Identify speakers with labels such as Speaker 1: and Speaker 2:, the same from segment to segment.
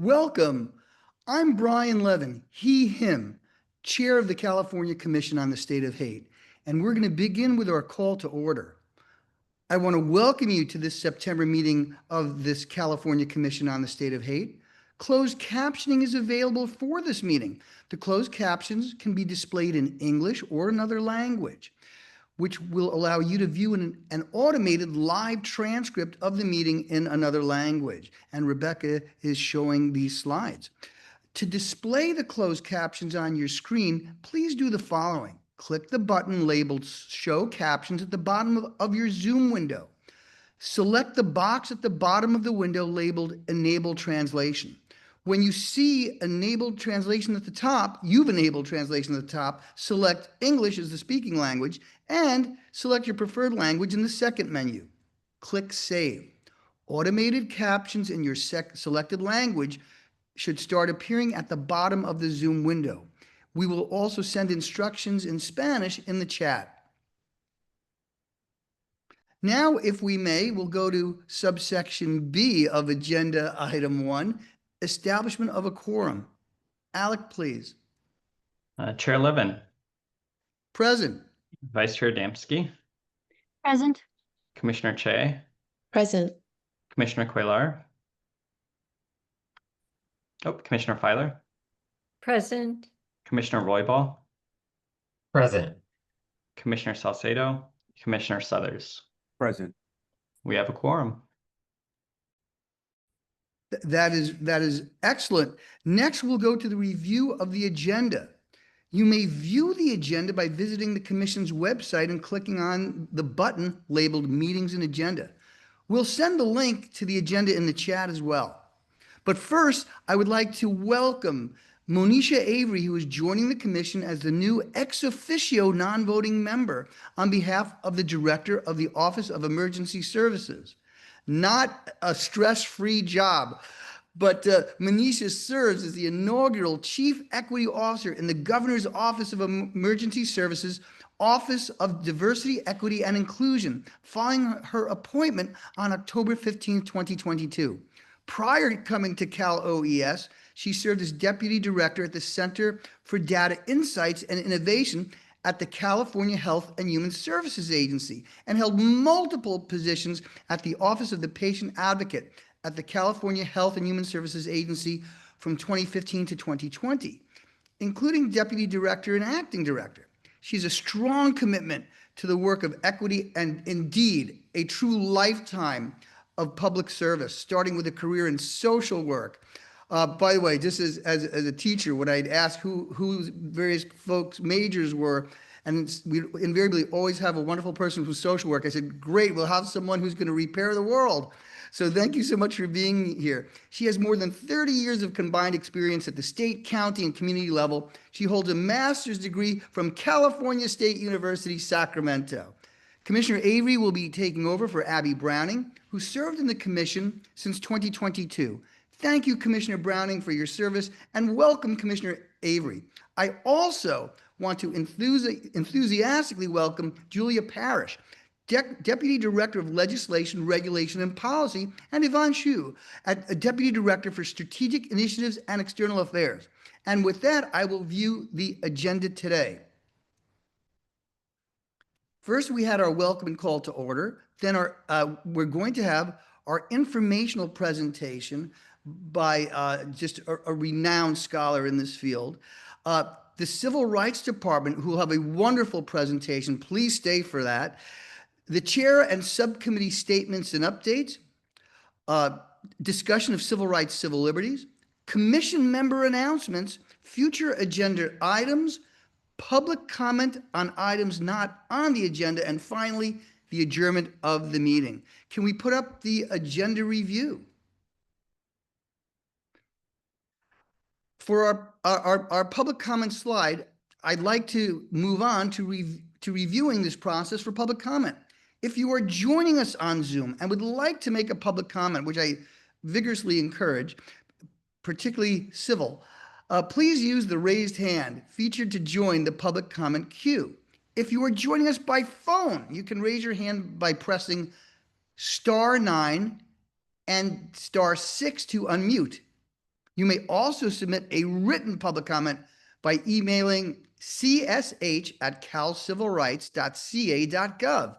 Speaker 1: Welcome. I'm Brian Levin, him, Chair of the California Commission on the State of Haight, and we're going to begin with our call to order. I want to welcome you to this September meeting of this California Commission on the State of Haight. Closed captioning is available for this meeting. The closed captions can be displayed in English or another language, which will allow you to view an automated live transcript of the meeting in another language. And Rebecca is showing these slides. To display the closed captions on your screen, please do the following. Click the button labeled Show Captions at the bottom of your Zoom window. Select the box at the bottom of the window labeled Enable Translation. When you see enabled translation at the top, you've enabled translation at the top, select English as the speaking language and select your preferred language in the second menu. Click Save. Automated captions in your selected language should start appearing at the bottom of the Zoom window. We will also send instructions in Spanish in the chat. Now, if we may, we'll go to subsection B of Agenda Item 1, Establishment of a Quorum. Alec, please.
Speaker 2: Chair Levin.
Speaker 1: Present.
Speaker 2: Vice Chair Damsky.
Speaker 3: Present.
Speaker 2: Commissioner Che.
Speaker 4: Present.
Speaker 2: Commissioner Cuellar. Commissioner Filer.
Speaker 3: Present.
Speaker 2: Commissioner Roybal.
Speaker 5: Present.
Speaker 2: Commissioner Salcedo. Commissioner Suthers.
Speaker 5: Present.
Speaker 2: We have a quorum.
Speaker 1: That is excellent. Next, we'll go to the review of the agenda. You may view the agenda by visiting the Commission's website and clicking on the button labeled Meetings and Agenda. We'll send the link to the agenda in the chat as well. But first, I would like to welcome Monisha Avery, who is joining the Commission as the new ex officio non-voting member on behalf of the Director of the Office of Emergency Services. Not a stress-free job, but Monisha serves as the inaugural Chief Equity Officer in the Governor's Office of Emergency Services, Office of Diversity, Equity, and Inclusion, following her appointment on October 15, 2022. Prior to coming to Cal OES, she served as Deputy Director at the Center for Data Insights and Innovation at the California Health and Human Services Agency and held multiple positions at the Office of the Patient Advocate at the California Health and Human Services Agency from 2015 to 2020, including Deputy Director and Acting Director. She's a strong commitment to the work of equity and indeed a true lifetime of public service, starting with a career in social work. By the way, just as a teacher, when I'd ask who various folks' majors were, and we invariably always have a wonderful person who's social work, I said, great, we'll have someone who's going to repair the world. So thank you so much for being here. She has more than 30 years of combined experience at the state, county, and community level. She holds a master's degree from California State University, Sacramento. Commissioner Avery will be taking over for Abby Browning, who served in the commission since 2022. Thank you, Commissioner Browning, for your service, and welcome, Commissioner Avery. I also want to enthusiastically welcome Julia Parrish, Deputy Director of Legislation, Regulation, and Policy, and Yvonne Shu, Deputy Director for Strategic Initiatives and External Affairs. And with that, I will view the agenda today. First, we had our welcome and call to order. Then we're going to have our informational presentation by just a renowned scholar in this field. The Civil Rights Department, who will have a wonderful presentation. Please stay for that. The chair and subcommittee statements and updates, discussion of civil rights, civil liberties, commission member announcements, future agenda items, public comment on items not on the agenda, and finally, the adjournment of the meeting. Can we put up the agenda review? For our public comment slide, I'd like to move on to reviewing this process for public comment. If you are joining us on Zoom and would like to make a public comment, which I vigorously encourage, particularly civil, please use the raised hand featured to join the public comment queue. If you are joining us by phone, you can raise your hand by pressing *9 and *6 to unmute. You may also submit a written public comment by emailing csh@calcivilrights.ca.gov.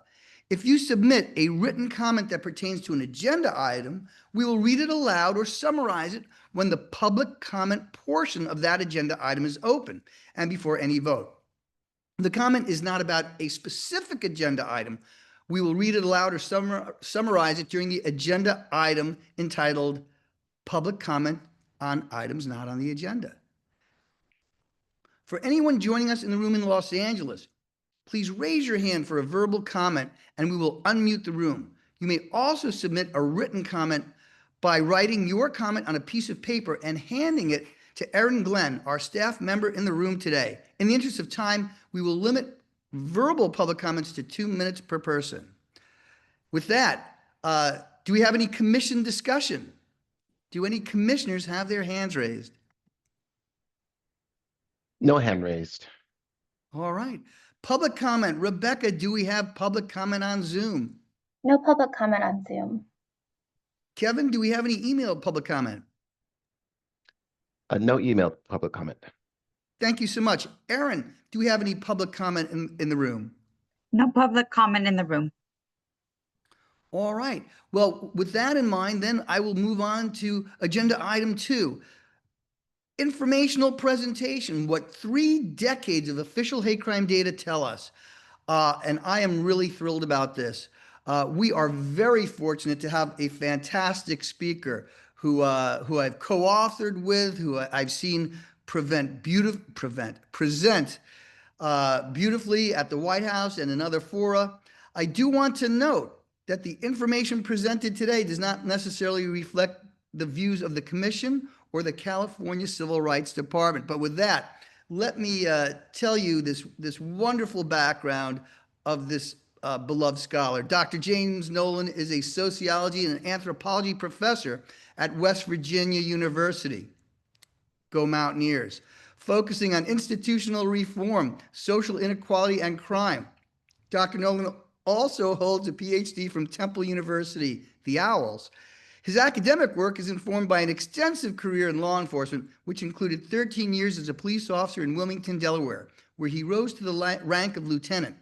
Speaker 1: If you submit a written comment that pertains to an agenda item, we will read it aloud or summarize it when the public comment portion of that agenda item is open and before any vote. The comment is not about a specific agenda item. We will read it aloud or summarize it during the agenda item entitled Public Comment on Items Not on the Agenda. For anyone joining us in the room in Los Angeles, please raise your hand for a verbal comment and we will unmute the room. You may also submit a written comment by writing your comment on a piece of paper and handing it to Erin Glenn, our staff member in the room today. In the interest of time, we will limit verbal public comments to 2 minutes per person. With that, do we have any commission discussion? Do any commissioners have their hands raised?
Speaker 5: No hand raised.
Speaker 1: All right. Public comment. Rebecca, do we have public comment on Zoom?
Speaker 4: No public comment on Zoom.
Speaker 1: Kevin, do we have any email public comment?
Speaker 5: No email public comment.
Speaker 1: Thank you so much. Erin, do we have any public comment in the room?
Speaker 6: No public comment in the room.
Speaker 1: All right. Well, with that in mind, then I will move on to agenda item 2. Informational presentation, what 3 decades of official hate crime data tell us. And I am really thrilled about this. We are very fortunate to have a fantastic speaker who I've co-authored with, who I've seen present beautifully at the White House and in other fora. I do want to note that the information presented today does not necessarily reflect the views of the Commission or the California Civil Rights Department. But with that, let me tell you this wonderful background of this beloved scholar. Dr. James Nolan is a sociology and anthropology professor at West Virginia University. Go Mountaineers. Focusing on institutional reform, social inequality, and crime. Dr. Nolan also holds a PhD from Temple University, the Owls. His academic work is informed by an extensive career in law enforcement, which included 13 years as a police officer in Wilmington, Delaware, where he rose to the rank of lieutenant.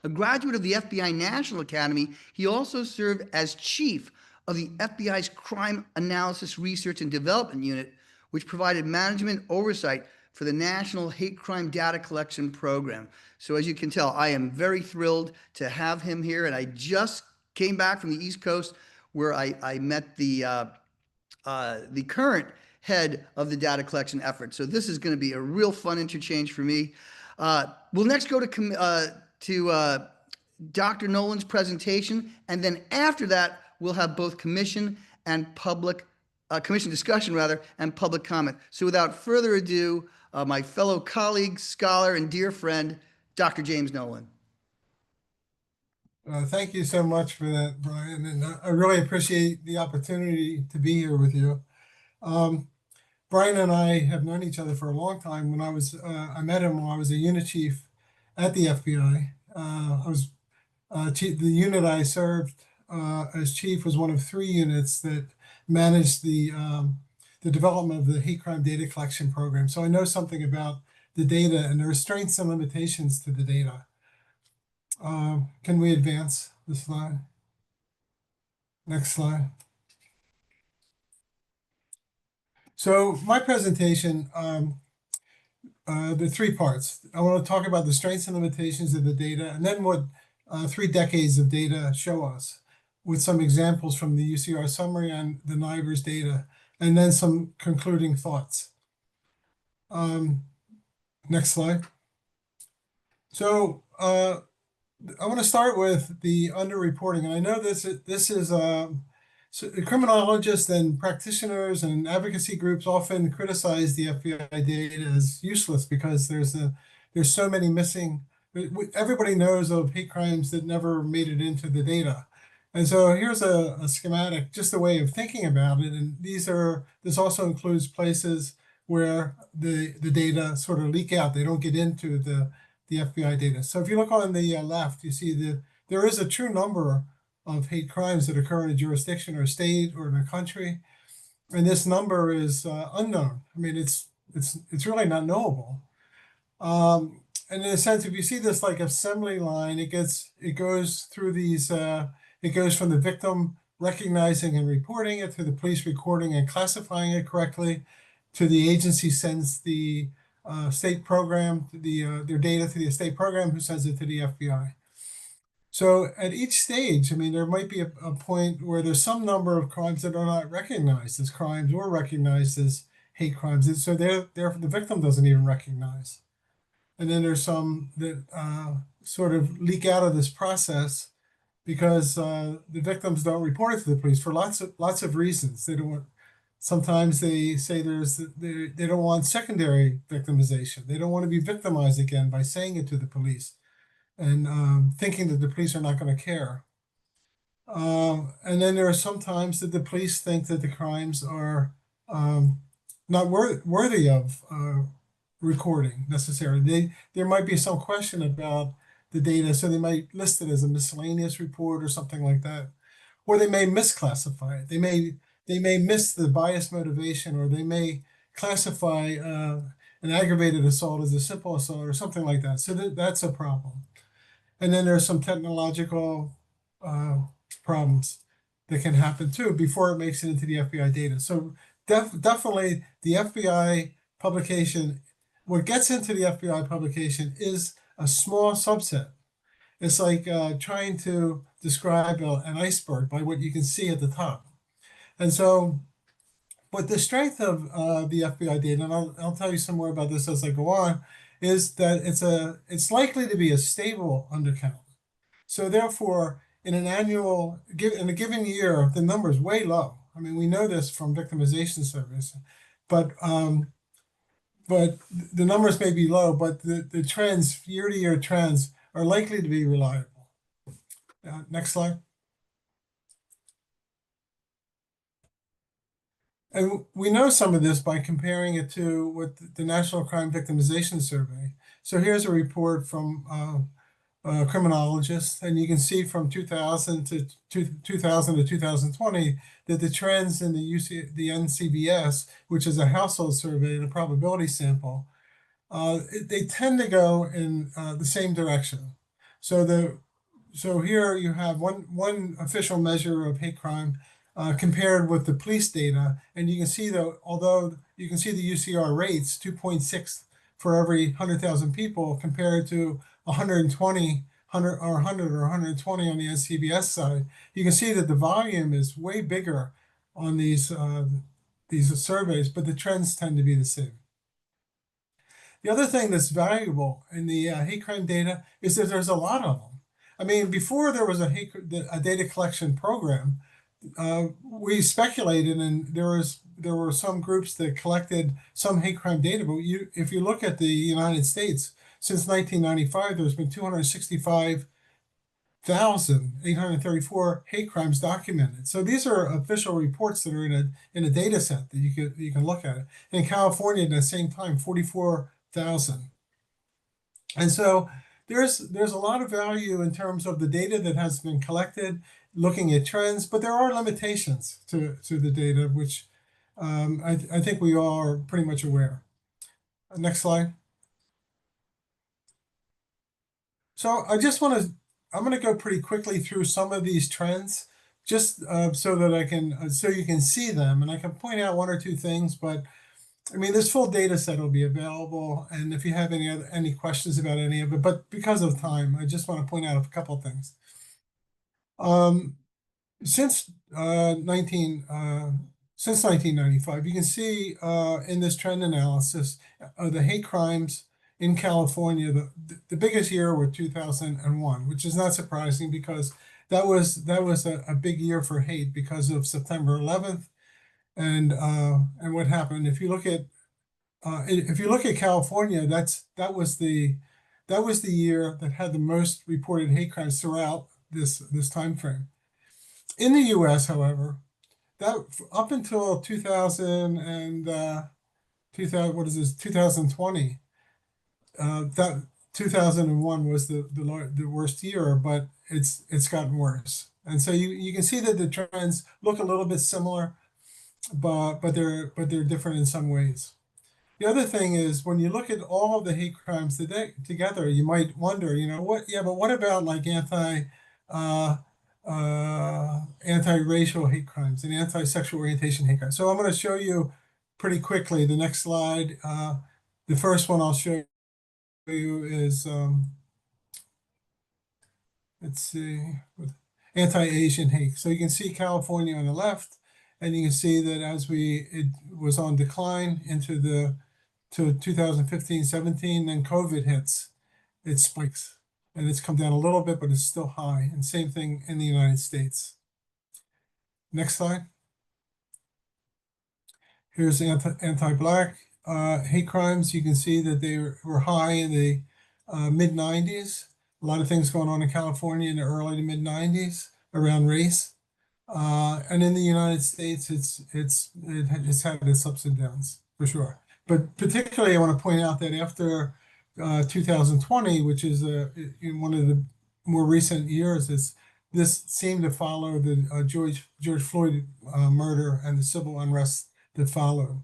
Speaker 1: A graduate of the FBI National Academy, he also served as chief of the FBI's Crime Analysis Research and Development Unit, which provided management oversight for the National Hate Crime Data Collection Program. So as you can tell, I am very thrilled to have him here. And I just came back from the East Coast where I met the current head of the data collection effort. So this is going to be a real fun interchange for me. We'll next go to Dr. Nolan's presentation. And then after that, we'll have both commission and commission discussion rather, and public comment. So without further ado, my fellow colleague, scholar, and dear friend, Dr. James Nolan.
Speaker 7: Thank you so much for that, Brian, and I really appreciate the opportunity to be here with you. Brian and I have known each other for a long time. When I met him when I was a unit chief at the FBI. I was the unit I served as chief was one of 3 units that managed the development of the hate crime data collection program. So I know something about the data and the restraints and limitations to the data. Can we advance the slide? Next slide. So my presentation, the 3 parts. I want to talk about the strengths and limitations of the data, and then what 3 decades of data show us, with some examples from the UCR summary on the NIBRS data, and then some concluding thoughts. Next slide. So I want to start with the underreporting, and I know this is so criminologists and practitioners and advocacy groups often criticize the FBI data as useless because there's so many missing. Everybody knows of hate crimes that never made it into the data. And so here's a schematic, just a way of thinking about it. And this also includes places where the data sort of leak out. They don't get into the FBI data. So if you look on the left, you see that there is a true number of hate crimes that occur in a jurisdiction or a state or in a country. And this number is unknown. I mean, it's really not knowable. And in a sense, if you see this like assembly line, it goes through these, it goes from the victim recognizing and reporting it to the police recording and classifying it correctly, to the agency sends the state program, their data to the state program, who sends it to the FBI. So at each stage, I mean, there might be a point where there's some number of crimes that are not recognized as crimes or recognized as hate crimes. And so the victim doesn't even recognize. And then there's some that sort of leak out of this process because the victims don't report it to the police for lots of reasons. They don't want. Sometimes they say they don't want secondary victimization. They don't want to be victimized again by saying it to the police and thinking that the police are not going to care. And then there are some times that the police think that the crimes are not worthy of recording necessarily. There might be some question about the data, so they might list it as a miscellaneous report or something like that, or they may misclassify it. They may miss the bias motivation, or they may classify an aggravated assault as a simple assault or something like that. So that's a problem. And then there's some technological problems that can happen too before it makes it into the FBI data. So definitely the FBI publication, what gets into the FBI publication is a small subset. It's like trying to describe an iceberg by what you can see at the top. And so, but the strength of the FBI data, and I'll tell you some more about this as I go on, is that it's likely to be a stable undercount. So therefore, in a given year, the number is way low. I mean, we know this from victimization surveys, but the numbers may be low, but the trends, year-to-year trends, are likely to be reliable. Next slide. And we know some of this by comparing it to what the National Crime Victimization Survey. So here's a report from criminologists, and you can see from 2000 to 2020 that the trends in the NCBS, which is a household survey and a probability sample, they tend to go in the same direction. So here you have one official measure of hate crime compared with the police data, and you can see that although you can see the UCR rates 2.6 for every 100,000 people compared to 120, 100 or 120 on the NCBS side, you can see that the volume is way bigger on these surveys, but the trends tend to be the same. The other thing that's valuable in the hate crime data is that there's a lot of them. I mean, before there was a data collection program, we speculated, and there were some groups that collected some hate crime data. But if you look at the United States, since 1995, there's been 265,834 hate crimes documented. So these are official reports that are in a data set that you can look at it. In California, at the same time, 44,000. And so there's a lot of value in terms of the data that has been collected, looking at trends, but there are limitations to the data, which I think we all are pretty much aware. Next slide. So I'm going to go pretty quickly through some of these trends, just so that so you can see them, and I can point out one or two things, but I mean, this full data set will be available, and if you have any questions about any of it, but because of time, I just want to point out a couple of things. Since 1995, you can see in this trend analysis the hate crimes in California, the biggest year was 2001, which is not surprising because that was a big year for hate because of September 11th and what happened. If you look at California, that was the year that had the most reported hate crimes throughout this time frame. In the U.S., however, that up until 2020, that 2001 was the worst year, but it's gotten worse. And so you can see that the trends look a little bit similar. but they're different in some ways. The other thing is when you look at all of the hate crimes together, you might wonder, what about like anti-racial hate crimes and anti-sexual orientation hate crimes? So I'm going to show you pretty quickly the next slide. The first one I'll show you is let's see, anti-Asian hate. So you can see California on the left, and you can see that as it was on decline to 2015-17, then COVID hits, it spikes, and it's come down a little bit, but it's still high. And same thing in the United States. Next slide. Here's anti-Black hate crimes. You can see that they were high in the mid-90s. A lot of things going on in California in the early to mid-90s around race. And in the United States, it's had its ups and downs for sure. But particularly, I want to point out that after 2020, which is in one of the more recent years, this seemed to follow the George Floyd murder and the civil unrest that followed.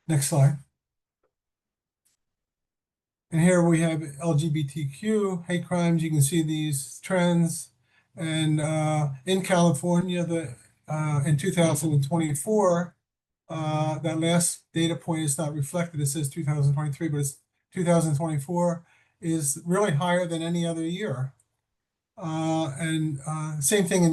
Speaker 7: Next slide. And here we have LGBTQ hate crimes. You can see these trends. And in California, in 2024, that last data point is not reflected. It says 2023, but it's 2024 is really higher than any other year. And same thing in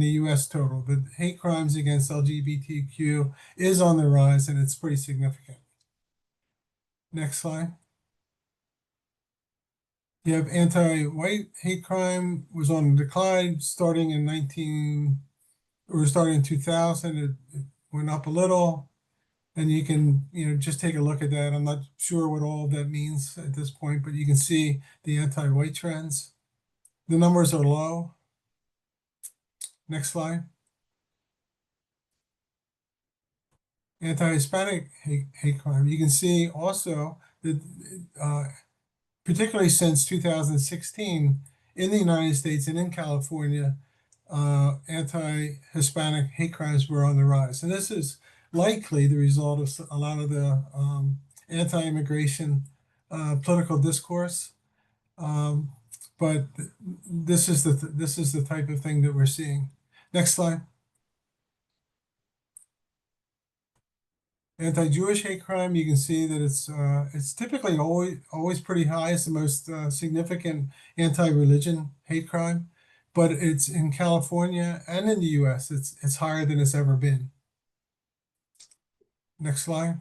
Speaker 7: the U.S. total. The hate crimes against LGBTQ is on the rise, and it's pretty significant. Next slide. You have anti-white hate crime was on the decline starting in 2000. It went up a little, and you can just take a look at that. I'm not sure what all of that means at this point, but you can see the anti-white trends. The numbers are low. Next slide. Anti-Hispanic hate crime. You can see also that particularly since 2016 in the United States and in California, anti-Hispanic hate crimes were on the rise. And this is likely the result of a lot of the anti-immigration political discourse. But this is the type of thing that we're seeing. Next slide. Anti-Jewish hate crime. You can see that it's typically always pretty high. It's the most significant anti-religion hate crime, but it's in California and in the U.S. It's higher than it's ever been. Next slide.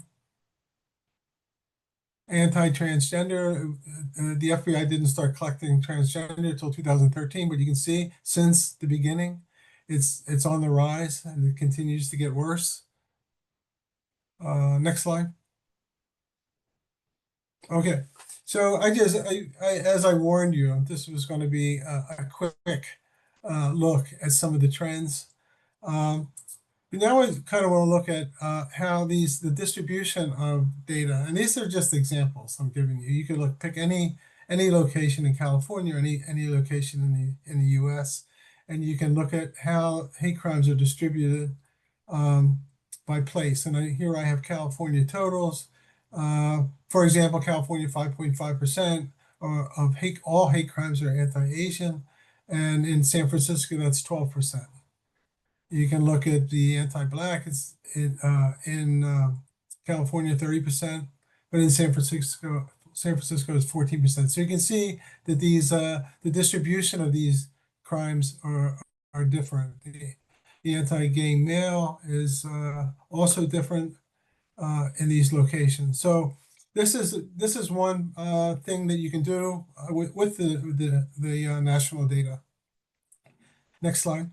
Speaker 7: Anti-transgender. The FBI didn't start collecting transgender until 2013, but you can see since the beginning, it's on the rise and it continues to get worse. Next slide. Okay, so as I warned you, this was going to be a quick look at some of the trends. But now I kind of want to look at how the distribution of data, and these are just examples I'm giving you. You could pick any location in California, or any location in the U.S., and you can look at how hate crimes are distributed by place. And here I have California totals. For example, California 5.5% of all hate crimes are anti-Asian, and in San Francisco that's 12%. You can look at the anti-Black. It's in California 30%, but in San Francisco is 14%. So you can see that the distribution of these crimes are different. The anti-gay male is also different in these locations. So this is one thing that you can do with the national data. Next slide.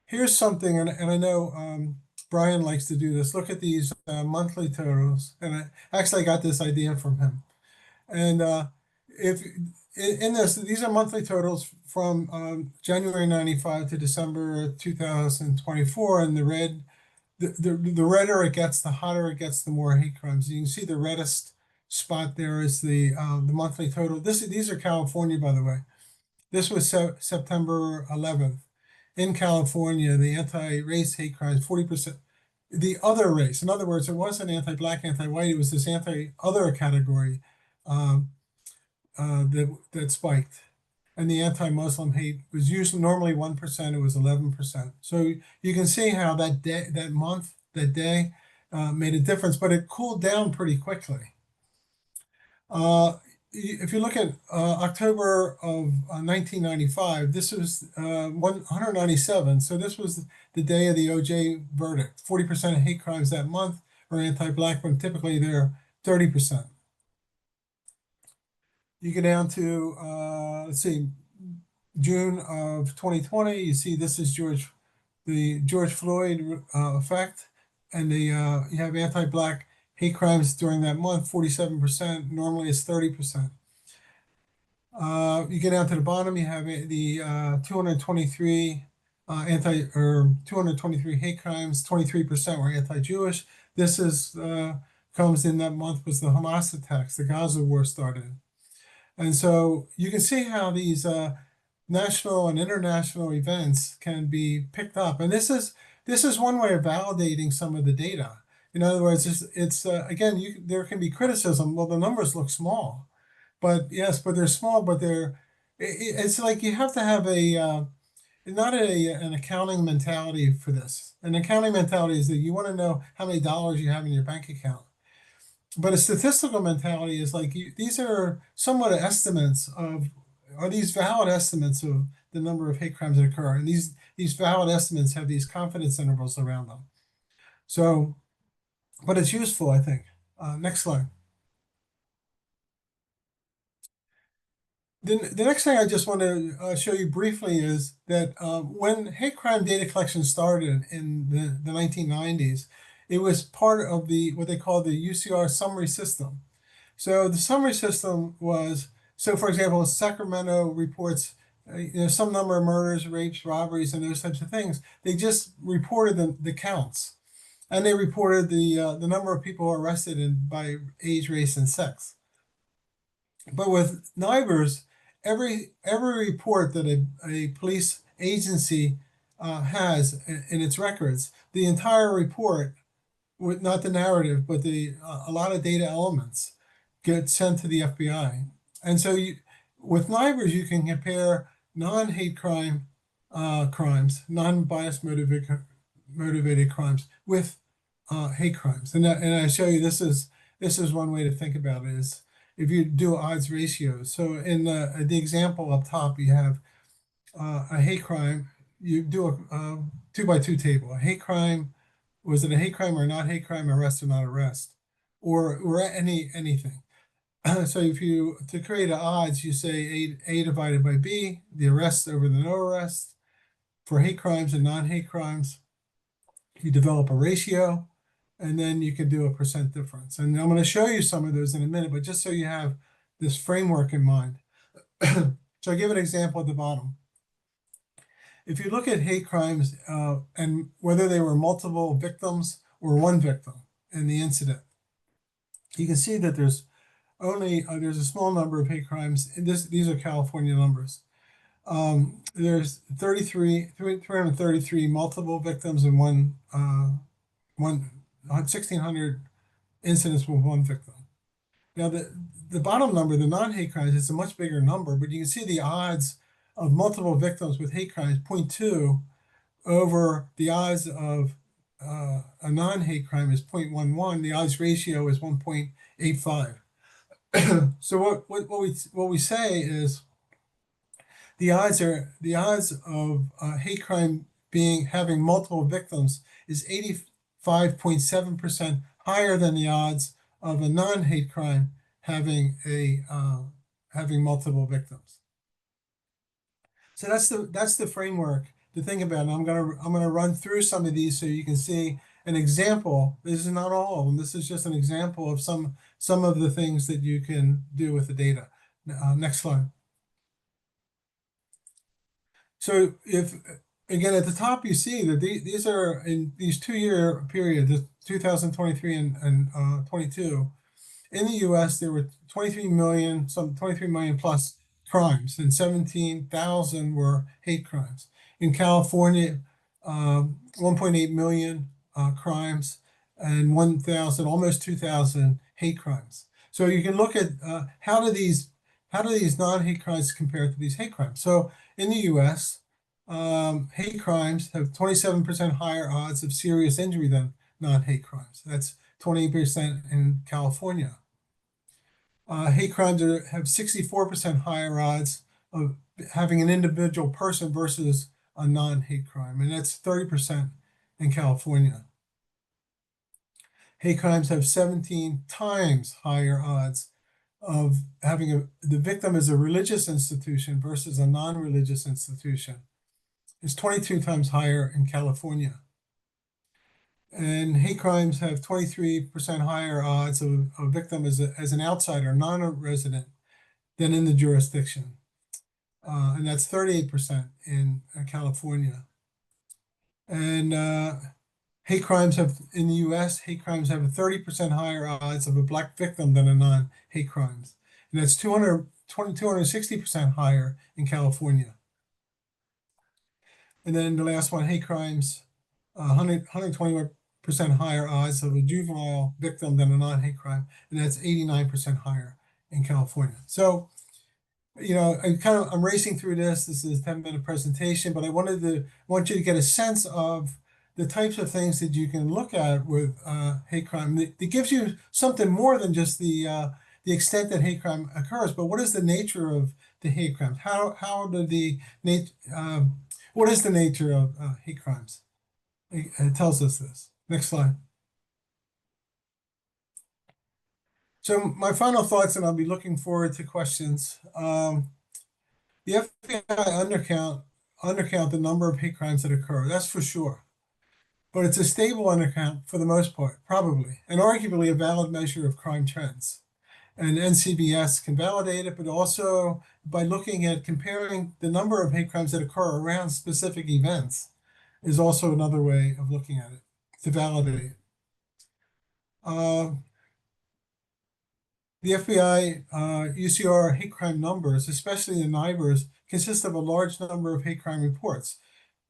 Speaker 7: Here's something, and I know Brian likes to do this. Look at these monthly totals, and I actually got this idea from him. And if in these are monthly totals from January 95 to December 2024, and the redder it gets, the hotter it gets, the more hate crimes. You can see the reddest spot there is the monthly total. These are California, by the way. This was September 11th. In California, the anti-race hate crimes, 40%. The other race, in other words, it wasn't anti-black, anti-white, it was this anti-other category that spiked. And the anti-Muslim hate was usually normally 1%, it was 11%. So you can see how that day, that day made a difference, but it cooled down pretty quickly. If you look at October of 1995, this was 197. So this was the day of the OJ verdict. 40% of hate crimes that month are anti-black, when typically they're 30%. You get down to, let's see, June of 2020, you see this is the George Floyd effect, and you have anti-black hate crimes during that month, 47%, normally it's 30%. You get down to the bottom, you have the 223 223 hate crimes, 23% were anti-Jewish. This is comes in that month was the Hamas attacks, the Gaza war started. And so you can see how these national and international events can be picked up. And this is one way of validating some of the data. In other words, it's again, there can be criticism. Well, the numbers look small, but yes, but they're small. But it's like you have to have not an accounting mentality for this. An accounting mentality is that you want to know how many dollars you have in your bank account. But a statistical mentality is like these are somewhat estimates of, are these valid estimates of the number of hate crimes that occur, and these valid estimates have these confidence intervals around them. So, but it's useful, I think. Next slide. The next thing I just want to show you briefly is that when hate crime data collection started in the 1990s, it was part of what they call the UCR summary system. So the summary system was, so for example, Sacramento reports some number of murders, rapes, robberies, and those types of things. They just reported the counts, and they reported the number of people arrested by age, race, and sex. But with NIBRS, every report that a police agency has in its records, the entire report, with not the narrative, but a lot of data elements get sent to the FBI. And so with NIBRS, you can compare non-hate crime crimes, non-bias motivated crimes with hate crimes. And I show you this is one way to think about it, is if you do odds ratios. So in the example up top, you have a hate crime. You do a 2x2 table. A hate crime, was it a hate crime or not hate crime, arrest or not arrest, or anything. So if to create an odds, you say A divided by B, the arrests over the no arrest. For hate crimes and non-hate crimes, you develop a ratio, and then you can do a percent difference. And I'm going to show you some of those in a minute, but just so you have this framework in mind. So I give an example at the bottom. If you look at hate crimes and whether they were multiple victims or one victim in the incident, you can see that there's a small number of hate crimes. And these are California numbers. There's 333 multiple victims and 1,600 incidents with one victim. Now the bottom number, the non-hate crimes, is a much bigger number, but you can see the odds of multiple victims with hate crimes, 0.2, over the odds of a non-hate crime is 0.11. The odds ratio is 1.85. So what we say is the odds of hate crime having multiple victims is 85.7% higher than the odds of a non-hate crime having multiple victims. So that's the framework to think about. And I'm gonna run through some of these so you can see an example. This is not all of them. This is just an example of some of the things that you can do with the data. Next slide. So again, at the top, you see that these are in these 2-year period, the 2023 and 22. In the U.S., there were 23 million plus crimes, and 17,000 were hate crimes. In California, 1.8 million crimes and 1,000, almost 2,000 hate crimes. So you can look at how do these non-hate crimes compare to these hate crimes. So in the U.S., hate crimes have 27% higher odds of serious injury than non-hate crimes. That's 28% in California. Hate crimes have 64% higher odds of having an individual person versus a non-hate crime, and that's 30% in California. Hate crimes have 17 times higher odds of having the victim as a religious institution versus a non-religious institution. It's 22 times higher in California. And hate crimes have 23% higher odds of a victim as an outsider, non-resident, than in the jurisdiction. And that's 38% in California. And hate crimes have, in the US, hate crimes have a 30% higher odds of a Black victim than a non-hate crimes. And that's 260% higher in California. And then the last one, hate crimes, 121% higher odds of a juvenile victim than a non-hate crime, and that's 89% higher in California. So, you know, I'm racing through this. This is a 10-minute presentation, but I want you to get a sense of the types of things that you can look at with hate crime. It gives you something more than just the extent that hate crime occurs, but what is the nature of the hate crimes? What is the nature of hate crimes? It tells us this. Next slide. So my final thoughts, and I'll be looking forward to questions. The FBI undercount the number of hate crimes that occur, that's for sure. But it's a stable undercount for the most part, probably, and arguably a valid measure of crime trends. And NCBS can validate it, but also by looking at comparing the number of hate crimes that occur around specific events is also another way of looking at it to validate it. The FBI UCR hate crime numbers, especially the NIBRs, consist of a large number of hate crime reports.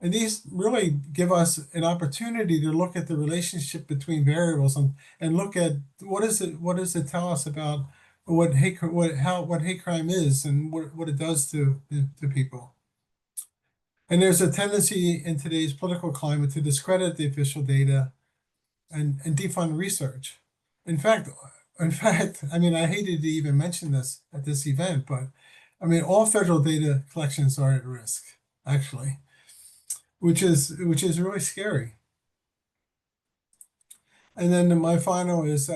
Speaker 7: And these really give us an opportunity to look at the relationship between variables and look at what does it tell us about what hate crime is and what it does to people. And there's a tendency in today's political climate to discredit the official data and defund research. In fact, I mean, I hated to even mention this at this event, but I mean, all federal data collections are at risk, actually, which is really scary. And then my final is,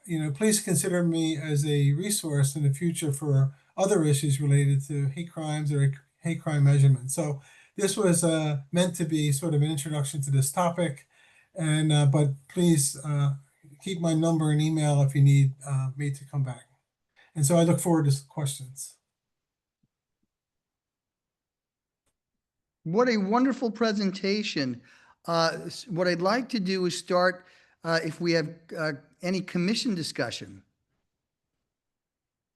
Speaker 7: you know, please consider me as a resource in the future for other issues related to hate crimes or hate crime measurement. So this was meant to be sort of an introduction to this topic, and but please keep my number and email if you need me to come back. And so I look forward to questions.
Speaker 1: What a wonderful presentation. What I'd like to do is start, if we have any commission discussion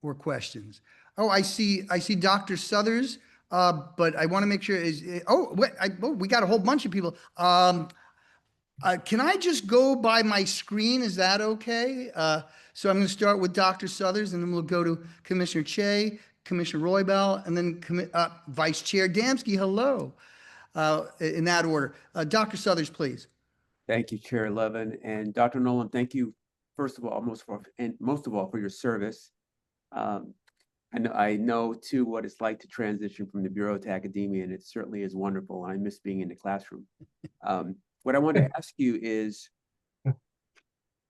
Speaker 1: or questions. Oh, I see Dr. Suthers, but I want to make sure we got a whole bunch of people. Can I just go by my screen? Is that okay? So I'm going to start with Dr. Suthers, and then we'll go to Commissioner Che, Commissioner Roybal, and then Vice Chair Damsky. Hello, in that order. Dr. Suthers, please.
Speaker 8: Thank you, Chair Levin, and Dr. Nolan. Thank you, first of all, most of all, for your service. I know too what it's like to transition from the Bureau to academia, and it certainly is wonderful. I miss being in the classroom. What I want to ask you is,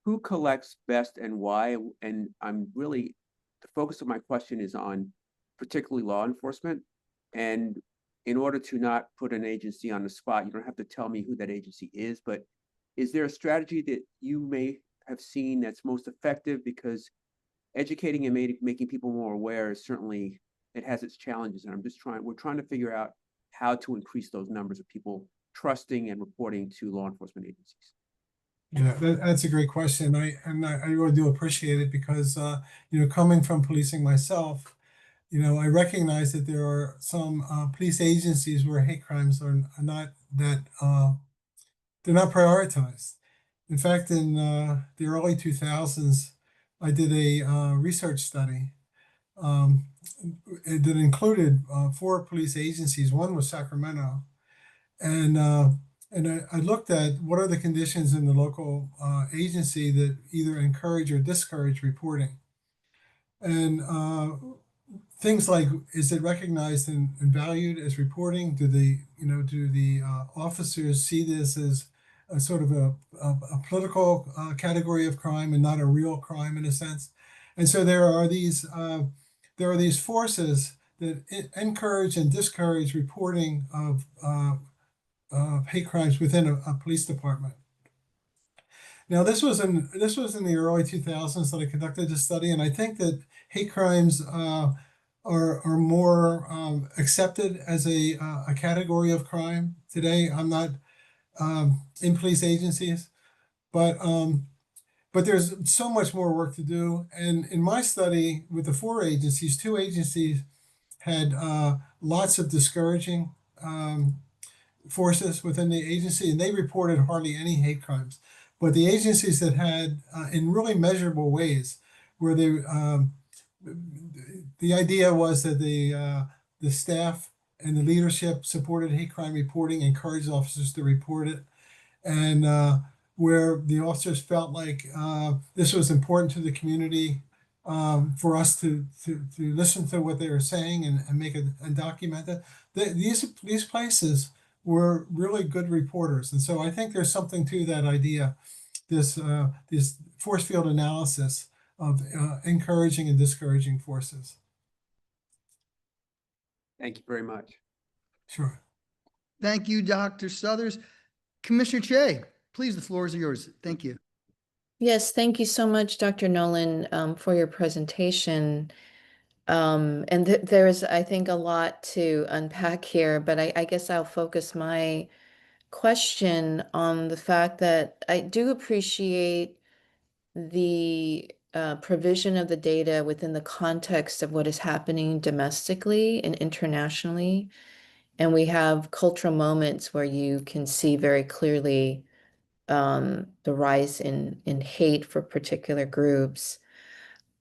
Speaker 8: who collects best and why? And I'm really, the focus of my question is on particularly law enforcement. And in order to not put an agency on the spot, you don't have to tell me who that agency is, but is there a strategy that you may have seen that's most effective? Because educating and making people more aware is certainly, it has its challenges. And we're trying to figure out how to increase those numbers of people trusting and reporting to law enforcement agencies.
Speaker 7: Yeah, that's a great question. I really do appreciate it because, you know, coming from policing myself, I recognize that there are some police agencies where hate crimes are not that they're not prioritized. In fact, in the early 2000s, I did a research study that included 4 police agencies. One was Sacramento, and I looked at what are the conditions in the local agency that either encourage or discourage reporting. And things like, is it recognized and valued as reporting? Do the officers see this as a sort of a political category of crime and not a real crime in a sense? And so there are these forces that encourage and discourage reporting of hate crimes within a police department. Now, this was in the early 2000s that I conducted this study, and I think that hate crimes are more accepted as a category of crime today. I'm not in police agencies, but there's so much more work to do. And in my study with the 4 agencies, 2 agencies had lots of discouraging forces within the agency, and they reported hardly any hate crimes. But the agencies that had, in really measurable ways, where the idea was that the staff and the leadership supported hate crime reporting, encouraged officers to report it, and where the officers felt like this was important to the community, for us to listen to what they were saying and make it and document it. These places were really good reporters, and so I think there's something to that idea. This force field analysis of encouraging and discouraging forces.
Speaker 8: Thank you very much.
Speaker 7: Sure.
Speaker 1: Thank you, Dr. Southers. Commissioner Che, please, the floor is yours. Thank you.
Speaker 9: Yes, thank you so much, Dr. Nolan, for your presentation. And there is, I think, a lot to unpack here, but I guess I'll focus my question on the fact that I do appreciate the provision of the data within the context of what is happening domestically and internationally. And we have cultural moments where you can see very clearly the rise in hate for particular groups.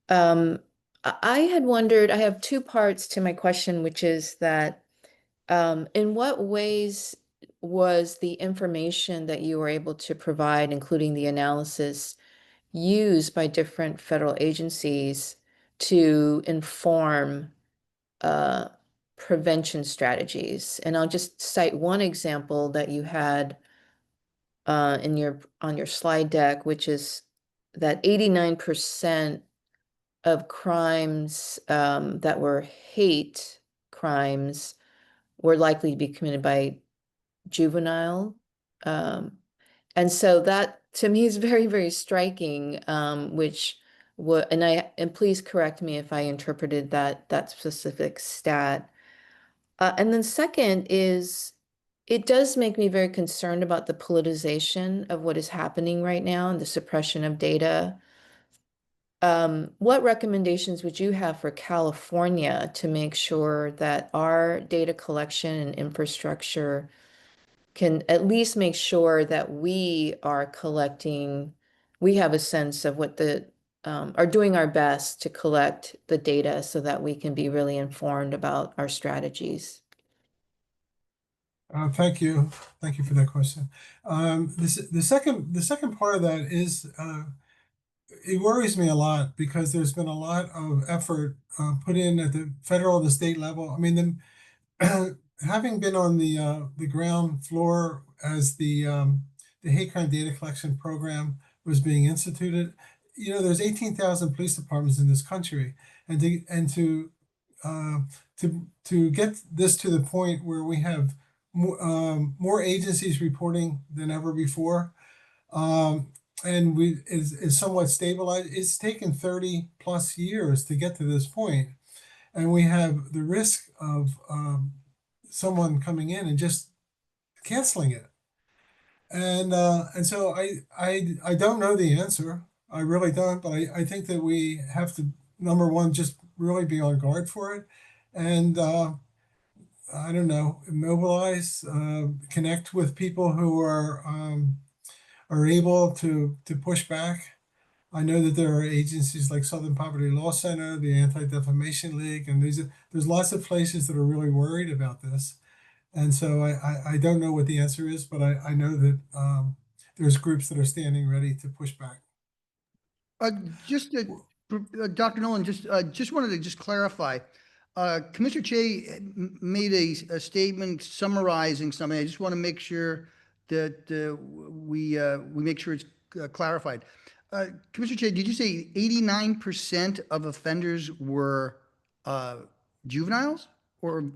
Speaker 9: I had wondered, I have 2 parts to my question, which is that in what ways was the information that you were able to provide, including the analysis, used by different federal agencies to inform prevention strategies? And I'll just cite one example that you had on your slide deck, which is that 89% of crimes that were hate crimes were likely to be committed by juvenile. And so that to me is very, very striking, and please correct me if I interpreted that specific stat. And then second is, it does make me very concerned about the politicization of what is happening right now and the suppression of data. What recommendations would you have for California to make sure that our data collection and infrastructure can at least make sure that we are collecting, we have a sense of what are doing our best to collect the data so that we can be really informed about our strategies?
Speaker 7: Thank you. Thank you for that question. The second part of that is, it worries me a lot because there's been a lot of effort put in at the federal and the state level. I mean, having been on the ground floor as the hate crime data collection program was being instituted, there's 18,000 police departments in this country, and to get this to the point where we have more agencies reporting than ever before, and is somewhat stabilized. It's taken 30 plus years to get to this point, and we have the risk of someone coming in and just canceling it. And so I don't know the answer. I really don't, but I think that we have to, number one, just really be on guard for it. And I don't know, mobilize, connect with people who are able to push back. I know that there are agencies like Southern Poverty Law Center, the Anti-Defamation League, and there's lots of places that are really worried about this. And so I don't know what the answer is, but I know that there's groups that are standing ready to push back.
Speaker 1: Just, Dr. Nolan, just wanted to just clarify. Commissioner Che made a statement summarizing something. I just want to make sure that we make sure it's clarified. Commissioner Che, did you say 89% of offenders were juveniles, or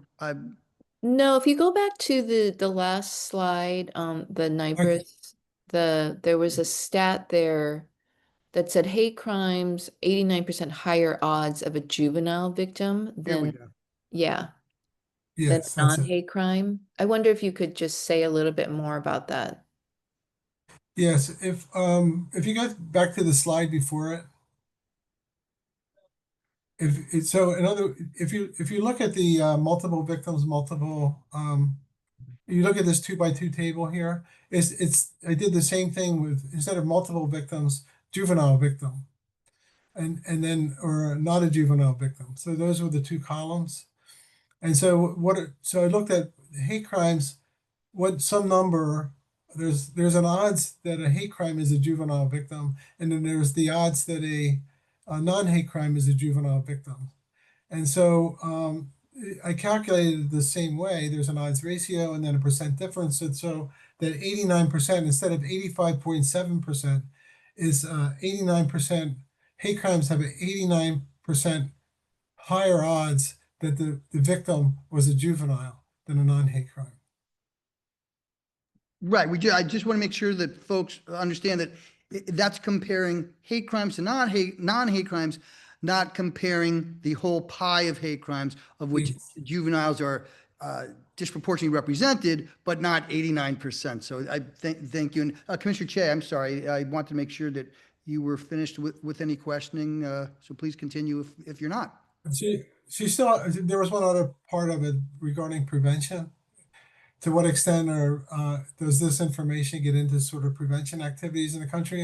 Speaker 9: No, if you go back to the last slide, the NIPERS, there was a stat there that said hate crimes, 89% higher odds of a juvenile victim
Speaker 1: here we
Speaker 9: than,
Speaker 1: go.
Speaker 9: yeah, than
Speaker 7: Yes, that's it.
Speaker 9: non-hate crime. I wonder if you could just say a little bit more about that.
Speaker 7: Yes, if you go back to the slide before it, if you look at the multiple victims, you look at this 2x2 table here, I did the same thing with, instead of multiple victims, juvenile victim, and then, or not a juvenile victim. So those were the two columns. And so I looked at hate crimes, some number, there's an odds that a hate crime is a juvenile victim, and then there's the odds that a non-hate crime is a juvenile victim. And so I calculated it the same way. There's an odds ratio and then a percent difference. And so that 89% instead of 85.7% is 89%. Hate crimes have an 89% higher odds that the victim was a juvenile than a non-hate crime.
Speaker 1: Right. I just want to make sure that folks understand that that's comparing hate crimes to non-hate crimes, not comparing the whole pie of hate crimes, of which juveniles are disproportionately represented, but not 89%. So I thank you. And Commissioner Che, I'm sorry, I want to make sure that you were finished with any questioning. So please continue if you're not.
Speaker 7: She still, there was one other part of it regarding prevention. To what extent does this information get into sort of prevention activities in the country?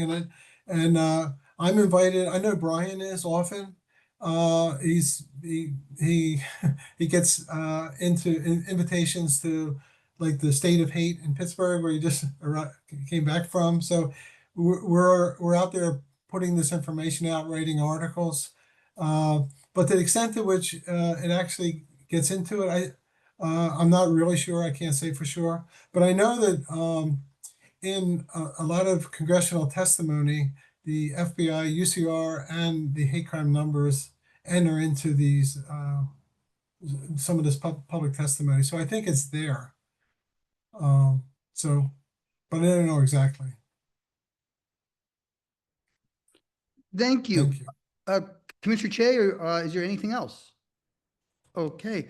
Speaker 7: And I'm invited. I know Brian is often. He gets into invitations to like the State of Hate in Pittsburgh, where he just came back from. So we're out there putting this information out, writing articles. But to the extent to which it actually gets into it, I'm not really sure. I can't say for sure, but I know that in a lot of congressional testimony, the FBI, UCR, and the hate crime numbers enter into these some of this public testimony. So I think it's there. But I don't know exactly.
Speaker 1: Thank you.
Speaker 7: Thank you.
Speaker 1: Commissioner Che, is there anything else? Okay.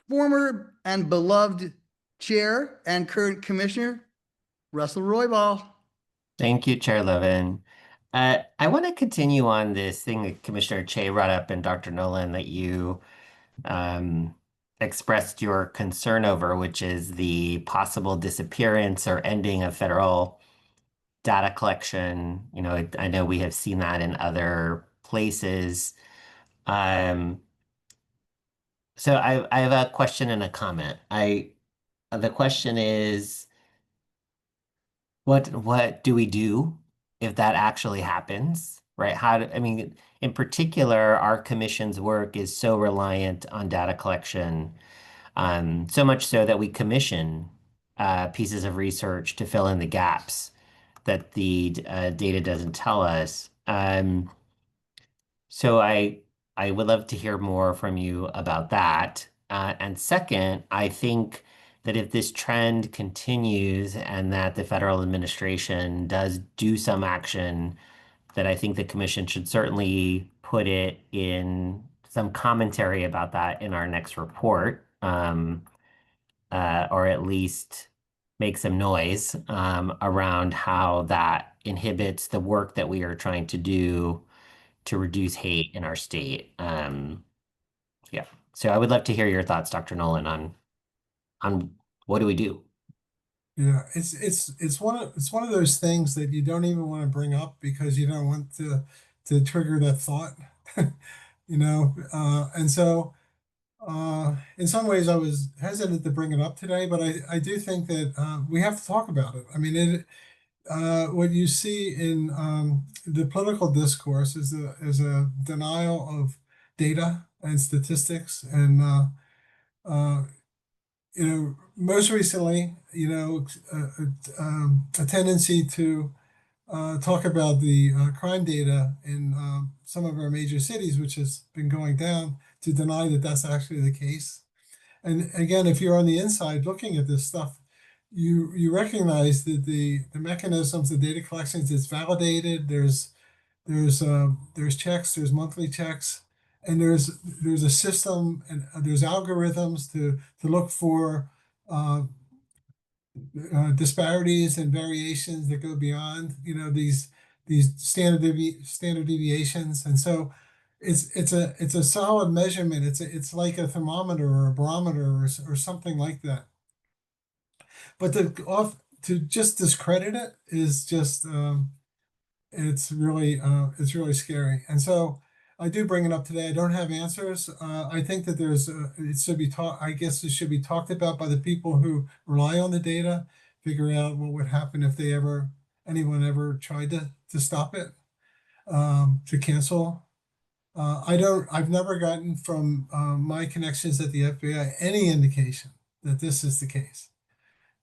Speaker 1: Former and beloved chair and current commissioner, Russell Roybal.
Speaker 10: Thank you, Chair Levin. I want to continue on this thing that Commissioner Che brought up and Dr. Nolan that you expressed your concern over, which is the possible disappearance or ending of federal data collection. You know, I know we have seen that in other places. So I have a question and a comment. The question is, what do we do if that actually happens, right? I mean, in particular, our commission's work is so reliant on data collection, so much so that we commission pieces of research to fill in the gaps that the data doesn't tell us. So I would love to hear more from you about that. And second, I think that if this trend continues and that the federal administration does do some action, that I think the commission should certainly put it in some commentary about that in our next report, or at least make some noise around how that inhibits the work that we are trying to do to reduce hate in our state. Yeah. So I would love to hear your thoughts, Dr. Nolan, on what do we do?
Speaker 7: Yeah, it's one of those things that you don't even want to bring up because you don't want to trigger that thought, and so in some ways I was hesitant to bring it up today, but I do think that we have to talk about it. I mean, what you see in the political discourse is a denial of data and statistics, and most recently, a tendency to talk about the crime data in some of our major cities, which has been going down, to deny that that's actually the case. And again, if you're on the inside looking at this stuff, you recognize that the mechanisms, the data collections, it's validated. There's checks, there's monthly checks, and there's a system, and there's algorithms to look for disparities and variations that go beyond these standard deviations. And so it's a solid measurement. It's like a thermometer or a barometer or something like that. But to just discredit it is just it's really scary. And so I do bring it up today. I don't have answers. I think that it should be taught. I guess it should be talked about by the people who rely on the data, figure out what would happen if anyone ever tried to stop it, to cancel. I've never gotten from my connections at the FBI any indication that this is the case.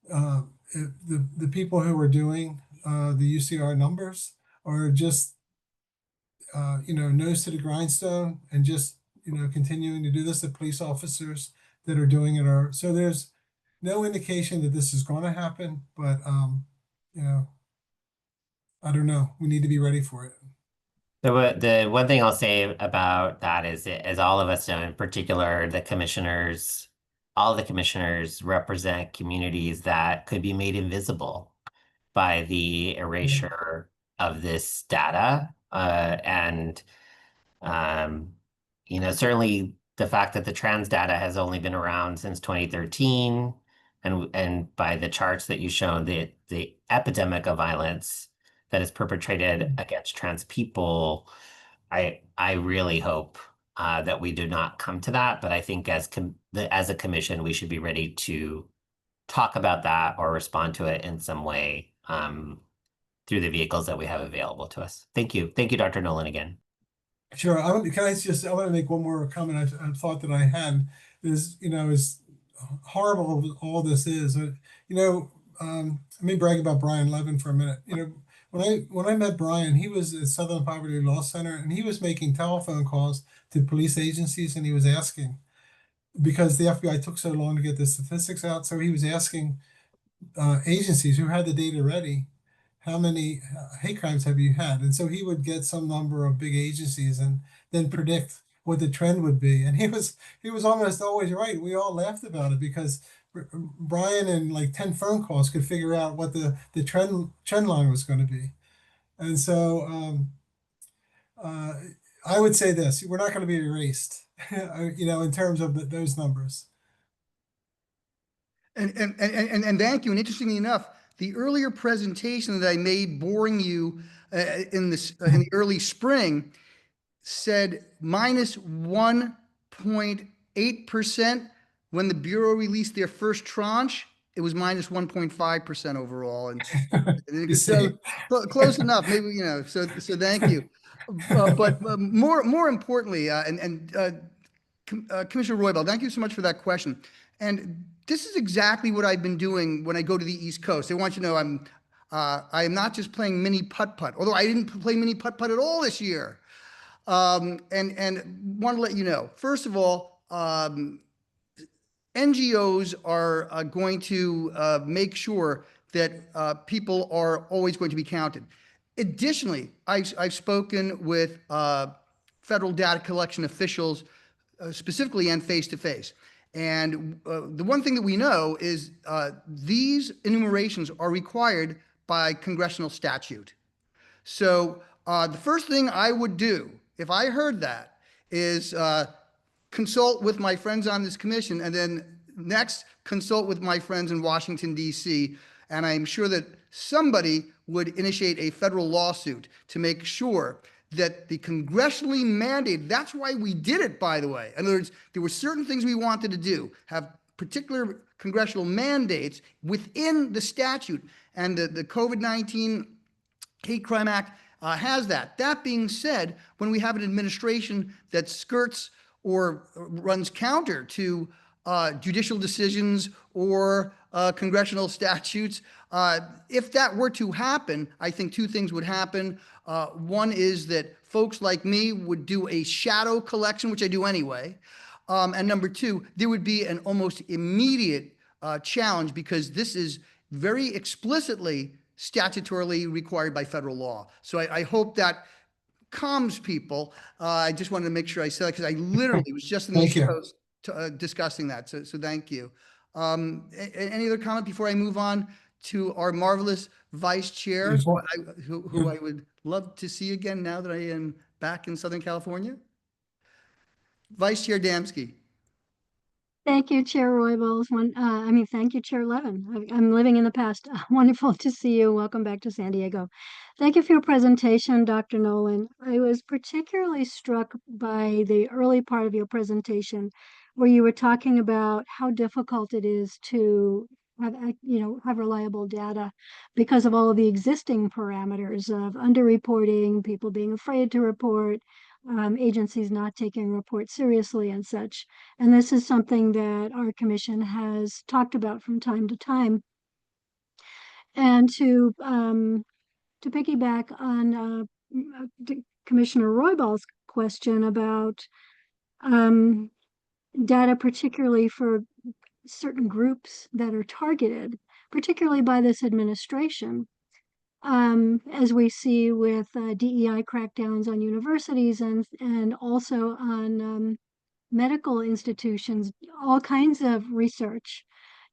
Speaker 7: The people who are doing the UCR numbers are just nose to the grindstone and just continuing to do this. The police officers that are doing it are, so there's no indication that this is going to happen, but I don't know. We need to be ready for it.
Speaker 10: The one thing I'll say about that is, as all of us know, in particular, all the commissioners represent communities that could be made invisible by the erasure of this data. Certainly the fact that the trans data has only been around since 2013, and by the charts that you've shown, the epidemic of violence that is perpetrated against trans people, I really hope that we do not come to that. But I think as a commission, we should be ready to talk about that or respond to it in some way through the vehicles that we have available to us. Thank you. Thank you, Dr. Nolan, again.
Speaker 7: Sure. I want to make one more comment. I thought that I had is, as horrible all this is, let me brag about Brian Levin for a minute. When I met Brian, he was at Southern Poverty Law Center, and he was making telephone calls to police agencies, and he was asking, because the FBI took so long to get the statistics out, so he was asking agencies who had the data ready, how many hate crimes have you had? And so he would get some number of big agencies and then predict what the trend would be. And he was almost always right. We all laughed about it because Brian, in like 10 phone calls, could figure out what the trend line was going to be. And so I would say this: we're not going to be erased, in terms of those numbers.
Speaker 1: And thank you. And interestingly enough, the earlier presentation that I made boring you in the early spring said minus 1.8%. When the Bureau released their first tranche, it was minus 1.5% overall. And so close enough, maybe, so thank you. But more importantly, Commissioner Roybal, thank you so much for that question. And this is exactly what I've been doing when I go to the East Coast. I want you to know I am not just playing mini putt-putt, although I didn't play mini putt-putt at all this year. And want to let you know, first of all, NGOs are going to make sure that people are always going to be counted. Additionally, I've spoken with federal data collection officials specifically and face-to-face. And the one thing that we know is these enumerations are required by congressional statute. So the first thing I would do if I heard that is consult with my friends on this commission, and then next consult with my friends in Washington, D.C. And I'm sure that somebody would initiate a federal lawsuit to make sure that the congressionally mandated, that's why we did it, by the way. In other words, there were certain things we wanted to do, have particular congressional mandates within the statute. And the COVID-19 Hate Crime Act has that. That being said, when we have an administration that skirts or runs counter to judicial decisions or congressional statutes, if that were to happen, I think two things would happen. One is that folks like me would do a shadow collection, which I do anyway. And number two, there would be an almost immediate challenge, because this is very explicitly statutorily required by federal law. So I hope that calms people. I just wanted to make sure I said that, because I literally was just in the
Speaker 7: Thank you.
Speaker 1: Post discussing that. So thank you. Any other comment before I move on to our marvelous vice chair,
Speaker 7: There's one-
Speaker 1: who I would love to see again now that I am back in Southern California? Vice Chair Damsky.
Speaker 3: Thank you, Chair Roybal. Thank you, Chair Levin. I'm living in the past. Wonderful to see you. Welcome back to San Diego. Thank you for your presentation, Dr. Nolan. I was particularly struck by the early part of your presentation, where you were talking about how difficult it is to have reliable data because of all of the existing parameters of underreporting, people being afraid to report, agencies not taking reports seriously and such. And this is something that our commission has talked about from time to time. And to piggyback on Commissioner Roybal's question about data, particularly for certain groups that are targeted, particularly by this administration, as we see with DEI crackdowns on universities and also on medical institutions, all kinds of research.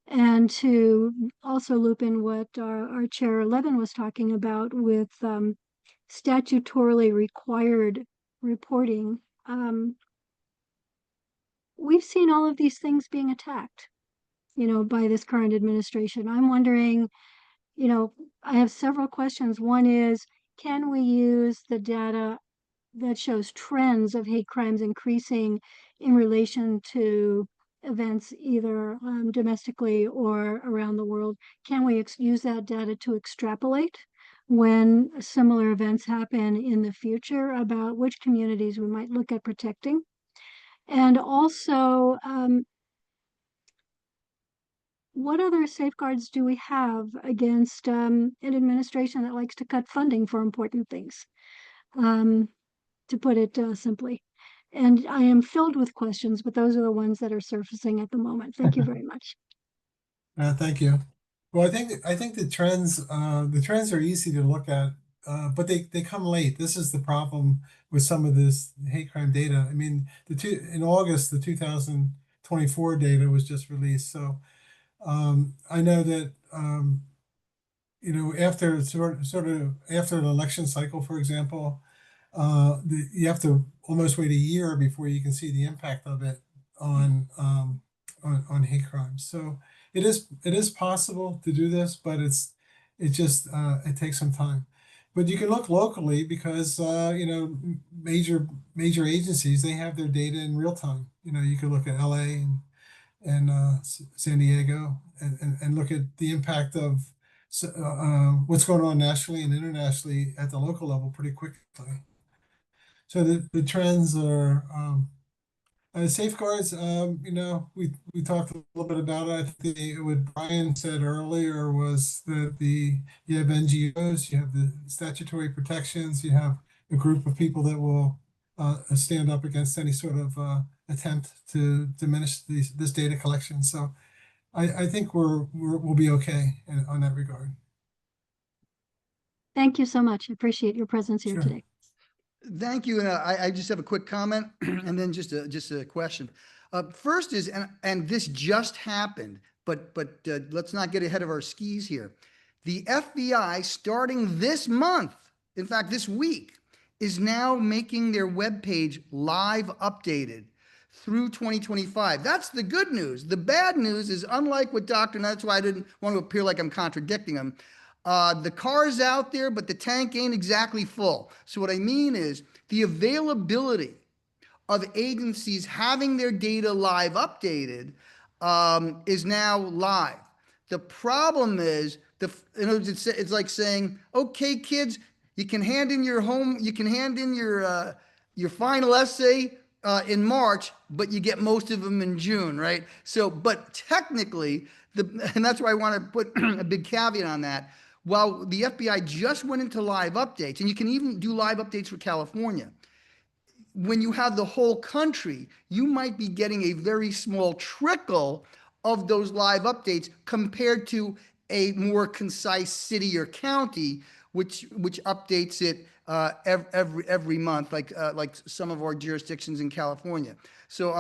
Speaker 3: And to also loop in what our Chair Levin was talking about with statutorily required reporting, we've seen all of these things being attacked, by this current administration. I'm wondering, I have several questions. One is, can we use the data that shows trends of hate crimes increasing in relation to events either domestically or around the world? Can we use that data to extrapolate when similar events happen in the future about which communities we might look at protecting? And also, what other safeguards do we have against an administration that likes to cut funding for important things, to put it simply? And I am filled with questions, but those are the ones that are surfacing at the moment. Thank you very much.
Speaker 7: Thank you. Well, I think the trends are easy to look at, but they come late. This is the problem with some of this hate crime data. I mean, in August, the 2024 data was just released. So I know that after sort of after an election cycle, for example, you have to almost wait a year before you can see the impact of it on hate crimes. So it is possible to do this, but it takes some time. But you can look locally because major agencies, they have their data in real time. You can look at LA and San Diego and look at the impact of what's going on nationally and internationally at the local level pretty quickly. So the trends are safeguards. We talked a little bit about it. I think what Brian said earlier was that you have NGOs, you have the statutory protections, you have a group of people that will stand up against any sort of attempt to diminish this data collection. So I think we'll be okay on that regard.
Speaker 3: Thank you so much. I appreciate your presence here
Speaker 7: Sure.
Speaker 3: today.
Speaker 1: Thank you. And I just have a quick comment and then just a question. First is, and this just happened, but let's not get ahead of our skis here. The FBI starting this month in fact, this week, is now making their webpage live updated through 2025. That's the good news. The bad news is, unlike what Dr. And that's why I didn't want to appear like I'm contradicting him. The car's out there, but the tank ain't exactly full. So what I mean is the availability of agencies having their data live updated is now live. The problem is it's like saying, okay, kids, you can hand in your your final essay in March, but you get most of them in June, right? So, but technically, and that's why I want to put a big caveat on that. While the FBI just went into live updates, and you can even do live updates for California, when you have the whole country, you might be getting a very small trickle of those live updates compared to a more concise city or county, which updates it every month, like some of our jurisdictions in California. So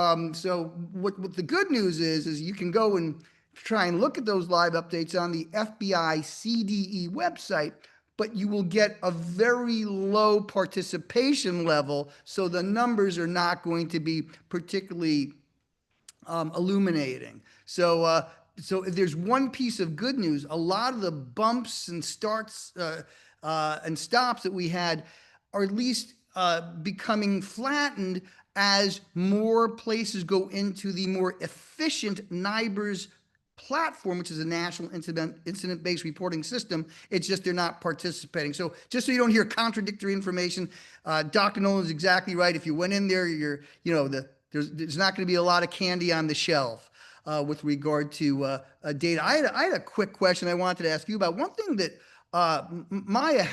Speaker 1: what the good news is you can go and try and look at those live updates on the FBI CDE website, but you will get a very low participation level, so the numbers are not going to be particularly illuminating. So if there's one piece of good news, a lot of the bumps and starts and stops that we had are at least becoming flattened as more places go into the more efficient NIBRS platform, which is a national incident-based reporting system. It's just they're not participating. So just so you don't hear contradictory information, Dr. Nolan is exactly right. If you went in there, there's not going to be a lot of candy on the shelf with regard to data. I had a quick question I wanted to ask you about. One thing that Maya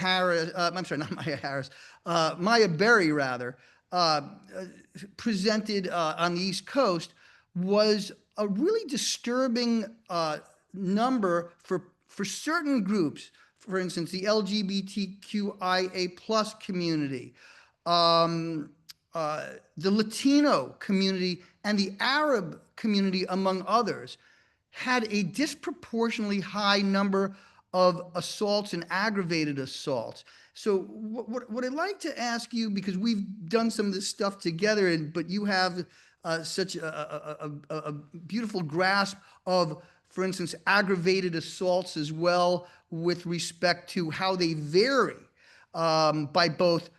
Speaker 1: Berry rather presented on the East Coast was a really disturbing number for certain groups. For instance, the LGBTQIA plus community, the Latino community, and the Arab community, among others, had a disproportionately high number of assaults and aggravated assaults. So what I'd like to ask you, because we've done some of this stuff together, but you have such a beautiful grasp of, for instance, aggravated assaults as well, with respect to how they vary by both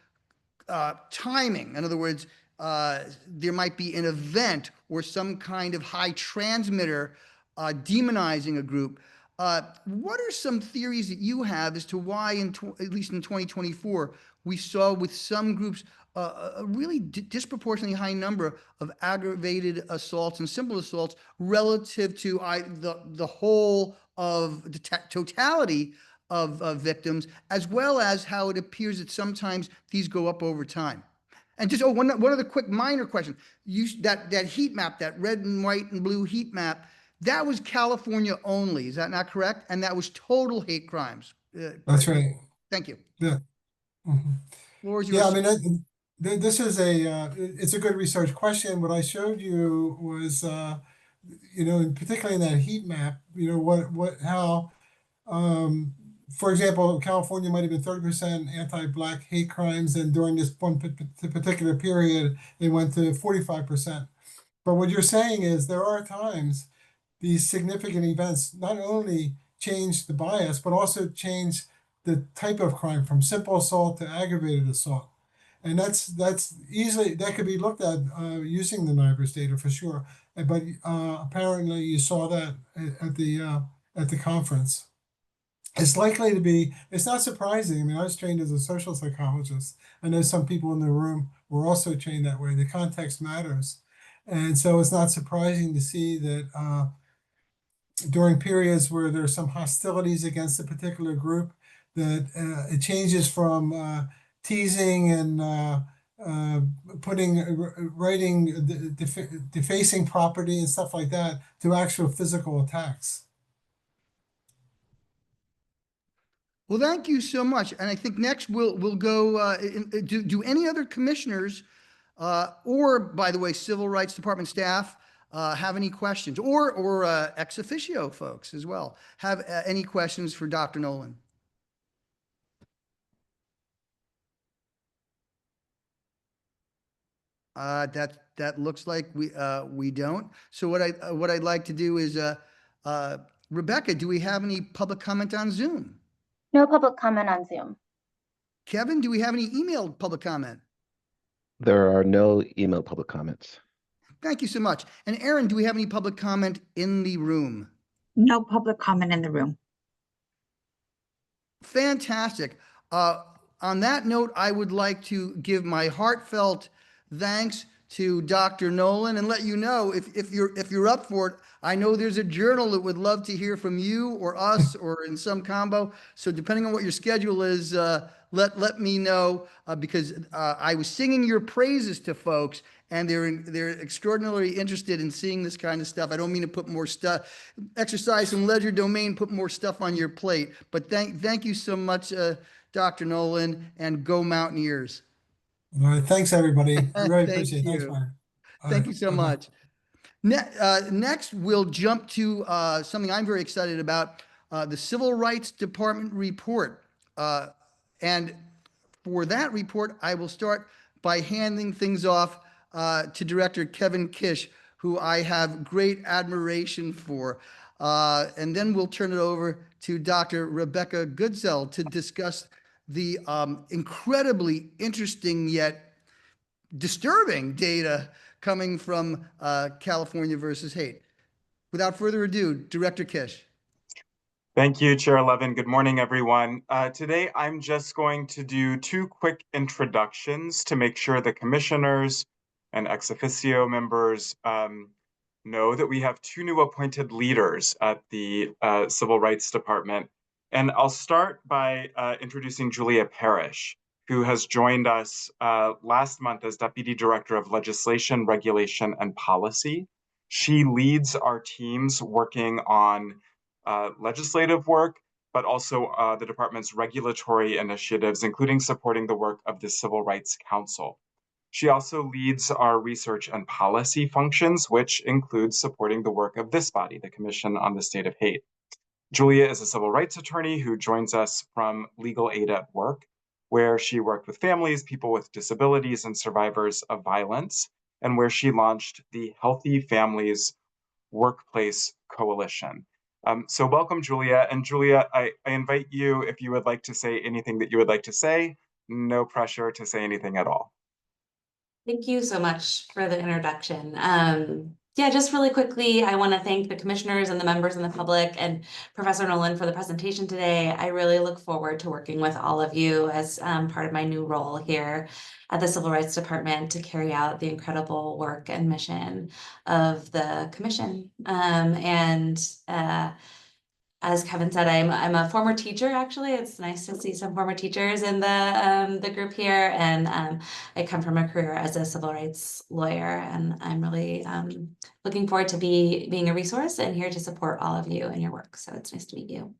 Speaker 1: timing. In other words, there might be an event or some kind of high transmitter demonizing a group. What are some theories that you have as to why, at least in 2024, we saw with some groups a really disproportionately high number of aggravated assaults and simple assaults relative to the whole of the totality of victims, as well as how it appears that sometimes these go up over time? And just one other quick minor question: that heat map, that red and white and blue heat map, that was California only, is that not correct? And that was total hate crimes.
Speaker 7: That's right.
Speaker 1: Thank you.
Speaker 7: Yeah. Mhm.
Speaker 1: Floor is yours.
Speaker 7: Yeah, I mean, this is it's a good research question. What I showed you was, particularly in that heat map, how, for example, California might have been 30% anti-Black hate crimes, and during this one particular period, it went to 45%. But what you're saying is there are times these significant events not only change the bias, but also change the type of crime from simple assault to aggravated assault. And that could be looked at using the NIBRS data for sure. But apparently you saw that at the conference. It's likely to be, it's not surprising. I mean, I was trained as a social psychologist. I know some people in the room were also trained that way. The context matters. And so it's not surprising to see that during periods where there's some hostilities against a particular group, that it changes from teasing and writing defacing property and stuff like that to actual physical attacks.
Speaker 1: Well, thank you so much. And I think next we'll go, do any other commissioners or, by the way, Civil Rights Department staff have any questions, or ex officio folks as well, have any questions for Dr. Nolan? That looks like we don't. So what I'd like to do is, Rebecca, do we have any public comment on Zoom?
Speaker 4: No public comment on Zoom.
Speaker 1: Kevin, do we have any emailed public comment?
Speaker 5: There are no email public comments.
Speaker 1: Thank you so much. And Aaron, do we have any public comment in the room?
Speaker 6: No public comment in the room.
Speaker 1: Fantastic. On that note, I would like to give my heartfelt thanks to Dr. Nolan and let you know if you're up for it. I know there's a journal that would love to hear from you or us or in some combo. So depending on what your schedule is, let me know because I was singing your praises to folks and they're extraordinarily interested in seeing this kind of stuff. I don't mean to put more stuff, exercise some legerdemain, put more stuff on your plate. But thank you so much, Dr. Nolan, and go Mountaineers.
Speaker 7: All right, thanks, everybody. I really
Speaker 1: Thank
Speaker 7: appreciate it. Thanks,
Speaker 1: you.
Speaker 7: Mark. All
Speaker 1: Thank
Speaker 7: right,
Speaker 1: you so
Speaker 7: bye-bye.
Speaker 1: much. Next, we'll jump to something I'm very excited about, the Civil Rights Department report. And for that report, I will start by handing things off to Director Kevin Kish, who I have great admiration for. And then we'll turn it over to Dr. Rebecca Goodsell to discuss the incredibly interesting yet disturbing data coming from California versus hate. Without further ado, Director Kish.
Speaker 11: Thank you, Chair Levin. Good morning, everyone. Today, I'm just going to do 2 quick introductions to make sure the commissioners and ex officio members know that we have 2 new appointed leaders at the Civil Rights Department. And I'll start by introducing Julia Parrish, who has joined us last month as Deputy Director of Legislation, Regulation, and Policy. She leads our teams working on legislative work, but also the department's regulatory initiatives, including supporting the work of the Civil Rights Council. She also leads our research and policy functions, which includes supporting the work of this body, the Commission on the State of Hate. Julia is a civil rights attorney who joins us from Legal Aid at Work, where she worked with families, people with disabilities, and survivors of violence, and where she launched the Healthy Families Workplace Coalition. So welcome, Julia. And Julia, I invite you, if you would like to say anything that you would like to say, no pressure to say anything at all.
Speaker 12: Thank you so much for the introduction. Yeah, just really quickly, I want to thank the commissioners and the members and the public and Professor Nolan for the presentation today. I really look forward to working with all of you as part of my new role here at the Civil Rights Department to carry out the incredible work and mission of the commission. As Kevin said, I'm a former teacher. Actually, it's nice to see some former teachers in the group here, and I come from a career as a civil rights lawyer, and I'm really looking forward to being a resource and here to support all of you in your work. So it's nice to meet you.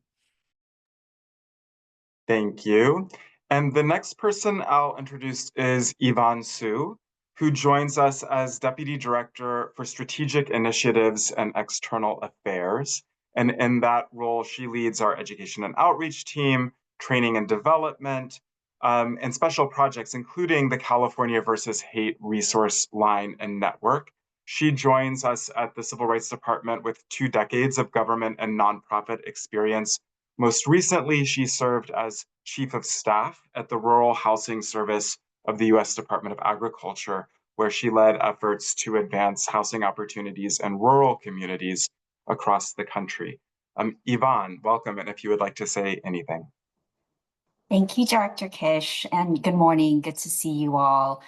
Speaker 11: Thank you. And the next person I'll introduce is Yvonne Su, who joins us as Deputy Director for Strategic Initiatives and External Affairs. And in that role, she leads our education and outreach team, training and development, and special projects, including the California versus Hate resource line and network. She joins us at the Civil Rights Department with 2 decades of government and nonprofit experience. Most recently, she served as Chief of Staff at the Rural Housing Service of the U.S. Department of Agriculture, where she led efforts to advance housing opportunities in rural communities across the country. Yvonne, welcome, and if you would like to say anything.
Speaker 13: Thank you, Director Kish, and good morning. Good to see you all.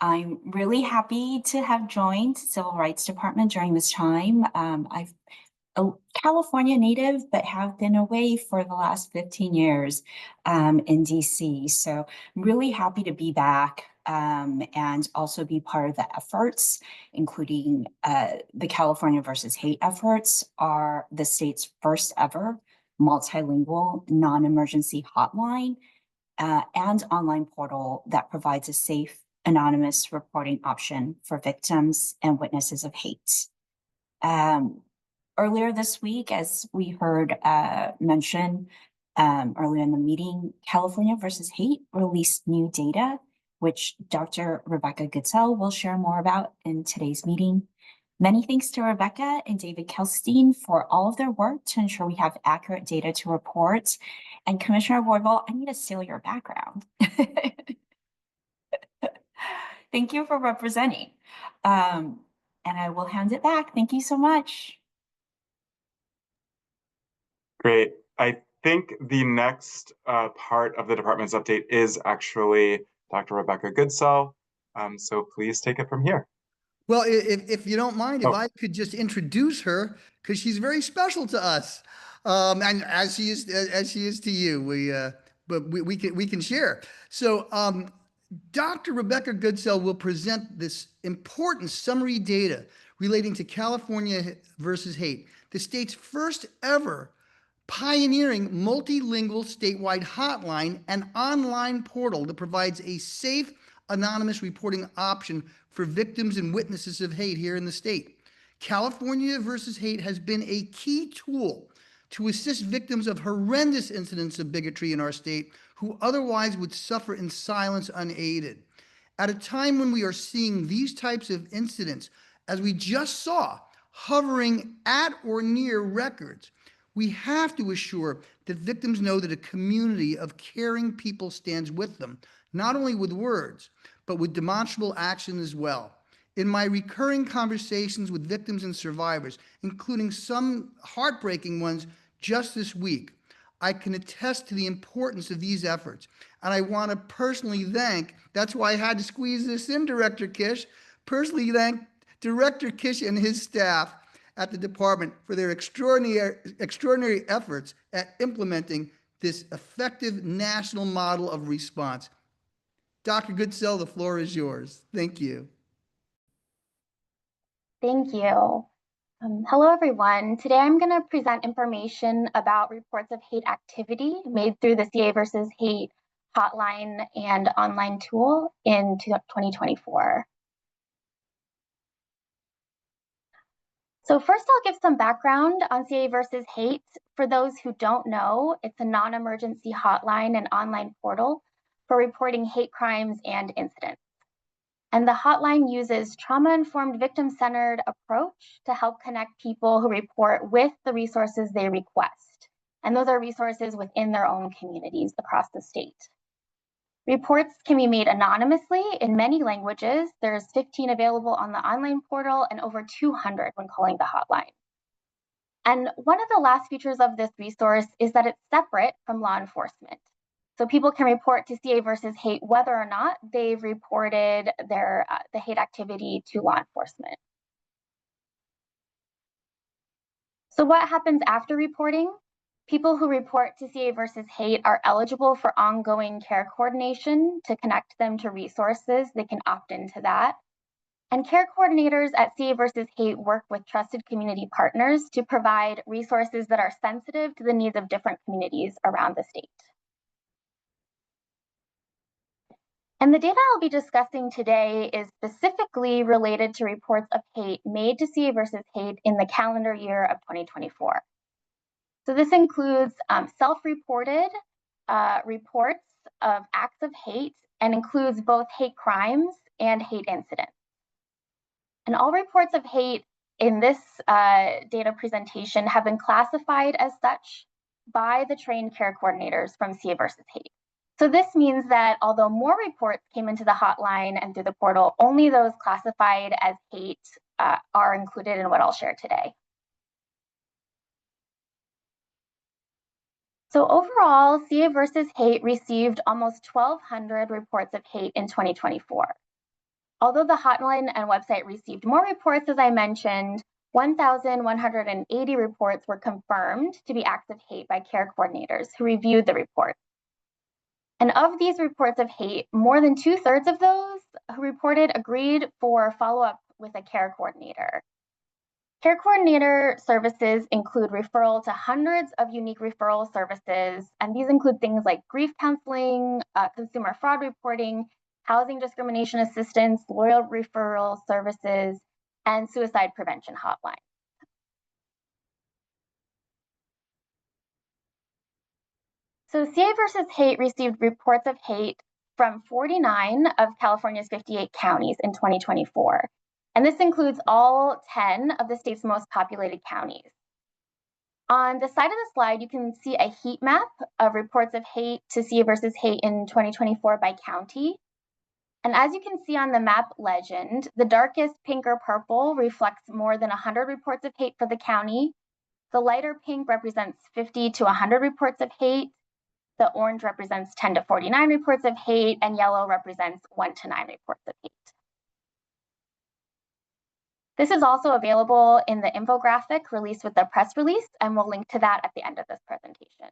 Speaker 13: I'm really happy to have joined Civil Rights Department during this time. I'm a California native, but have been away for the last 15 years in DC. So I'm really happy to be back and also be part of the efforts, including the California versus Hate efforts are the state's first ever multilingual non-emergency hotline and online portal that provides a safe, anonymous reporting option for victims and witnesses of hate. Earlier this week, as we heard mentioned earlier in the meeting, California versus Hate released new data which Dr. Rebecca Goodsell will share more about in today's meeting. Many thanks to Rebecca and David Kelstein for all of their work to ensure we have accurate data to report. And Commissioner Roybal, I need to steal your background. Thank you for representing. And I will hand it back. Thank you so much.
Speaker 11: Great. I think the next part of the department's update is actually Dr. Rebecca Goodsell. So please take it from here.
Speaker 1: Well, if you don't mind, if
Speaker 11: Oh.
Speaker 1: I could just introduce her, because she's very special to us, and as she is to you. But we can share. So, Dr. Rebecca Goodsell will present this important summary data relating to California versus hate, the state's first ever pioneering multilingual statewide hotline and online portal that provides a safe, anonymous reporting option for victims and witnesses of hate here in the state. California versus Hate has been a key tool to assist victims of horrendous incidents of bigotry in our state who otherwise would suffer in silence unaided. At a time when we are seeing these types of incidents, as we just saw, hovering at or near records, we have to assure that victims know that a community of caring people stands with them, not only with words, but with demonstrable action as well. In my recurring conversations with victims and survivors, including some heartbreaking ones just this week, I can attest to the importance of these efforts. And I want to personally thank, that's why I had to squeeze this in, Director Kish, personally thank Director Kish and his staff at the department for their extraordinary efforts at implementing this effective national model of response. Dr. Goodsell, the floor is yours. Thank you.
Speaker 4: Thank you. Hello, everyone. Today I'm going to present information about reports of hate activity made through the CA versus Hate hotline and online tool in 2024. So first, I'll give some background on CA versus Hate. For those who don't know, it's a non-emergency hotline and online portal for reporting hate crimes and incidents. And the hotline uses trauma-informed, victim-centered approach to help connect people who report with the resources they request. And those are resources within their own communities across the state. Reports can be made anonymously in many languages. There's 15 available on the online portal and over 200 when calling the hotline. And one of the last features of this resource is that it's separate from law enforcement. So people can report to CA versus Hate whether or not they've reported the hate activity to law enforcement. So what happens after reporting? People who report to CA versus Hate are eligible for ongoing care coordination to connect them to resources. They can opt into that. And care coordinators at CA versus Hate work with trusted community partners to provide resources that are sensitive to the needs of different communities around the state. And the data I'll be discussing today is specifically related to reports of hate made to CA versus Hate in the calendar year of 2024. So this includes self-reported reports of acts of hate and includes both hate crimes and hate incidents. And all reports of hate in this data presentation have been classified as such by the trained care coordinators from CA versus Hate. So this means that although more reports came into the hotline and through the portal, only those classified as hate are included in what I'll share today. So overall, CA versus Hate received almost 1,200 reports of hate in 2024. Although the hotline and website received more reports, as I mentioned, 1,180 reports were confirmed to be acts of hate by care coordinators who reviewed the reports. And of these reports of hate, more than 2/3 of those who reported agreed for follow-up with a care coordinator. Care coordinator services include referral to hundreds of unique referral services, and these include things like grief counseling, consumer fraud reporting, housing discrimination assistance, loyal referral services, and suicide prevention hotline. So CA versus Hate received reports of hate from 49 of California's 58 counties in 2024. And this includes all 10 of the state's most populated counties. On the side of the slide, you can see a heat map of reports of hate to see versus hate in 2024 by county. And as you can see on the map legend, the darkest pink or purple reflects more than 100 reports of hate for the county. The lighter pink represents 50 to 100 reports of hate. The orange represents 10 to 49 reports of hate, and yellow represents 1 to 9 reports of hate. This is also available in the infographic released with the press release, and we'll link to that at the end of this presentation.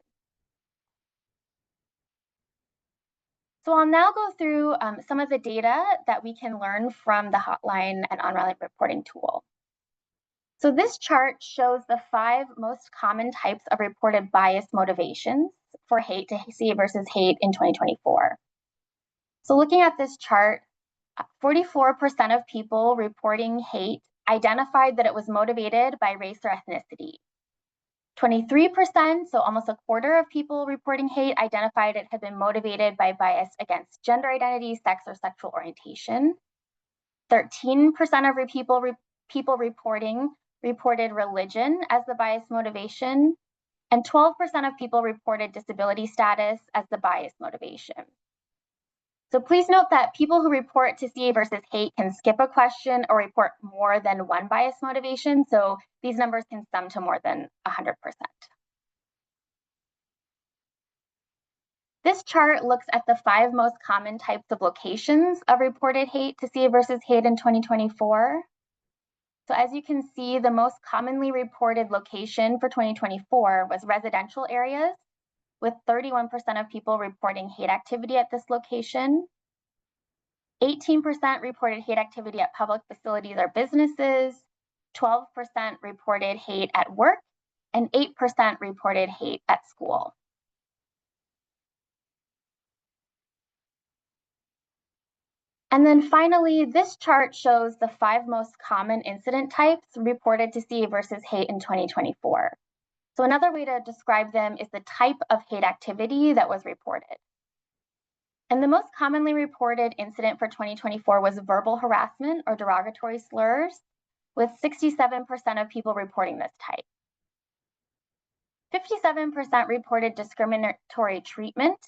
Speaker 4: So I'll now go through some of the data that we can learn from the hotline and online reporting tool. So this chart shows the 5 most common types of reported bias motivations for hate to see versus hate in 2024. So looking at this chart, 44% of people reporting hate identified that it was motivated by race or ethnicity. 23%, so almost a quarter of people reporting hate, identified it had been motivated by bias against gender identity, sex, or sexual orientation. 13% of people reporting reported religion as the bias motivation, and 12% of people reported disability status as the bias motivation. So please note that people who report to CA versus hate can skip a question or report more than one bias motivation, so these numbers can sum to more than 100%. This chart looks at the 5 most common types of locations of reported hate to CA versus hate in 2024. So as you can see, the most commonly reported location for 2024 was residential areas, with 31% of people reporting hate activity at this location. 18% reported hate activity at public facilities or businesses, 12% reported hate at work, and 8% reported hate at school. And then finally, this chart shows the 5 most common incident types reported to CA versus hate in 2024. So another way to describe them is the type of hate activity that was reported. And the most commonly reported incident for 2024 was verbal harassment or derogatory slurs, with 67% of people reporting this type. 57% reported discriminatory treatment,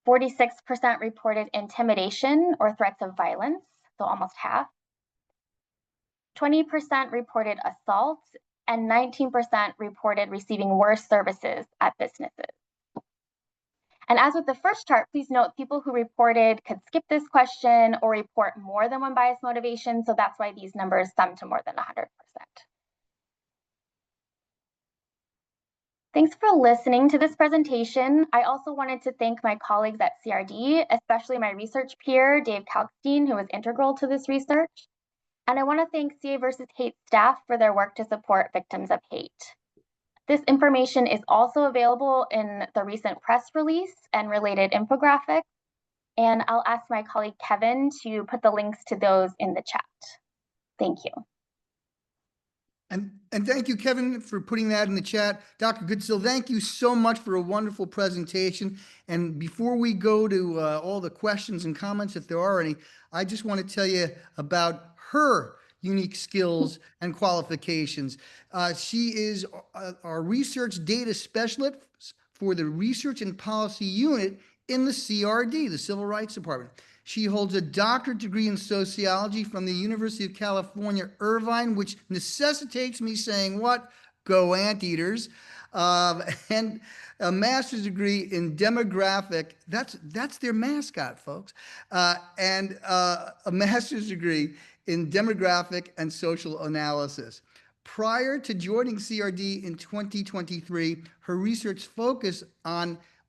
Speaker 4: 46% reported intimidation or threats of violence, so almost half. 20% reported assault, and 19% reported receiving worse services at businesses. And as with the first chart, please note people who reported could skip this question or report more than one bias motivation, so that's why these numbers sum to more than 100%. Thanks for listening to this presentation. I also wanted to thank my colleagues at CRD, especially my research peer, Dave Kalkstein, who was integral to this research. And I want to thank CA versus Hate staff for their work to support victims of hate. This information is also available in the recent press release and related infographic. And I'll ask my colleague Kevin to put the links to those in the chat. Thank you.
Speaker 1: And thank you, Kevin, for putting that in the chat. Dr. Goodsill, thank you so much for a wonderful presentation. And before we go to all the questions and comments, if there are any, I just want to tell you about her unique skills and qualifications. She is our research data specialist for the Research and Policy Unit in the CRD, the Civil Rights Department. She holds a doctorate degree in sociology from the University of California, Irvine, which necessitates me saying what? Go Anteaters. And a master's degree in demographic. That's their mascot, folks. And a master's degree in demographic and social analysis. Prior to joining CRD in 2023, her research focus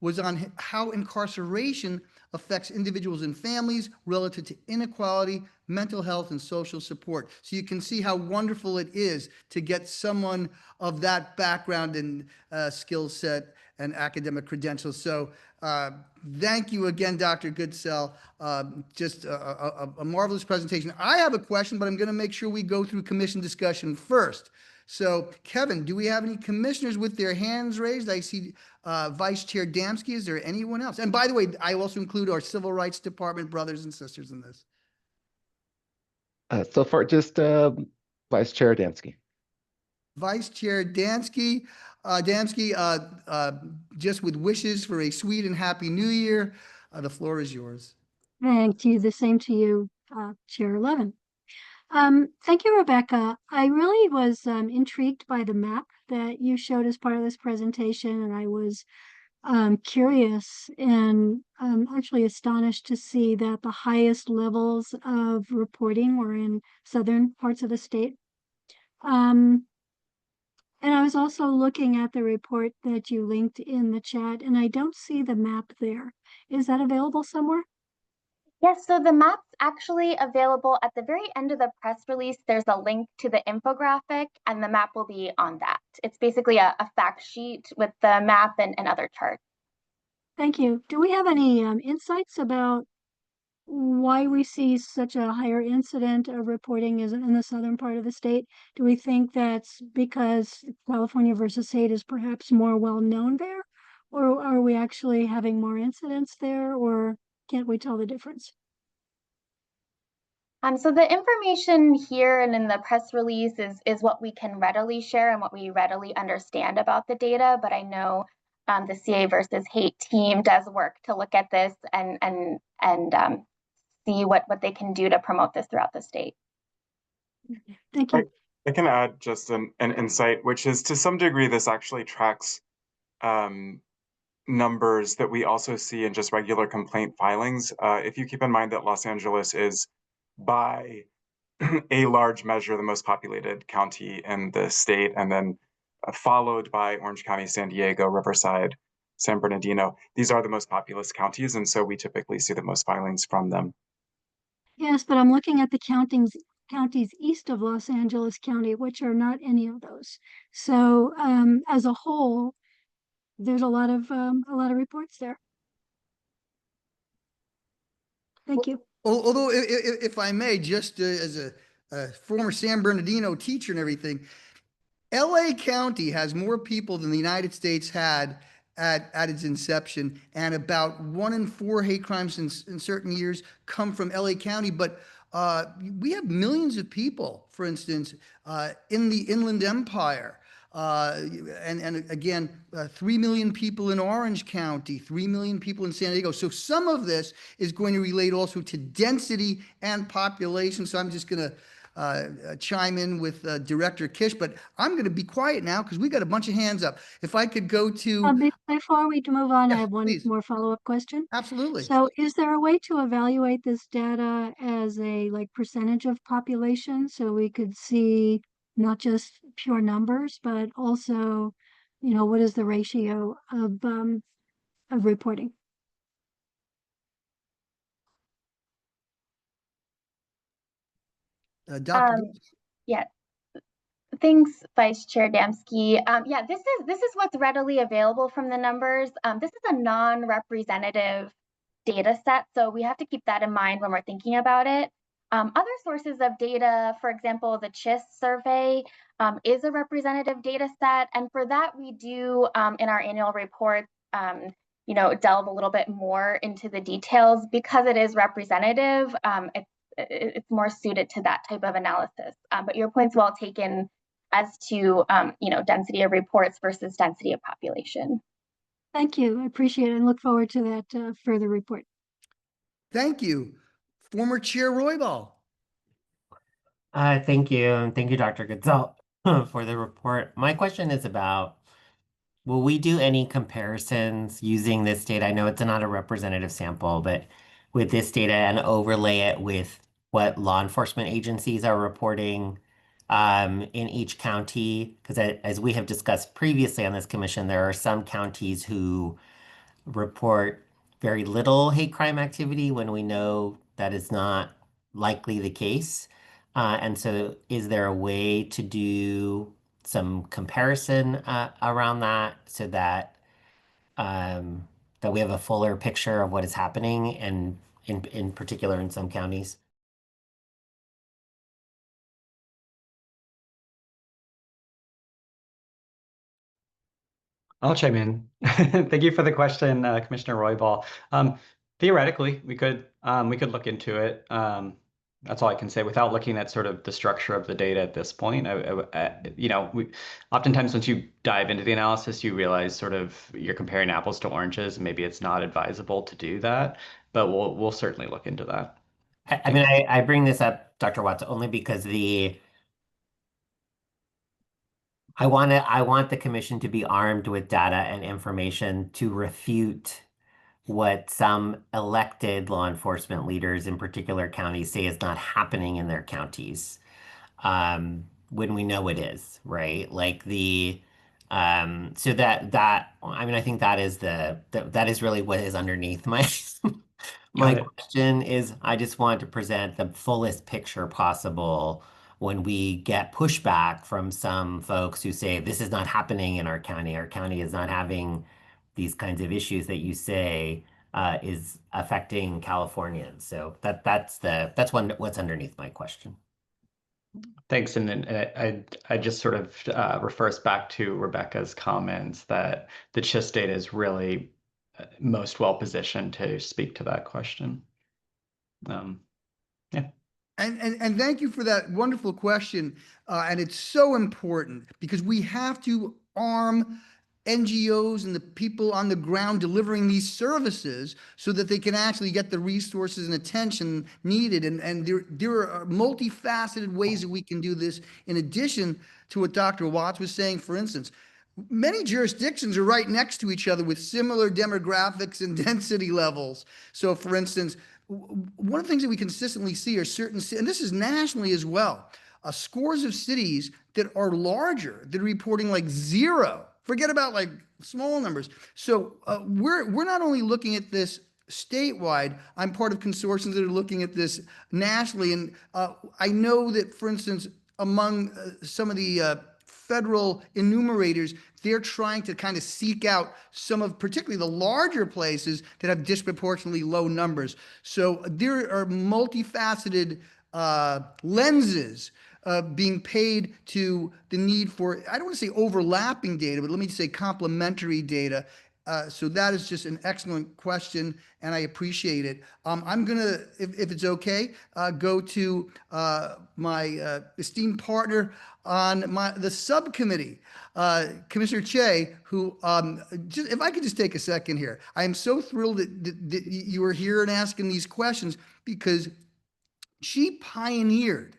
Speaker 1: was on how incarceration affects individuals and families relative to inequality, mental health, and social support. So you can see how wonderful it is to get someone of that background and skill set and academic credentials. So thank you again, Dr. Goodsill. Just a marvelous presentation. I have a question, but I'm going to make sure we go through commission discussion first. So Kevin, do we have any commissioners with their hands raised? I see Vice Chair Damsky. Is there anyone else? And by the way, I also include our Civil Rights Department brothers and sisters in this.
Speaker 5: So far, just Vice Chair Adamski.
Speaker 1: Vice Chair Damsky, just with wishes for a sweet and happy new year. The floor is yours.
Speaker 3: Thank you. The same to you, Chair Levin. Thank you, Rebecca. I really was intrigued by the map that you showed as part of this presentation, and I was curious and actually astonished to see that the highest levels of reporting were in southern parts of the state. And I was also looking at the report that you linked in the chat, and I don't see the map there. Is that available somewhere?
Speaker 4: Yes, so the map's actually available at the very end of the press release. There's a link to the infographic, and the map will be on that. It's basically a fact sheet with the map and other charts.
Speaker 3: Thank you. Do we have any insights about why we see such a higher incident of reporting is in the southern part of the state? Do we think that's because California versus hate is perhaps more well known there? Or are we actually having more incidents there, or can't we tell the difference?
Speaker 4: So the information here and in the press release is what we can readily share and what we readily understand about the data, but I know the CA versus hate team does work to look at this and see what they can do to promote this throughout the state.
Speaker 3: Thank you.
Speaker 11: I can add just an insight, which is to some degree, this actually tracks numbers that we also see in just regular complaint filings. If you keep in mind that Los Angeles is by a large measure the most populated county in the state, and then followed by Orange County, San Diego, Riverside, San Bernardino. These are the most populous counties, and so we typically see the most filings from them.
Speaker 3: Yes, but I'm looking at the counties east of Los Angeles County, which are not any of those. So as a whole, there's a lot of reports there. Thank you.
Speaker 1: Although, if I may, just as a former San Bernardino teacher and everything, LA County has more people than the United States had at its inception, and about 1 in 4 hate crimes in certain years come from LA County. But we have millions of people, for instance, in the Inland Empire. And again, 3 million people in Orange County, 3 million people in San Diego. So some of this is going to relate also to density and population. So I'm just going to chime in with Director Kish, but I'm going to be quiet now because we got a bunch of hands up. If I could go to...
Speaker 3: Before we move on, I
Speaker 1: Yes,
Speaker 3: have one
Speaker 1: please.
Speaker 3: more follow-up question.
Speaker 1: Absolutely.
Speaker 3: So is there a way to evaluate this data as a percentage of population, so we could see not just pure numbers, but also, what is the ratio of reporting?
Speaker 1: Dr.
Speaker 4: Yeah. Thanks, Vice Chair Damsky. Yeah, this is what's readily available from the numbers. This is a non-representative data set, so we have to keep that in mind when we're thinking about it. Other sources of data, for example, the CHIS survey is a representative data set, and for that we do in our annual report, delve a little bit more into the details because it is representative. It's more suited to that type of analysis. But your point's well taken as to density of reports versus density of population.
Speaker 3: Thank you. I appreciate it and look forward to that further report.
Speaker 1: Thank you. Former Chair Roybal.
Speaker 10: Thank you. And thank you, Dr. Goodell, for the report. My question is about, will we do any comparisons using this data? I know it's not a representative sample, but with this data and overlay it with what law enforcement agencies are reporting in each county? Because as we have discussed previously on this commission, there are some counties who report very little hate crime activity when we know that is not likely the case. And so is there a way to do some comparison around that so that that we have a fuller picture of what is happening, and in particular in some counties?
Speaker 2: I'll chime in. Thank you for the question, Commissioner Roybal. Theoretically, we could look into it. That's all I can say without looking at sort of the structure of the data at this point. Oftentimes once you dive into the analysis, you realize sort of you're comparing apples to oranges, and maybe it's not advisable to do that. But we'll certainly look into that.
Speaker 10: I mean, I bring this up, Dr. Watts, only because I want the commission to be armed with data and information to refute what some elected law enforcement leaders in particular counties say is not happening in their counties, when we know it is, right? Like so I mean, I think that is really what is underneath my my question is I just want to present the fullest picture possible when we get pushback from some folks who say this is not happening in our county is not having these kinds of issues that you say is affecting Californians. So that's what's underneath my question.
Speaker 2: Thanks, and then I just sort of refers back to Rebecca's comments that the CHIS data is really most well positioned to speak to that question. Yeah.
Speaker 1: And thank you for that wonderful question. And it's so important because we have to arm NGOs and the people on the ground delivering these services so that they can actually get the resources and attention needed. And there are multifaceted ways that we can do this in addition to what Dr. Watts was saying. For instance, many jurisdictions are right next to each other with similar demographics and density levels. So for instance, one of the things that we consistently see are certain, and this is nationally as well, scores of cities that are larger, that are reporting like 0. Forget about like small numbers. So we're not only looking at this statewide, I'm part of consortiums that are looking at this nationally. And I know that, for instance, among some of the federal enumerators, they're trying to kind of seek out some of particularly the larger places that have disproportionately low numbers. So there are multifaceted lenses being paid to the need for, I don't want to say overlapping data, but let me say complementary data. So that is just an excellent question, and I appreciate it. I'm going to, if it's okay, go to my esteemed partner on the subcommittee, Commissioner Che, who, if I could just take a second here. I am so thrilled that you are here and asking these questions because she pioneered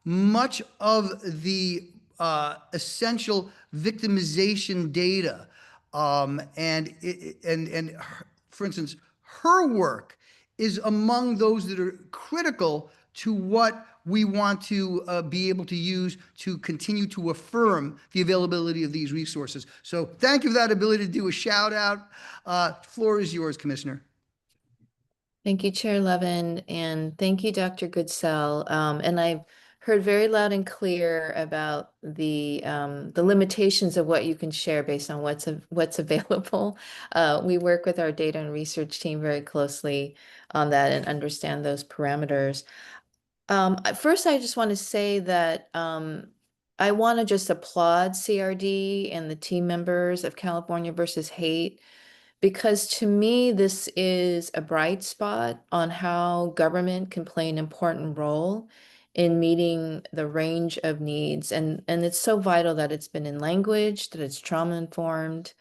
Speaker 1: much of the essential victimization data. And for instance, her work is among those that are critical to what we want to be able to use to continue to affirm the availability of these resources. So thank you for that ability to do a shout out. Floor is yours, Commissioner.
Speaker 9: Thank you, Chair Levin, and thank you, Dr. Goodsell. And I've heard very loud and clear about the limitations of what you can share based on what's available. We work with our data and research team very closely on that and understand those parameters. First, I just want to say that I want to just applaud CRD and the team members of California versus Hate, because to me, this is a bright spot on how government can play an important role in meeting the range of needs. And it's so vital that it's been in language, that it's trauma informed,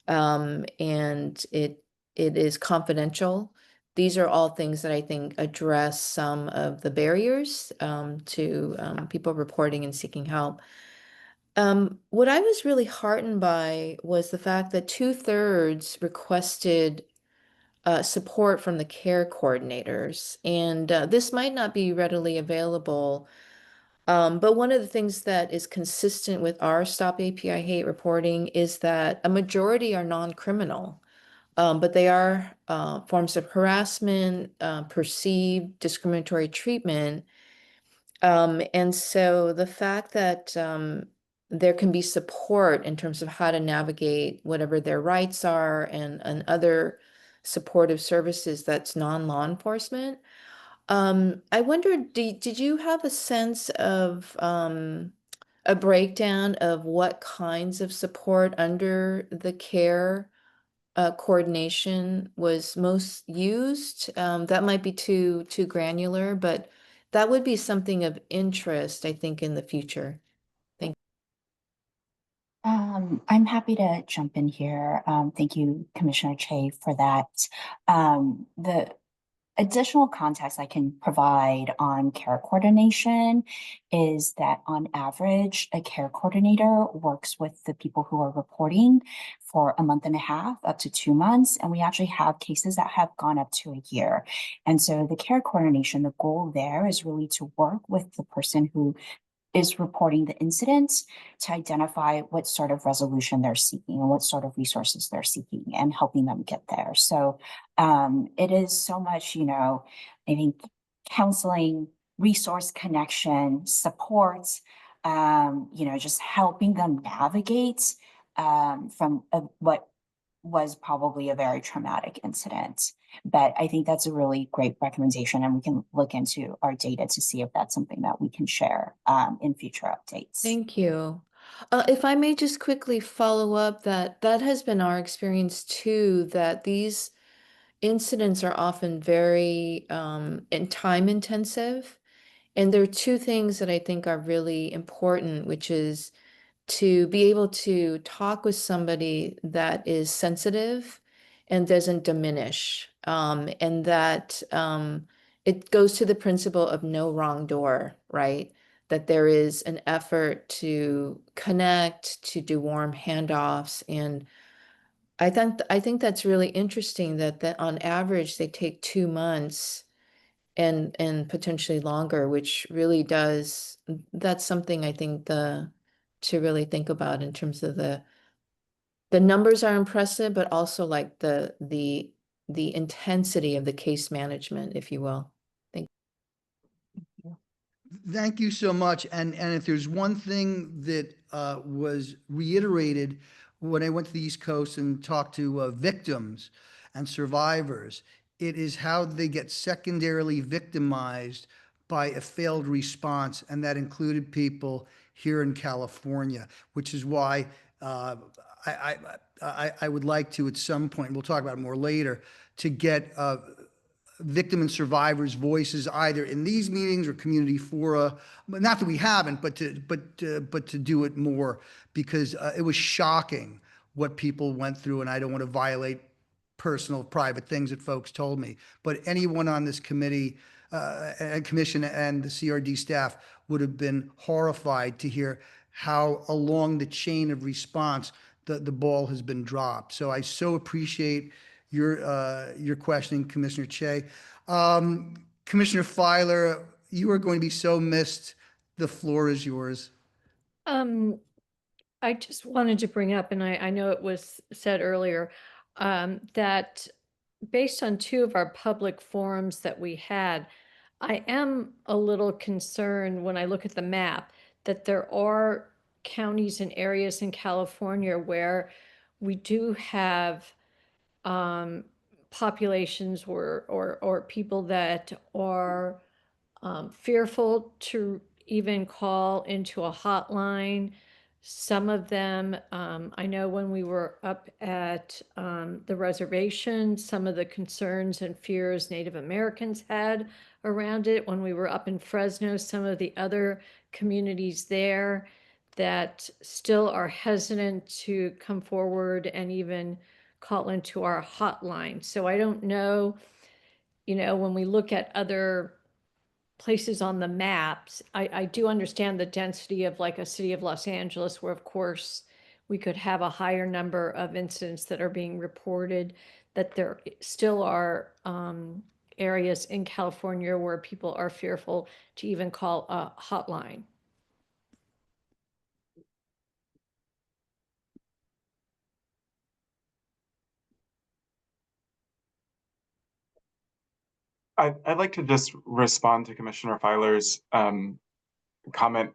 Speaker 9: and it is confidential. These are all things that I think address some of the barriers to people reporting and seeking help. What I was really heartened by was the fact that 2/3 requested support from the care coordinators. And this might not be readily available, but one of the things that is consistent with our Stop API Hate reporting is that a majority are non-criminal. But they are forms of harassment, perceived discriminatory treatment. And so the fact that there can be support in terms of how to navigate whatever their rights are and other supportive services that's non-law enforcement. I wondered, did you have a sense of a breakdown of what kinds of support under the care coordination was most used. That might be too granular, but that would be something of interest, I think, in the future.
Speaker 13: I'm happy to jump in here. Thank you, Commissioner Che, for that. The additional context I can provide on care coordination is that on average, a care coordinator works with the people who are reporting for a month and a half up to 2 months. And we actually have cases that have gone up to a year. And so the care coordination, the goal there is really to work with the person who is reporting the incident to identify what sort of resolution they're seeking and what sort of resources they're seeking and helping them get there. So it is so much, I think counseling, resource connection, support, just helping them navigate from what was probably a very traumatic incident. But I think that's a really great recommendation, and we can look into our data to see if that's something that we can share in future updates.
Speaker 9: Thank you. If I may just quickly follow up, that has been our experience too, that these incidents are often very time intensive. And there are two things that I think are really important, which is to be able to talk with somebody that is sensitive and doesn't diminish. And that it goes to the principle of no wrong door, right? That there is an effort to connect, to do warm handoffs. And I think that's really interesting that on average they take 2 months and potentially longer, which really that's something I think to really think about in terms of the numbers are impressive, but also like the intensity of the case management, if you will.
Speaker 1: Thank you so much. And if there's one thing that was reiterated when I went to the East Coast and talked to victims and survivors, it is how they get secondarily victimized by a failed response. And that included people here in California, which is why I would like to, at some point, we'll talk about it more later, to get victim and survivors' voices either in these meetings or community fora. Not that we haven't, but to do it more, because it was shocking what people went through, and I don't want to violate personal, private things that folks told me. But anyone on this committee and commission and the CRD staff would have been horrified to hear how along the chain of response the ball has been dropped. So I so appreciate your questioning, Commissioner Che. Commissioner Filer, you are going to be so missed. The floor is yours.
Speaker 14: I just wanted to bring up, and I know it was said earlier, that based on 2 of our public forums that we had, I am a little concerned when I look at the map that there are counties and areas in California where we do have populations or people that are fearful to even call into a hotline. Some of them, I know when we were up at the reservation, some of the concerns and fears Native Americans had around it. When we were up in Fresno, some of the other communities there that still are hesitant to come forward and even call into our hotline. So I don't know, when we look at other places on the maps, I do understand the density of like a city of Los Angeles, where of course we could have a higher number of incidents that are being reported, that there still are areas in California where people are fearful to even call a hotline.
Speaker 11: I'd like to just respond to Commissioner Filer's comment.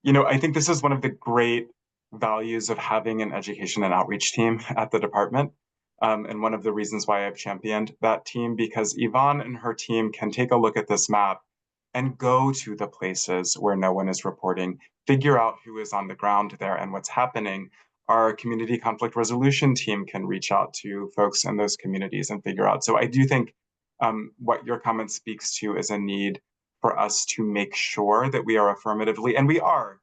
Speaker 11: I think this is one of the great values of having an education and outreach team at the department. And one of the reasons why I've championed that team, because Yvonne and her team can take a look at this map and go to the places where no one is reporting, figure out who is on the ground there and what's happening, our community conflict resolution team can reach out to folks in those communities and figure out. So I do think what your comment speaks to is a need for us to make sure that we are affirmatively, and we are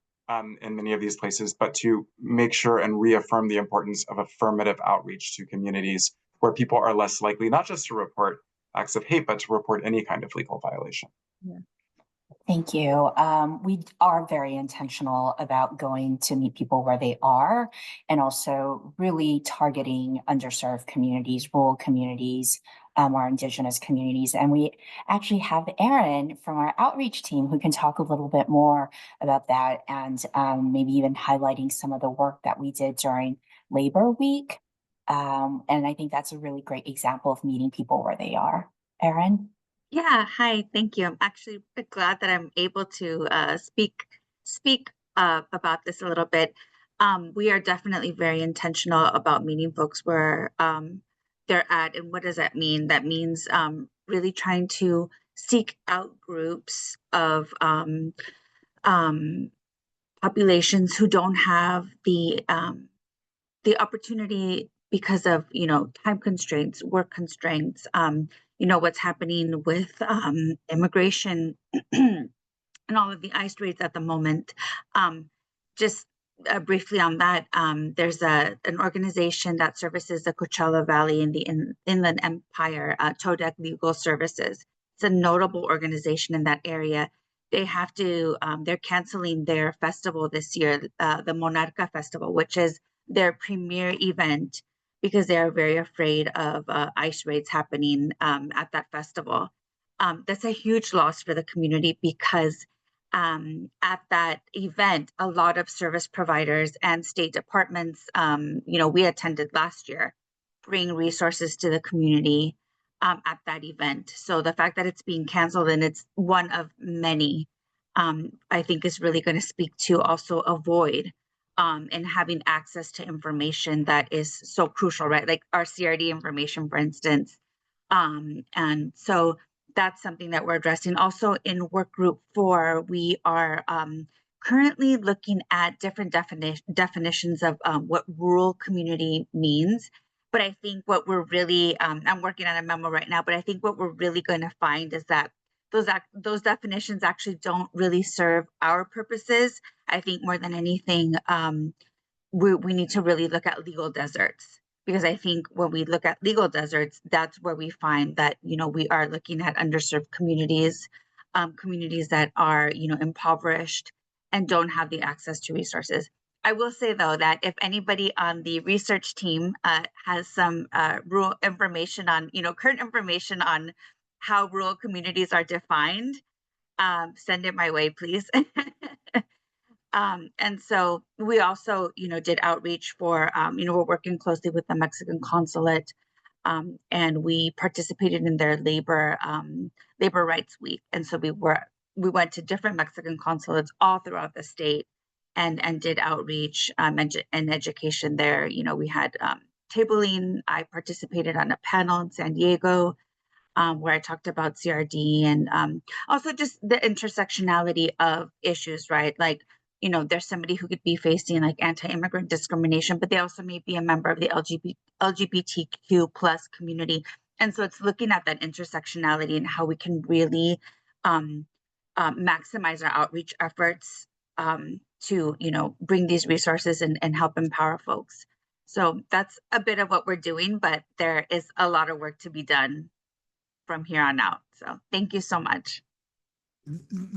Speaker 11: in many of these places, but to make sure and reaffirm the importance of affirmative outreach to communities where people are less likely not just to report acts of hate, but to report any kind of legal violation.
Speaker 13: Yeah. Thank you. We are very intentional about going to meet people where they are and also really targeting underserved communities, rural communities, our Indigenous communities. And we actually have Erin from our outreach team who can talk a little bit more about that and maybe even highlighting some of the work that we did during Labor Week. And I think that's a really great example of meeting people where they are. Erin?
Speaker 6: Yeah, hi, thank you. I'm actually glad that I'm able to speak about this a little bit. We are definitely very intentional about meeting folks where they're at. And what does that mean? That means really trying to seek out groups of populations who don't have the opportunity because of, time constraints, work constraints, what's happening with immigration and all of the ICE raids at the moment. Just briefly on that, there's an organization that services the Coachella Valley in the Inland Empire, Todec Legal Services. It's a notable organization in that area. They have to, they're canceling their festival this year, the Monarca Festival, which is their premier event because they are very afraid of ICE raids happening at that festival. That's a huge loss for the community because at that event, a lot of service providers and state departments, we attended last year, bring resources to the community at that event. So the fact that it's being canceled and it's one of many, I think is really going to speak to also a void and having access to information that is so crucial, right? Like our CRD information, for instance. And so that's something that we're addressing. Also in work group 4, we are currently looking at different definitions of what rural community means. But I think what we're really, I'm working on a memo right now, but I think what we're really going to find is that those definitions actually don't really serve our purposes. I think more than anything, we need to really look at legal deserts, because I think when we look at legal deserts, that's where we find that, we are looking at underserved communities, communities that are, impoverished and don't have the access to resources. I will say, though, that if anybody on the research team has some rural information on, current information on how rural communities are defined, send it my way, please. And so we also, did outreach for, we're working closely with the Mexican consulate, and we participated in their labor rights week. And so we went to different Mexican consulates all throughout the state and did outreach and education there. We had tabling. I participated on a panel in San Diego where I talked about CRD and also just the intersectionality of issues, right? Like, there's somebody who could be facing like anti-immigrant discrimination, but they also may be a member of the LGBTQ plus community. And so it's looking at that intersectionality and how we can really maximize our outreach efforts to, bring these resources and help empower folks. So that's a bit of what we're doing, but there is a lot of work to be done from here on out. So thank you so much.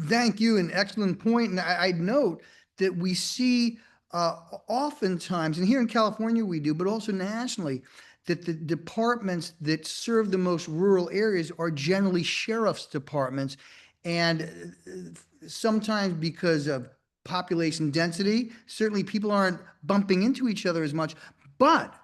Speaker 1: Thank you. An excellent point. And I'd note that we see oftentimes, and here in California we do, but also nationally, that the departments that serve the most rural areas are generally sheriff's departments. And sometimes because of population density, certainly people aren't bumping into each other as much, but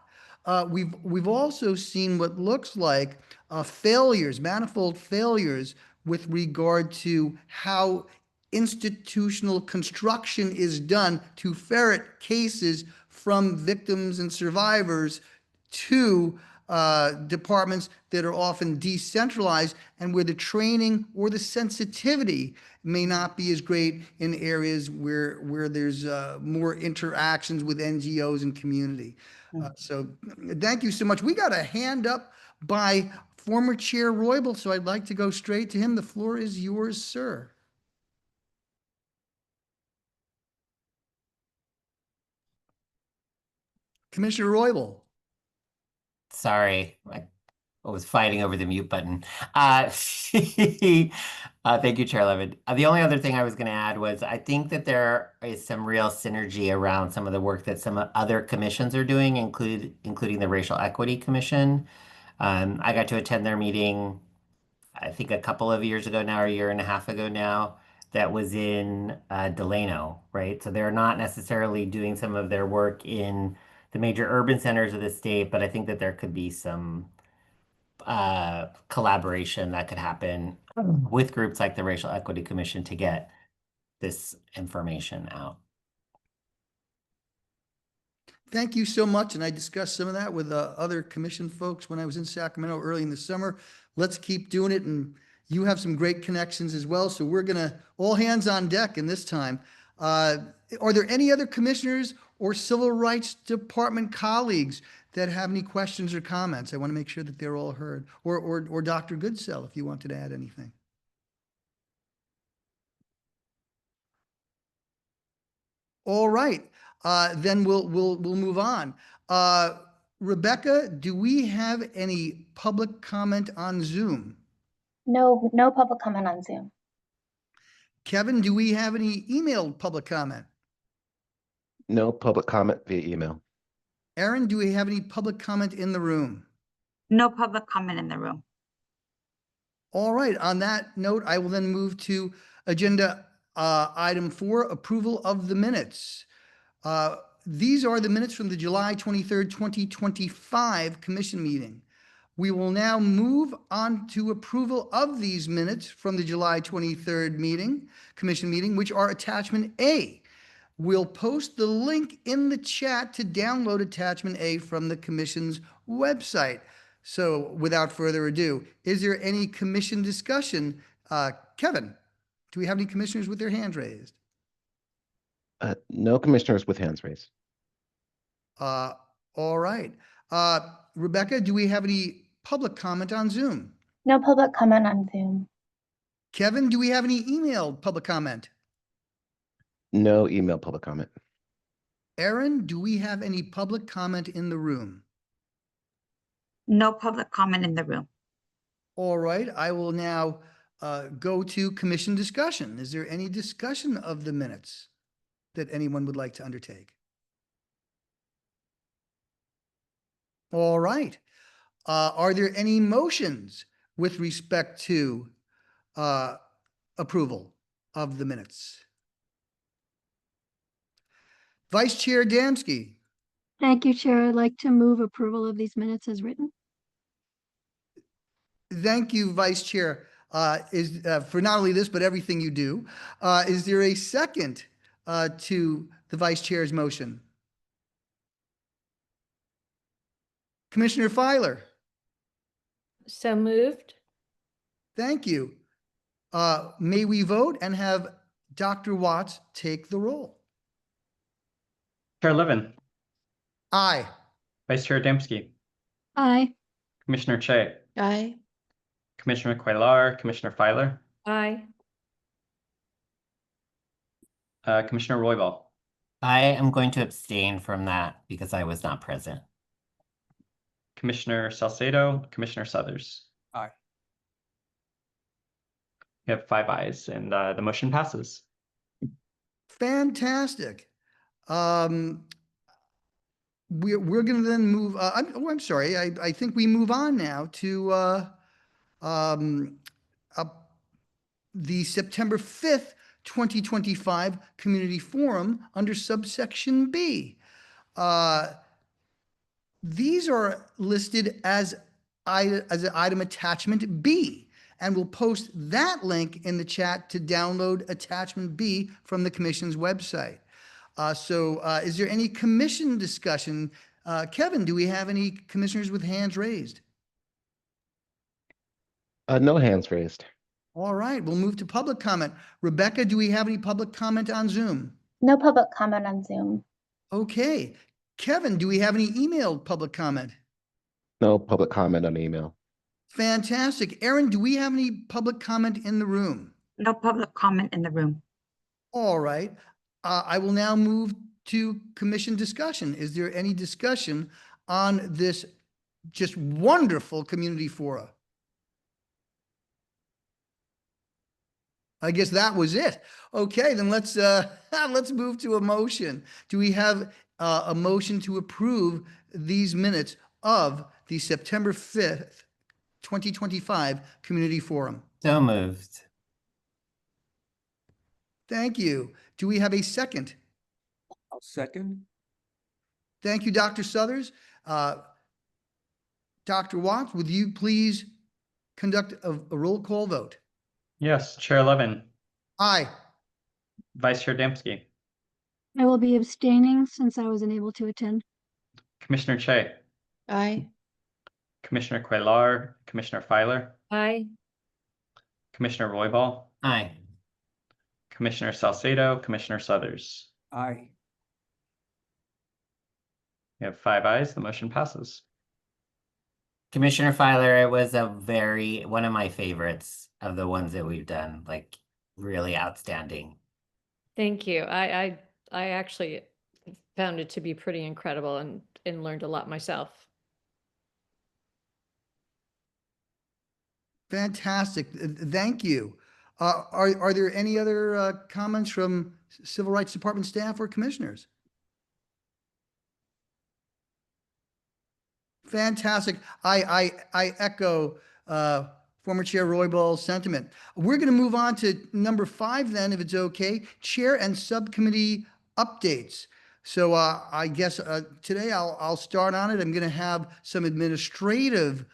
Speaker 1: we've also seen what looks like failures, manifold failures with regard to how institutional construction is done to ferret cases from victims and survivors to departments that are often decentralized and where the training or the sensitivity may not be as great in areas where there's more interactions with NGOs and community. So thank you so much. We got a hand up by former Chair Roybal, so I'd like to go straight to him. The floor is yours, sir. Commissioner Roybal.
Speaker 10: Sorry, I was fighting over the mute button. Thank you, Chair Levin. The only other thing I was going to add was I think that there is some real synergy around some of the work that some other commissions are doing, including the Racial Equity Commission. I got to attend their meeting, I think a couple of years ago now, or a year and a half ago now, that was in Delano, right? So they're not necessarily doing some of their work in the major urban centers of the state, but I think that there could be some collaboration that could happen with groups like the Racial Equity Commission to get this information out.
Speaker 1: Thank you so much. And I discussed some of that with other commission folks when I was in Sacramento early in the summer. Let's keep doing it. And you have some great connections as well. So we're going to all hands on deck in this time. Are there any other commissioners or Civil Rights Department colleagues that have any questions or comments? I want to make sure that they're all heard. Or Dr. Goodsell, if you wanted to add anything. All right. Then we'll move on. Rebecca, do we have any public comment on Zoom?
Speaker 4: No public comment on Zoom.
Speaker 1: Kevin, do we have any emailed public comment?
Speaker 5: No public comment via email.
Speaker 1: Aaron, do we have any public comment in the room?
Speaker 6: No public comment in the room.
Speaker 1: All right. On that note, I will then move to agenda item 4, approval of the minutes. These are the minutes from the July 23rd, 2025 commission meeting. We will now move on to approval of these minutes from the July 23rd commission meeting, which are attachment A. We'll post the link in the chat to download attachment A from the commission's website. So without further ado, is there any commission discussion? Kevin, do we have any commissioners with their hands raised?
Speaker 5: No commissioners with hands raised.
Speaker 1: All right. Rebecca, do we have any public comment on Zoom?
Speaker 4: No public comment on Zoom.
Speaker 1: Kevin, do we have any emailed public comment?
Speaker 5: No email public comment.
Speaker 1: Aaron, do we have any public comment in the room?
Speaker 6: No public comment in the room.
Speaker 1: All right. I will now go to commission discussion. Is there any discussion of the minutes that anyone would like to undertake? All right. Are there any motions with respect to approval of the minutes? Vice Chair Damsky.
Speaker 3: Thank you, Chair. I'd like to move approval of these minutes as written.
Speaker 1: Thank you, Vice Chair, for not only this, but everything you do. Is there a second to the Vice Chair's motion? Commissioner Filer.
Speaker 14: So moved.
Speaker 1: Thank you. May we vote and have Dr. Watts take the roll?
Speaker 2: Chair Levin,
Speaker 1: Aye.
Speaker 2: Vice Chair Adamski,
Speaker 3: Aye.
Speaker 2: Commissioner Che,
Speaker 9: Aye.
Speaker 2: Commissioner Cuellar, Commissioner Filer,
Speaker 14: Aye.
Speaker 2: Commissioner Roybal.
Speaker 10: I am going to abstain from that because I was not present.
Speaker 2: Commissioner Salcedo, Commissioner Suthers.
Speaker 8: Aye.
Speaker 2: We have 5 ayes and the motion passes.
Speaker 1: Fantastic. We're going to then move. I'm sorry. I think we move on now to the September 5th, 2025 Community Forum under subsection B. These are listed as an item attachment B, and we'll post that link in the chat to download attachment B from the Commission's website. So is there any Commission discussion Kevin, do we have any commissioners with hands raised?
Speaker 5: No hands raised.
Speaker 1: All right, we'll move to public comment. Rebecca, do we have any public comment on Zoom?
Speaker 4: No public comment on Zoom.
Speaker 1: Okay. Kevin, do we have any emailed public comment?
Speaker 5: No public comment on email.
Speaker 1: Fantastic. Aaron, do we have any public comment in the room?
Speaker 6: No public comment in the room.
Speaker 1: All right. I will now move to commission discussion. Is there any discussion on this just wonderful community forum? I guess that was it. Okay, then let's move to a motion. Do we have a motion to approve these minutes of the September 5th, 2025 Community Forum?
Speaker 10: So moved.
Speaker 1: Thank you. Do we have a second?
Speaker 8: I'll second.
Speaker 1: Thank you, Dr. Suthers. Dr. Watts, would you please conduct a roll call vote?
Speaker 2: Yes, Chair Levin,
Speaker 1: Aye.
Speaker 2: Vice Chair Dembski,
Speaker 3: I will be abstaining since I wasn't able to attend.
Speaker 2: Commissioner Che,
Speaker 9: Aye.
Speaker 2: Commissioner Cuellar, Commissioner Filer,
Speaker 14: Aye.
Speaker 2: Commissioner Roybal,
Speaker 10: Aye.
Speaker 2: Commissioner Salcedo, Commissioner Suthers.
Speaker 8: Aye.
Speaker 2: We have 5 ayes. The motion passes.
Speaker 10: Commissioner Filer, it was one of my favorites of the ones that we've done, like really outstanding.
Speaker 14: Thank you. I actually found it to be pretty incredible and learned a lot myself.
Speaker 1: Fantastic. Thank you. Are there any other comments from Civil Rights Department staff or commissioners? Fantastic. I echo former Chair Roybal's sentiment. We're going to move on to number 5 then, if it's okay. Chair and subcommittee updates. So I guess today I'll start on it. I'm going to have some administrative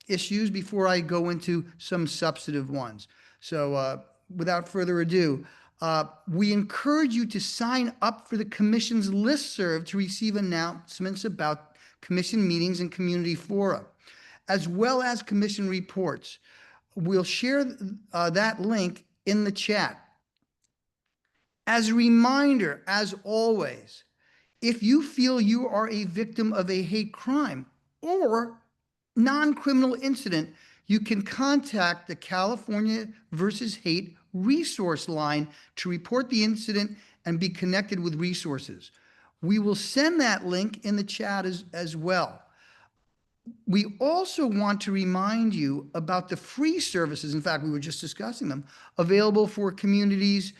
Speaker 1: issues before I go into some substantive ones. So without further ado, we encourage you to sign up for the commission's listserv to receive announcements about commission meetings and community fora, as well as commission reports. We'll share that link in the chat. As a reminder, as always, if you feel you are a victim of a hate crime or non-criminal incident, you can contact the California versus Hate resource line to report the incident and be connected with resources. We will send that link in the chat as well. We also want to remind you about the free services, in fact, we were just discussing them, available for communities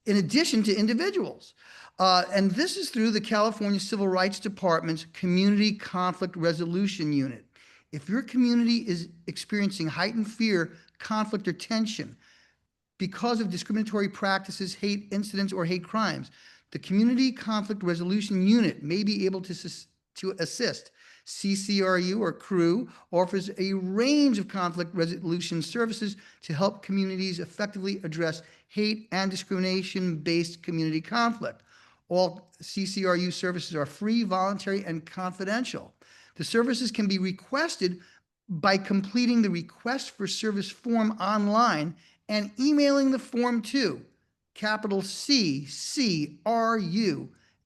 Speaker 1: in addition to individuals. And this is through the California Civil Rights Department's Community Conflict Resolution Unit. If your community is experiencing heightened fear, conflict, or tension because of discriminatory practices, hate incidents, or hate crimes, the Community Conflict Resolution Unit may be able to assist. CCRU or CREW offers a range of conflict resolution services to help communities effectively address hate and discrimination-based community conflict. All CCRU services are free, voluntary, and confidential. The services can be requested by completing the request for service form online and emailing the form to capital CCRU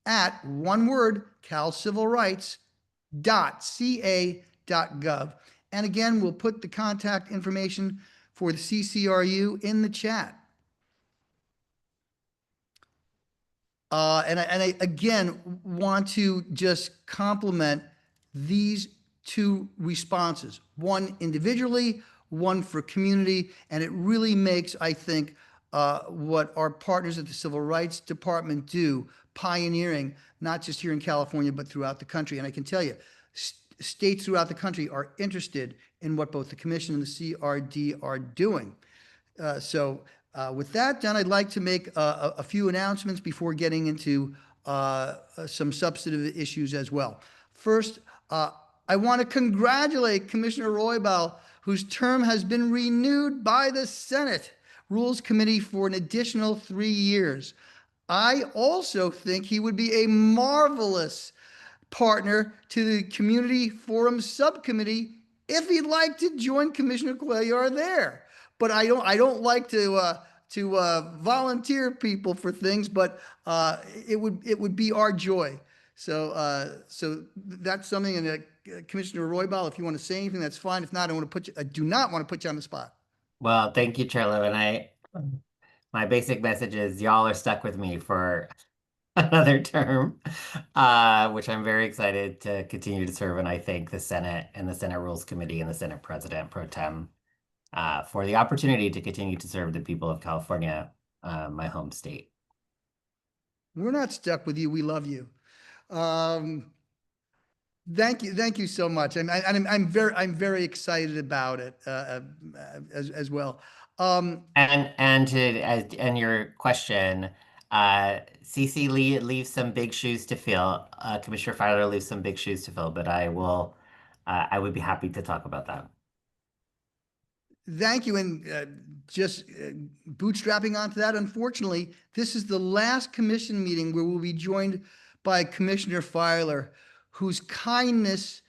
Speaker 1: at one word, calcivilrights.ca.gov. And again, we'll put the contact information for the CCRU in the chat. And I again want to just compliment these 2 responses, one individually, one for community, and it really makes, I think, what our partners at the Civil Rights Department do, pioneering, not just here in California, but throughout the country. And I can tell you, states throughout the country are interested in what both the Commission and the CRD are doing. With that done, I'd like to make a few announcements before getting into some substantive issues as well. First, I want to congratulate Commissioner Roybal, whose term has been renewed by the Senate Rules Committee for an additional 3 years. I also think he would be a marvelous partner to the Community Forum Subcommittee if he'd like to join Commissioner Cuellar there. But I don't like to volunteer people for things, but it would be our joy. So that's something. And Commissioner Roybal, if you want to say anything, that's fine. If not, I do not want to put you on the spot.
Speaker 10: Well, thank you, Chair Levin. My basic message is y'all are stuck with me for another term, which I'm very excited to continue to serve. And I thank the Senate and the Senate Rules Committee and the Senate President Pro Tem for the opportunity to continue to serve the people of California, my home state.
Speaker 1: We're not stuck with you. We love you. Thank you so much. I'm very excited about it as well.
Speaker 10: And your question, CC leaves some big shoes to fill. Commissioner Filer leaves some big shoes to fill, but I would be happy to talk about that.
Speaker 1: Thank you. And just bootstrapping onto that, unfortunately, this is the last commission meeting where we'll be joined by Commissioner Filer, whose kindness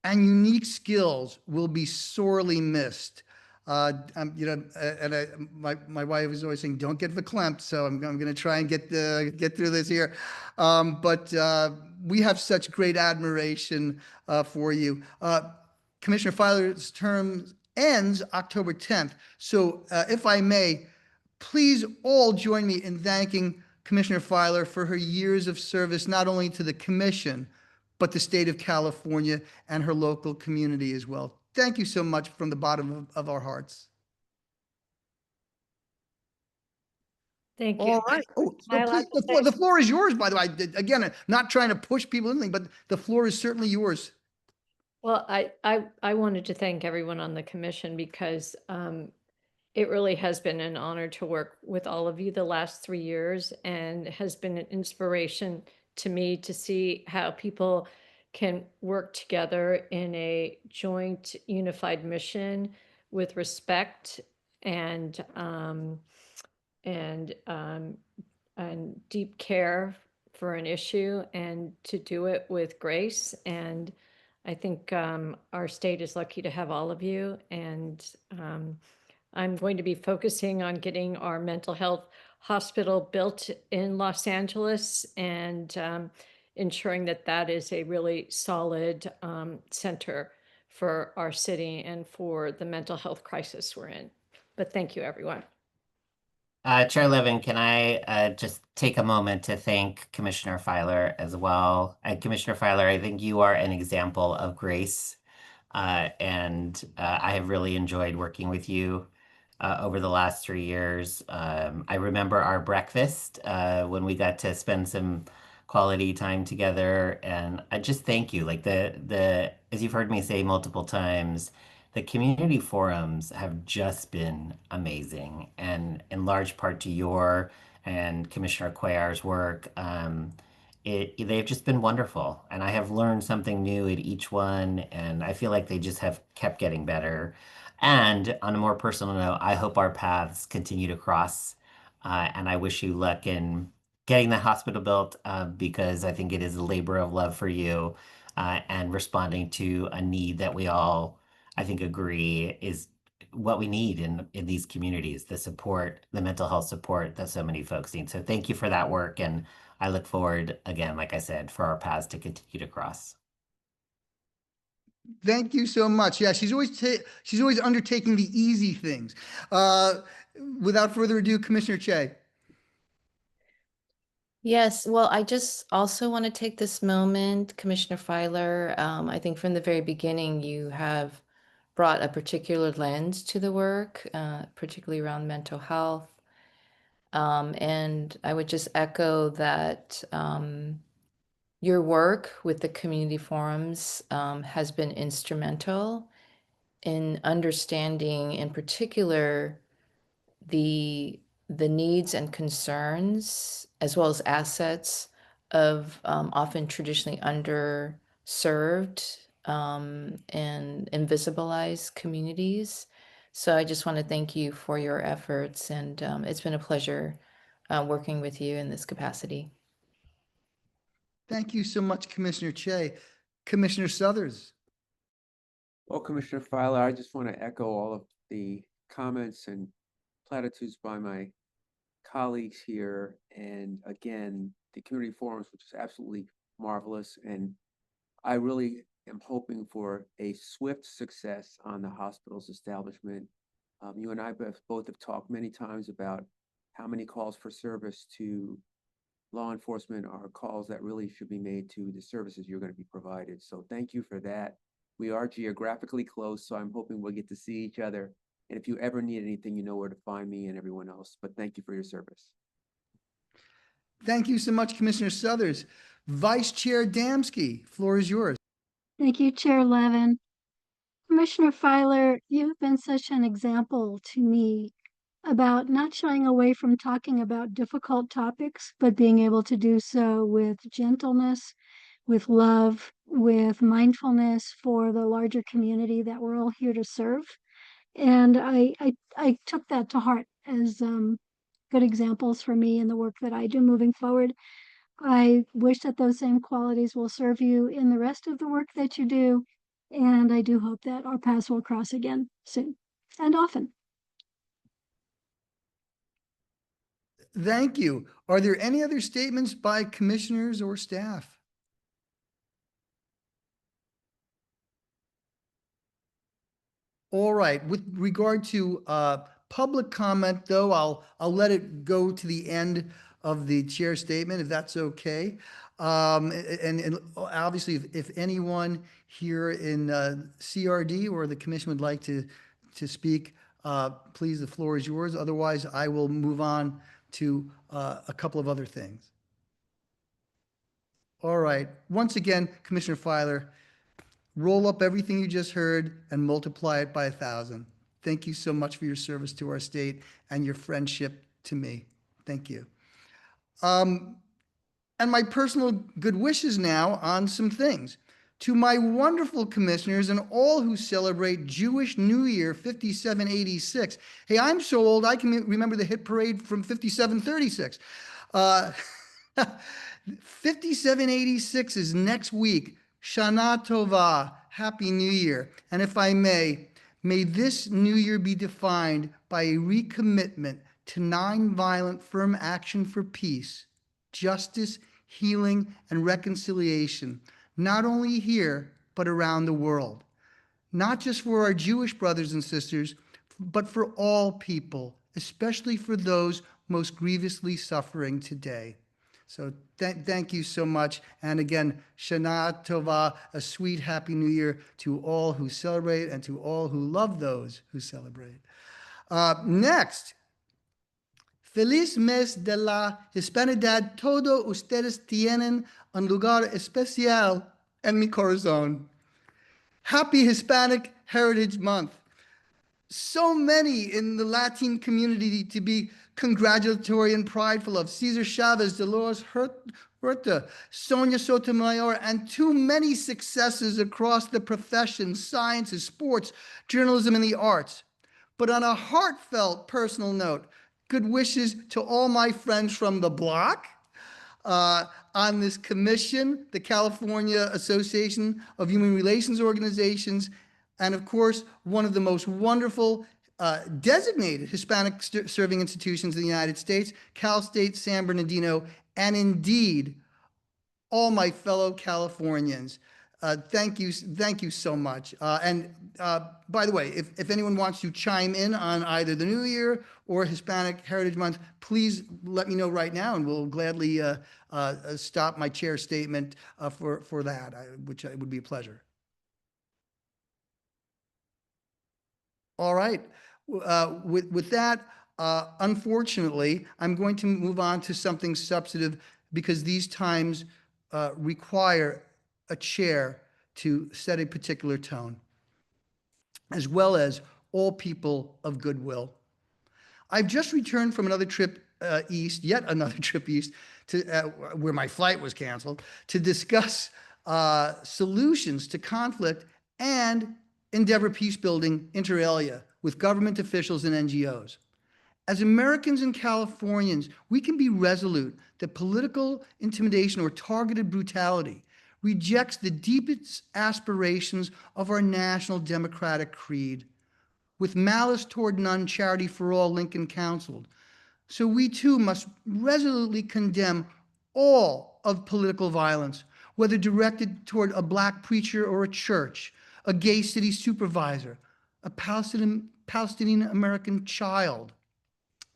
Speaker 1: and unique skills will be sorely missed. My wife is always saying, "Don't get verklempt," so I'm going to try and get through this here. But we have such great admiration for you. Commissioner Filer's term ends October 10th. So if I may, please all join me in thanking Commissioner Filer for her years of service, not only to the commission, but the state of California and her local community as well. Thank you so much from the bottom of our hearts.
Speaker 14: Thank you.
Speaker 1: All right. Oh, so
Speaker 14: I like
Speaker 1: please, the floor is yours, by the way. Again, not trying to push people in anything, but the floor is certainly yours.
Speaker 14: Well, I wanted to thank everyone on the commission because it really has been an honor to work with all of you the last 3 years, and has been an inspiration to me to see how people can work together in a joint unified mission with respect and deep care for an issue, and to do it with grace. And I think our state is lucky to have all of you. And I'm going to be focusing on getting our mental health hospital built in Los Angeles, and ensuring that that is a really solid center for our city and for the mental health crisis we're in. But thank you, everyone.
Speaker 10: Chair Levin, can I just take a moment to thank Commissioner Filer as well? Commissioner Filer, I think you are an example of grace, and I have really enjoyed working with you over the last 3 years. I remember our breakfast when we got to spend some quality time together, and I just thank you. Like as you've heard me say multiple times, the community forums have just been amazing, and in large part to your and Commissioner Cuellar's work. They've just been wonderful, and I have learned something new at each one, and I feel like they just have kept getting better. And on a more personal note, I hope our paths continue to cross, and I wish you luck in getting the hospital built, because I think it is a labor of love for you, and responding to a need that we all, I think, agree is what we need in these communities, the support, the mental health support that so many folks need. So thank you for that work, and I look forward, again, like I said, for our paths to continue to cross.
Speaker 1: Thank you so much. Yeah, she's always undertaking the easy things. Without further ado, Commissioner Che.
Speaker 9: Yes, well, I just also want to take this moment, Commissioner Filer. I think from the very beginning, you have brought a particular lens to the work, particularly around mental health. And I would just echo that your work with the community forums has been instrumental in understanding, in particular, the needs and concerns, as well as assets of often traditionally underserved and invisibilized communities. So I just want to thank you for your efforts, and it's been a pleasure working with you in this capacity.
Speaker 1: Thank you so much, Commissioner Che. Commissioner Suthers.
Speaker 8: Well, Commissioner Filer, I just want to echo all of the comments and platitudes by my colleagues here. And again, the community forums, which is absolutely marvelous. And I really am hoping for a swift success on the hospital's establishment. You and I both have talked many times about how many calls for service to law enforcement are calls that really should be made to the services you're going to be provided. So thank you for that. We are geographically close, so I'm hoping we'll get to see each other. And if you ever need anything, you know where to find me and everyone else. But thank you for your service.
Speaker 1: Thank you so much, Commissioner Suthers. Vice Chair Damsky, floor is yours.
Speaker 3: Thank you, Chair Levin. Commissioner Filer, you've been such an example to me about not shying away from talking about difficult topics, but being able to do so with gentleness, with love, with mindfulness for the larger community that we're all here to serve. And I took that to heart as good examples for me in the work that I do moving forward. I wish that those same qualities will serve you in the rest of the work that you do. And I do hope that our paths will cross again soon and often.
Speaker 1: Thank you. Are there any other statements by commissioners or staff? All right. With regard to public comment, though, I'll let it go to the end of the chair statement, if that's okay. And obviously, if anyone here in CRD or the commission would like to speak, please, the floor is yours. Otherwise, I will move on to a couple of other things. All right. Once again, Commissioner Filer, roll up everything you just heard and multiply it by 1,000. Thank you so much for your service to our state and your friendship to me. Thank you. And my personal good wishes now on some things. To my wonderful commissioners and all who celebrate Jewish New Year 5786. Hey, I'm so old I can remember the hit parade from 5736. 5786 is next week. Shana Tova, Happy New Year. And if I may this new year be defined by a recommitment to nonviolent, firm action for peace, justice, healing, and reconciliation, not only here, but around the world. Not just for our Jewish brothers and sisters, but for all people, especially for those most grievously suffering today. So thank you so much. And again, Shana Tova, a sweet, happy new year to all who celebrate and to all who love those who celebrate. Next, Feliz mes de la Hispanidad. Todo ustedes tienen un lugar especial en mi corazón. Happy Hispanic Heritage Month. So many in the Latin community to be congratulatory and prideful of. Cesar Chavez, Dolores Huerta, Sonia Sotomayor, and too many successes across the professions, sciences, sports, journalism, and the arts. But on a heartfelt personal note, good wishes to all my friends from the block, on this commission, the California Association of Human Relations Organizations, and of course, one of the most wonderful designated Hispanic serving institutions in the United States, Cal State San Bernardino, and indeed, all my fellow Californians. Thank you so much. And by the way, if anyone wants to chime in on either the New Year or Hispanic Heritage Month, please let me know right now, and we'll gladly stop my chair statement for that, which would be a pleasure. All right. With that, unfortunately, I'm going to move on to something substantive because these times require a chair to set a particular tone, as well as all people of goodwill. I've just returned from another trip east, yet another trip east, to where my flight was canceled, to discuss solutions to conflict and endeavor peace building inter alia with government officials and NGOs. As Americans and Californians, we can be resolute that political intimidation or targeted brutality rejects the deepest aspirations of our national democratic creed. With malice toward none, charity for all, Lincoln counseled. So we too must resolutely condemn all of political violence, whether directed toward a Black preacher or a church, a gay city supervisor, a Palestinian American child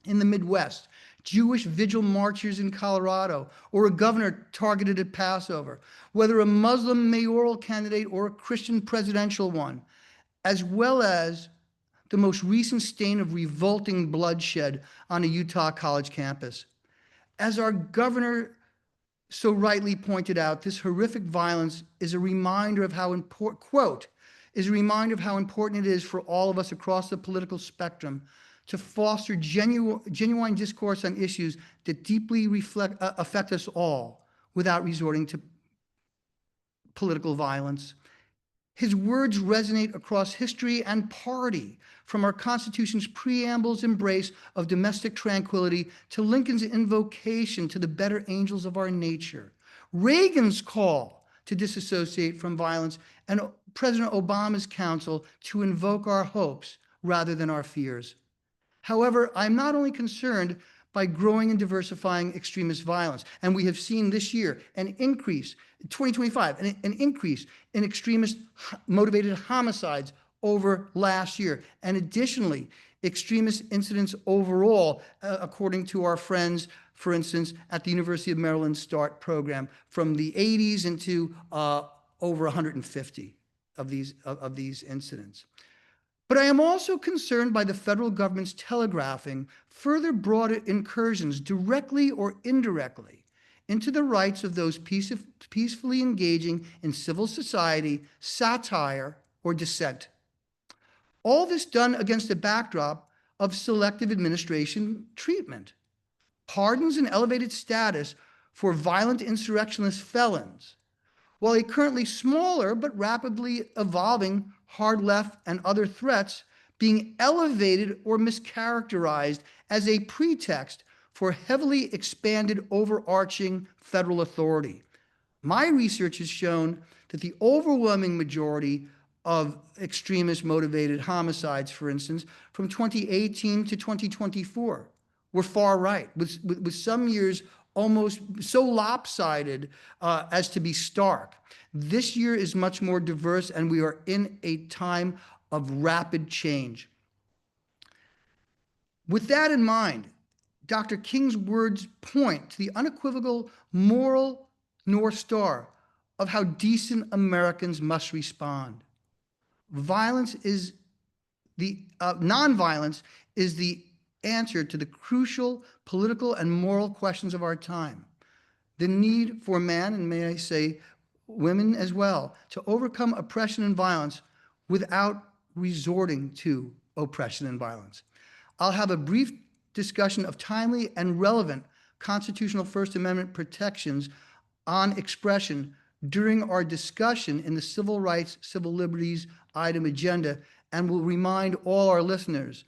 Speaker 1: in the Midwest, Jewish vigil marchers in Colorado, or a governor targeted at Passover, whether a Muslim mayoral candidate or a Christian presidential one, as well as the most recent stain of revolting bloodshed on a Utah college campus. As our governor so rightly pointed out, this horrific violence is a reminder of how important, quote, is a reminder of how important it is for all of us across the political spectrum to foster genuine discourse on issues that deeply affect us all without resorting to political violence. His words resonate across history and party, from our Constitution's preamble's embrace of domestic tranquility to Lincoln's invocation to the better angels of our nature, Reagan's call to disassociate from violence, and President Obama's counsel to invoke our hopes rather than our fears. However, I'm not only concerned by growing and diversifying extremist violence, and we have seen this year an increase, 2025, an increase in extremist motivated homicides over last year. And additionally, extremist incidents overall, according to our friends, for instance, at the University of Maryland START program, from the 80s into over 150 of these incidents. But I am also concerned by the federal government's telegraphing further broad incursions, directly or indirectly, into the rights of those peacefully engaging in civil society, satire, or dissent. All this done against a backdrop of selective administration treatment, pardons and elevated status for violent insurrectionist felons, while a currently smaller but rapidly evolving hard left and other threats being elevated or mischaracterized as a pretext for heavily expanded overarching federal authority. My research has shown that the overwhelming majority of extremist motivated homicides, for instance, from 2018 to 2024 were far right, with some years almost so lopsided as to be stark. This year is much more diverse, and we are in a time of rapid change. With that in mind, Dr. King's words point to the unequivocal moral North Star of how decent Americans must respond. Nonviolence is the answer to the crucial political and moral questions of our time. The need for man, and may I say women as well, to overcome oppression and violence without resorting to oppression and violence. I'll have a brief discussion of timely and relevant constitutional First Amendment protections on expression during our discussion in the Civil Rights, Civil Liberties item agenda, and will remind all our listeners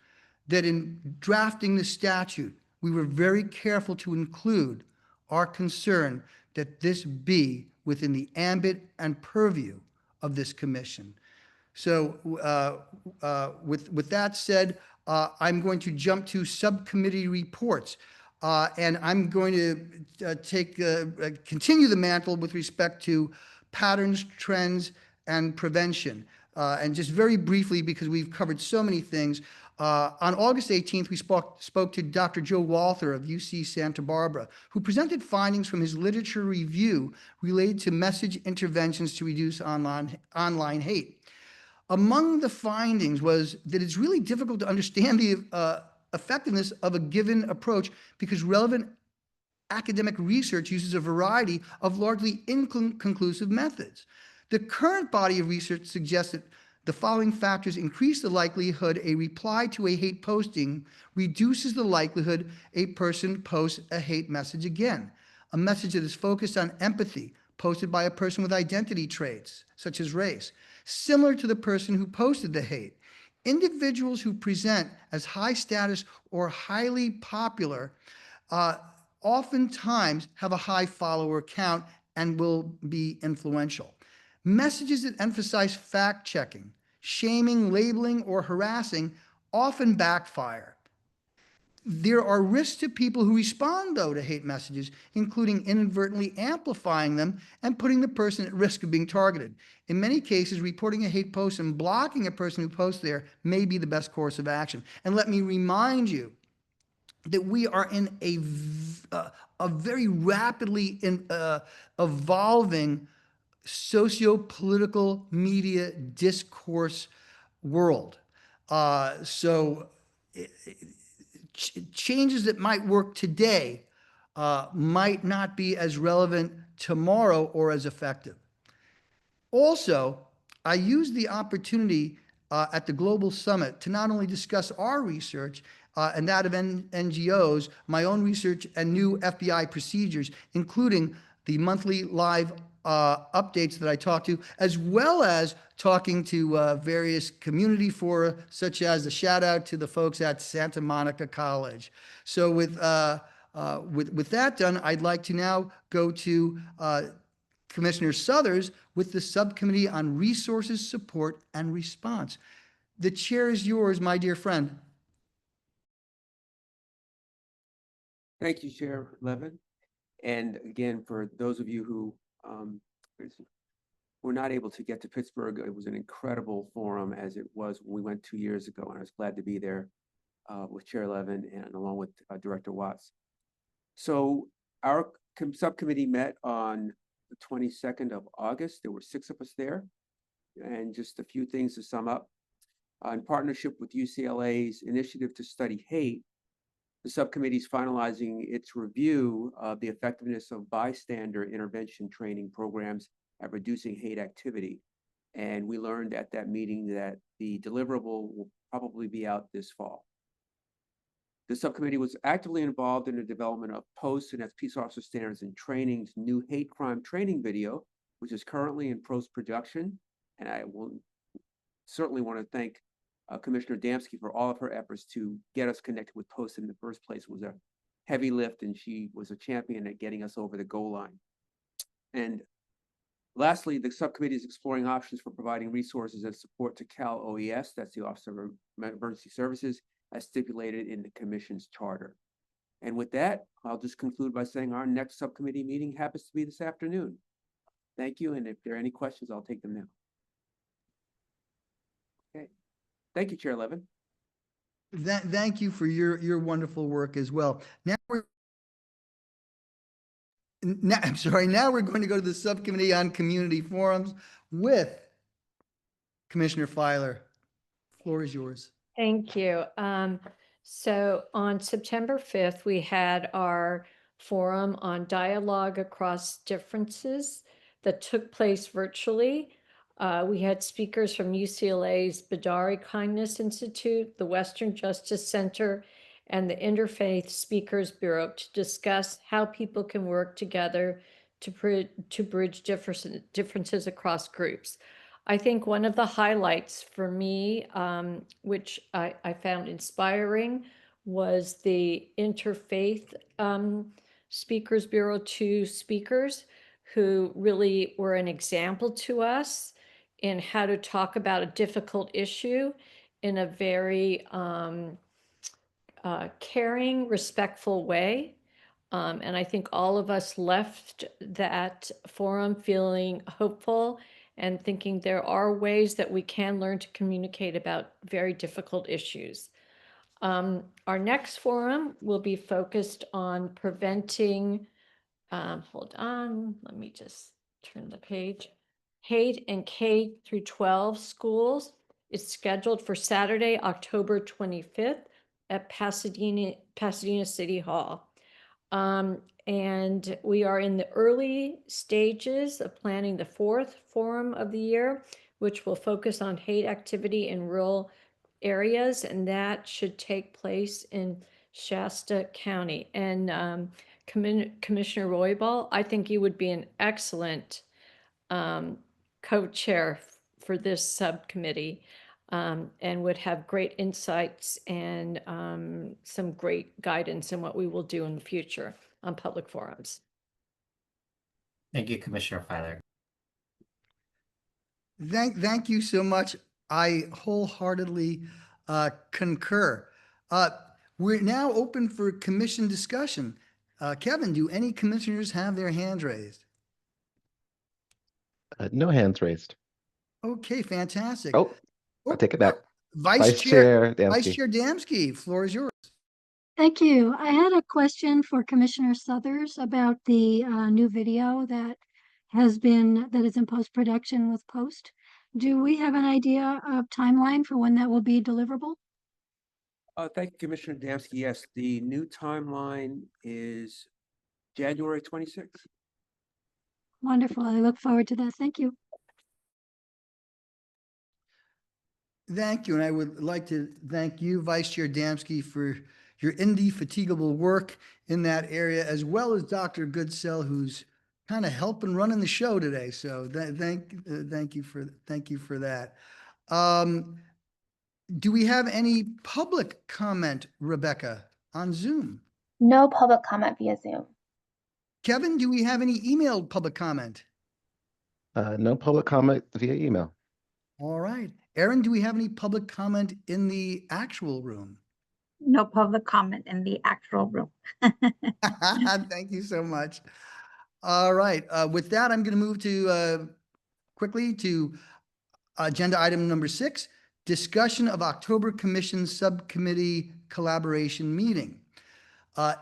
Speaker 1: that in drafting the statute, we were very careful to include our concern that this be within the ambit and purview of this commission. So with that said, I'm going to jump to subcommittee reports. And I'm going to continue the mantle with respect to patterns, trends, and prevention. And just very briefly, because we've covered so many things, on August 18th, we spoke to Dr. Joe Walther of UC Santa Barbara, who presented findings from his literature review related to message interventions to reduce online hate. Among the findings was that it's really difficult to understand the effectiveness of a given approach because relevant academic research uses a variety of largely inconclusive methods. The current body of research suggests that the following factors increase the likelihood a reply to a hate posting reduces the likelihood a person posts a hate message again. A message that is focused on empathy posted by a person with identity traits, such as race, similar to the person who posted the hate, Individuals who present as high status or highly popular oftentimes have a high follower count and will be influential. Messages that emphasize fact-checking, shaming, labeling, or harassing often backfire. There are risks to people who respond, though, to hate messages, including inadvertently amplifying them and putting the person at risk of being targeted. In many cases, reporting a hate post and blocking a person who posts there may be the best course of action. And let me remind you that we are in a very rapidly evolving socio-political media discourse world. Changes that might work today might not be as relevant tomorrow or as effective. Also, I used the opportunity at the Global Summit to not only discuss our research and that of NGOs, my own research and new FBI procedures, including the monthly live updates that I talk to, as well as talking to various community fora, such as the shout out to the folks at Santa Monica College. So with that done, I'd like to now go to Commissioner Suthers with the Subcommittee on Resources, Support, and Response. The chair is yours, my dear friend.
Speaker 8: Thank you, Chair Levin. And again, for those of you who were not able to get to Pittsburgh, it was an incredible forum as it was when we went 2 years ago, and I was glad to be there with Chair Levin and along with Director Watts. So our subcommittee met on the 22nd of August. There were 6 of us there, and just a few things to sum up. In partnership with UCLA's Initiative to Study Hate, the subcommittee is finalizing its review of the effectiveness of bystander intervention training programs at reducing hate activity. And we learned at that meeting that the deliverable will probably be out this fall. The subcommittee was actively involved in the development of POST and as Peace Officer Standards and Training's new hate crime training video, which is currently in post-production. And I will certainly want to thank Commissioner Damsky for all of her efforts to get us connected with POST in the first place. It was a heavy lift, and she was a champion at getting us over the goal line. And lastly, the subcommittee is exploring options for providing resources and support to Cal OES, that's the Office of Emergency Services, as stipulated in the Commission's charter. And with that, I'll just conclude by saying our next subcommittee meeting happens to be this afternoon. Thank you, and if there are any questions, I'll take them now. Okay. Thank you, Chair Levin.
Speaker 1: Thank you for your wonderful work as well. Now we're going to go to the Subcommittee on Community Forums with Commissioner Filer. Floor is yours.
Speaker 14: Thank you. So on September 5th, we had our forum on dialogue across differences that took place virtually. We had speakers from UCLA's Badari Kindness Institute, the Western Justice Center, and the Interfaith Speakers Bureau to discuss how people can work together to bridge differences across groups. I think one of the highlights for me, which I found inspiring, was the Interfaith Speakers Bureau 2 speakers who really were an example to us in how to talk about a difficult issue in a very caring, respectful way. And I think all of us left that forum feeling hopeful and thinking there are ways that we can learn to communicate about very difficult issues. Our next forum will be focused on preventing, hold on, let me just turn the page. Hate in K through 12 schools. It's scheduled for Saturday, October 25th at Pasadena City Hall. And we are in the early stages of planning the 4th forum of the year, which will focus on hate activity in rural areas, and that should take place in Shasta County. And Commissioner Roybal, I think you would be an excellent co-chair for this subcommittee. and would have great insights and some great guidance in what we will do in the future on public forums.
Speaker 10: Thank you, Commissioner Filer.
Speaker 1: Thank you so much. I wholeheartedly concur. We're now open for commission discussion. Kevin, do any commissioners have their hands raised?
Speaker 5: No hands raised.
Speaker 1: Okay, fantastic.
Speaker 5: Oh, I'll take it back.
Speaker 1: Vice Chair
Speaker 5: Damsky.
Speaker 1: Damsky, floor is yours.
Speaker 3: Thank you. I had a question for Commissioner Suthers about the new video that is in post-production with Post. Do we have an idea of timeline for when that will be deliverable?
Speaker 8: Thank you, Commissioner Damsky. Yes, the new timeline is January 26th.
Speaker 3: Wonderful. I look forward to that. Thank you.
Speaker 1: Thank you. And I would like to thank you, Vice Chair Damsky, for your indefatigable work in that area, as well as Dr. Goodsell, who's kind of helping running the show today. So thank you for that. Do we have any public comment, Rebecca, on Zoom?
Speaker 4: No public comment via Zoom.
Speaker 1: Kevin, do we have any emailed public comment?
Speaker 5: No public comment via email.
Speaker 1: All right. Erin, do we have any public comment in the actual room?
Speaker 6: No public comment in the actual room.
Speaker 1: Thank you so much. All right. With that, I'm going to move to quickly to agenda item number 6, discussion of October Commission Subcommittee Collaboration Meeting.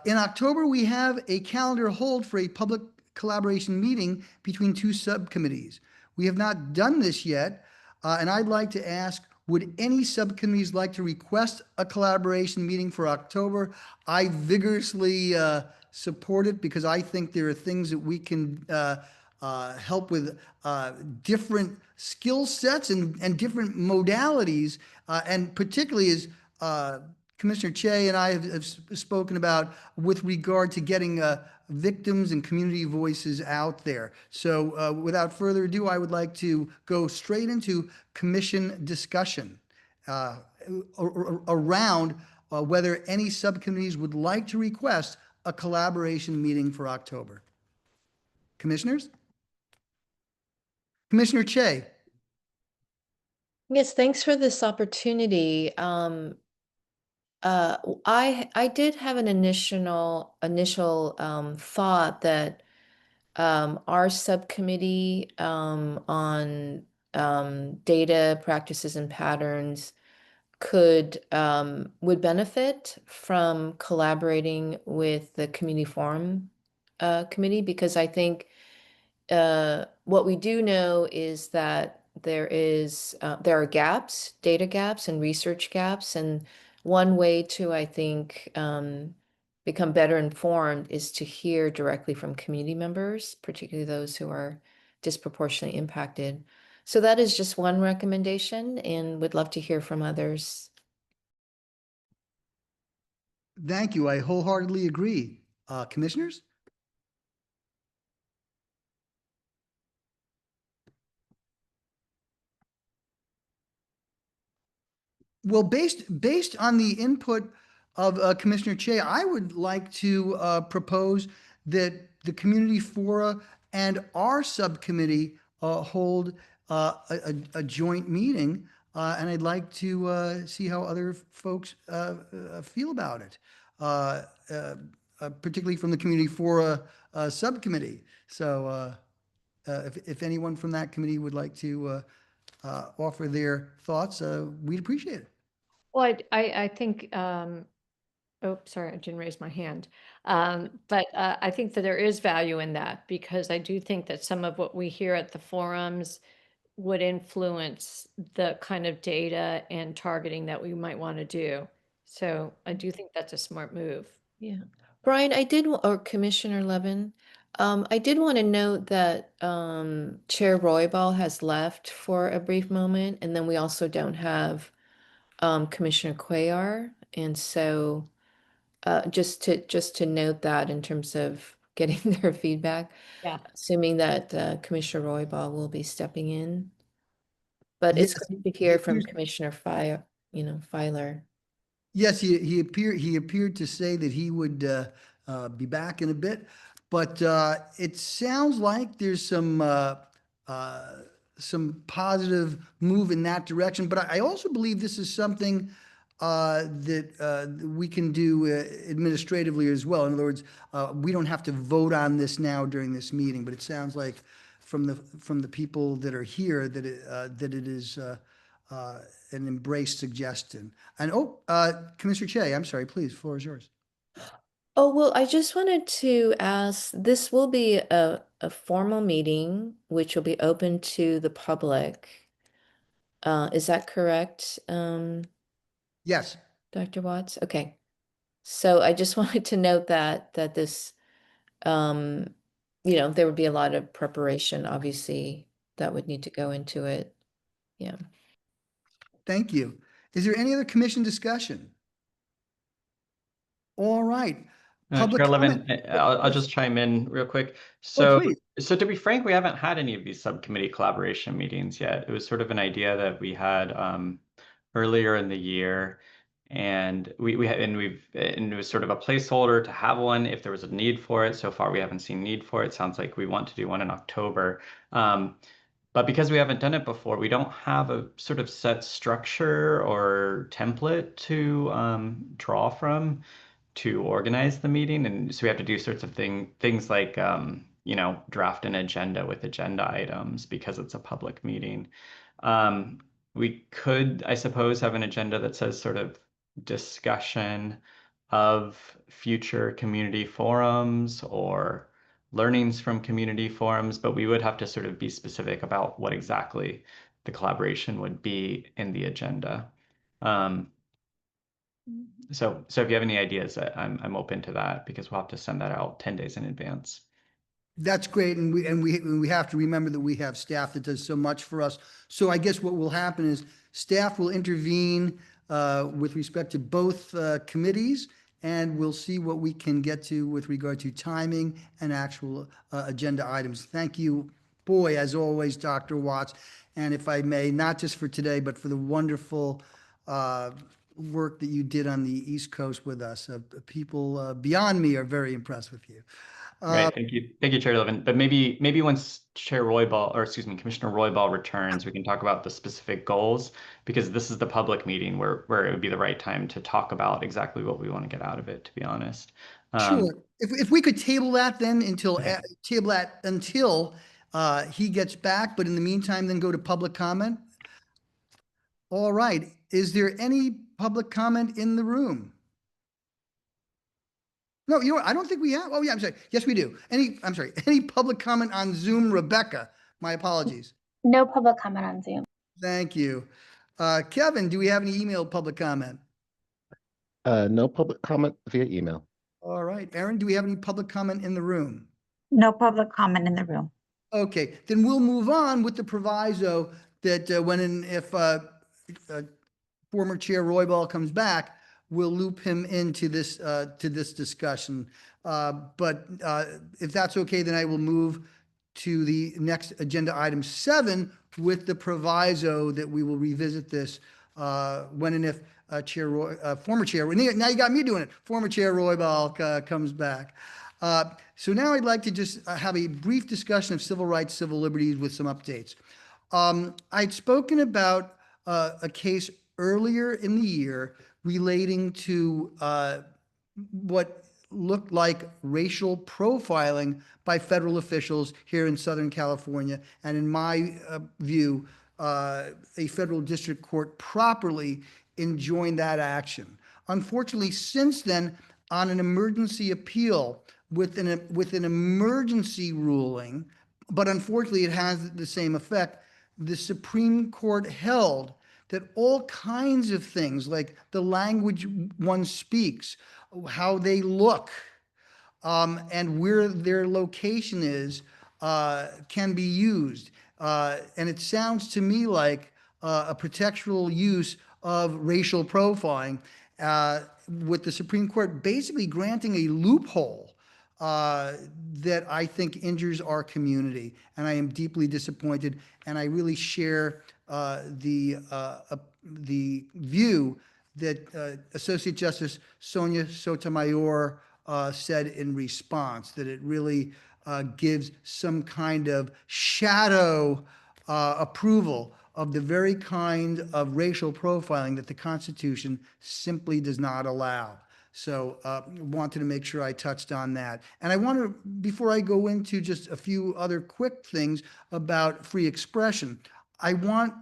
Speaker 1: In October, we have a calendar hold for a public collaboration meeting between 2 subcommittees. We have not done this yet, and I'd like to ask, would any subcommittees like to request a collaboration meeting for October? I vigorously support it because I think there are things that we can help with different skill sets and different modalities, and particularly as Commissioner Che and I have spoken about with regard to getting victims and community voices out there. So without further ado, I would like to go straight into commission discussion around whether any subcommittees would like to request a collaboration meeting for October. Commissioners? Commissioner Che.
Speaker 9: Yes, thanks for this opportunity. I did have an initial thought that our subcommittee on data practices and patterns would benefit from collaborating with the community forum committee, because I think what we do know is that there are gaps, data gaps and research gaps, and one way to, I think, become better informed is to hear directly from community members, particularly those who are disproportionately impacted. So that is just one recommendation, and would love to hear from others.
Speaker 1: Thank you. I wholeheartedly agree. Commissioners? Well, based on the input of Commissioner Che, I would like to propose that the community fora and our subcommittee hold a joint meeting, and I'd like to see how other folks feel about it, particularly from the community fora subcommittee. So if anyone from that committee would like to offer their thoughts, we'd appreciate it.
Speaker 14: Well, I think, oh, sorry, I didn't raise my hand. But I think that there is value in that, because I do think that some of what we hear at the forums would influence the kind of data and targeting that we might want to do. So I do think that's a smart move.
Speaker 9: Yeah. Brian, or Commissioner Levin, I did want to note that Chair Roybal has left for a brief moment, and then we also don't have Commissioner Cuellar, and so just to note that in terms of getting their feedback,
Speaker 14: Yeah.
Speaker 9: assuming that Commissioner Roybal will be stepping in. But it's
Speaker 1: Yes,
Speaker 9: great to hear from
Speaker 1: here's-
Speaker 9: Commissioner Filer.
Speaker 1: Yes, he appeared to say that he would be back in a bit, but it sounds like there's some positive move in that direction. But I also believe this is something that we can do administratively as well. In other words, we don't have to vote on this now during this meeting, but it sounds like from the people that are here that it is an embraced suggestion. And Commissioner Che, I'm sorry, please, floor is yours.
Speaker 9: Oh, well, I just wanted to ask, this will be a formal meeting, which will be open to the public. Is that correct,
Speaker 1: Yes,
Speaker 9: Dr. Watts? Okay. So I just wanted to note that this, there would be a lot of preparation, obviously, that would need to go into it. Yeah.
Speaker 1: thank you. Is there any other commission discussion? All right. Public
Speaker 2: Chair Levin,
Speaker 1: comment.
Speaker 2: I'll
Speaker 1: Yes.
Speaker 2: just chime in real quick.
Speaker 1: Oh,
Speaker 2: So,
Speaker 1: please.
Speaker 2: so to be frank, we haven't had any of these subcommittee collaboration meetings yet. It was sort of an idea that we had earlier in the year, and it was sort of a placeholder to have one if there was a need for it. So far, we haven't seen need for it. Sounds like we want to do one in October. But because we haven't done it before, we don't have a sort of set structure or template to draw from to organize the meeting. And so we have to do sorts of things like, draft an agenda with agenda items because it's a public meeting. We could, I suppose, have an agenda that says sort of discussion of future community forums or learnings from community forums, but we would have to sort of be specific about what exactly the collaboration would be in the agenda. So if you have any ideas, I'm open to that because we'll have to send that out 10 days in advance.
Speaker 1: That's great, and we have to remember that we have staff that does so much for us. So I guess what will happen is staff will intervene with respect to both committees, and we'll see what we can get to with regard to timing and actual agenda items. Thank you, boy, as always, Dr. Watts. And if I may, not just for today, but for the wonderful work that you did on the East Coast with us. People beyond me are very impressed with you.
Speaker 2: Right. Thank you, Chair Levin. But maybe once Commissioner Roybal returns, we can talk about the specific goals, because this is the public meeting where it would be the right time to talk about exactly what we want to get out of it, to be honest.
Speaker 1: Sure. If we could table that then until
Speaker 2: Okay.
Speaker 1: He gets back, but in the meantime, then go to public comment. All right. Is there any public comment in the room? No, you know what? I don't think we have. Oh, yeah, I'm sorry. Yes, we do. Any public comment on Zoom, Rebecca? My apologies.
Speaker 4: No public comment on Zoom.
Speaker 1: Thank you. Kevin, do we have any email public comment?
Speaker 5: No public comment via email.
Speaker 1: All right. Aaron, do we have any public comment in the room?
Speaker 6: No public comment in the room.
Speaker 1: Okay, then we'll move on with the proviso that if former Chair Roybal comes back, we'll loop him into this discussion. But if that's okay, then I will move to the next agenda item 7 with the proviso that we will revisit this when and if former Chair, now you got me doing it, former Chair Roybal comes back. So now I'd like to just have a brief discussion of civil rights, civil liberties with some updates. I'd spoken about a case earlier in the year relating to what looked like racial profiling by federal officials here in Southern California. And in my view, a federal district court properly enjoined that action. Unfortunately, since then, on an emergency appeal with an emergency ruling, but unfortunately it has the same effect, the Supreme Court held that all kinds of things like the language one speaks, how they look, and where their location is, can be used. And it sounds to me like a pretextual use of racial profiling, with the Supreme Court basically granting a loophole that I think injures our community, and I am deeply disappointed. And I really share the view that Associate Justice Sonia Sotomayor said in response, that it really gives some kind of shadow approval of the very kind of racial profiling that the Constitution simply does not allow. So wanted to make sure I touched on that. And I want to, before I go into just a few other quick things about free expression, I want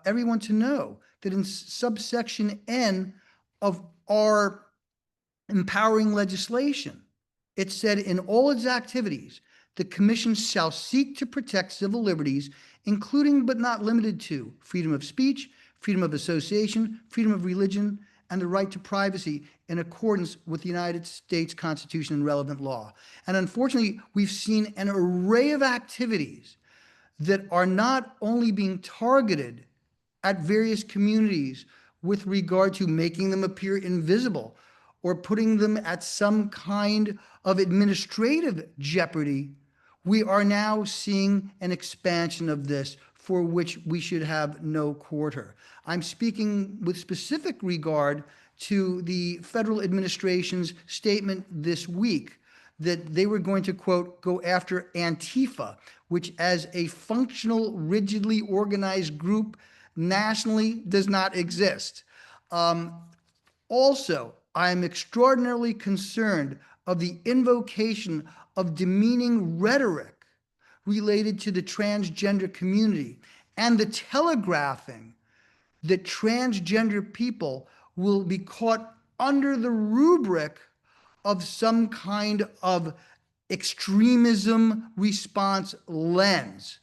Speaker 1: everyone to know that in subsection N of our empowering legislation, it said in all its activities, the commission shall seek to protect civil liberties, including but not limited to freedom of speech, freedom of association, freedom of religion, and the right to privacy in accordance with the United States Constitution and relevant law. And unfortunately, we've seen an array of activities that are not only being targeted at various communities with regard to making them appear invisible or putting them at some kind of administrative jeopardy. We are now seeing an expansion of this for which we should have no quarter. I'm speaking with specific regard to the federal administration's statement this week that they were going to, quote, go after Antifa, which as a functional, rigidly organized group nationally does not exist. Also, I'm extraordinarily concerned of the invocation of demeaning rhetoric related to the transgender community and the telegraphing that transgender people will be caught under the rubric of some kind of extremism response lens.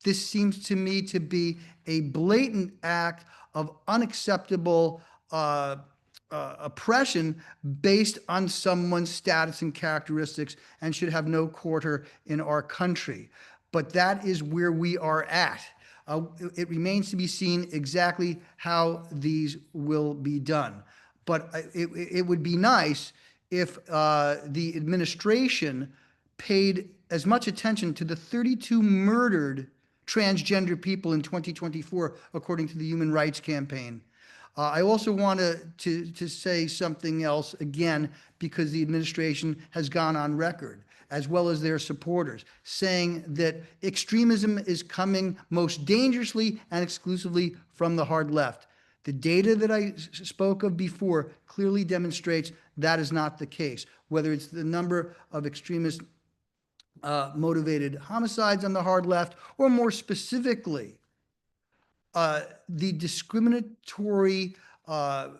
Speaker 1: This seems to me to be a blatant act of unacceptable oppression based on someone's status and characteristics, and should have no quarter in our country. But that is where we are at. It remains to be seen exactly how these will be done. But it would be nice if the administration paid as much attention to the 32 murdered transgender people in 2024, according to the Human Rights Campaign. I also want to say something else again, because the administration has gone on record, as well as their supporters, saying that extremism is coming most dangerously and exclusively from the hard left. The data that I spoke of before clearly demonstrates that is not the case, whether it's the number of extremist motivated homicides on the hard left, or more specifically, the discriminatory and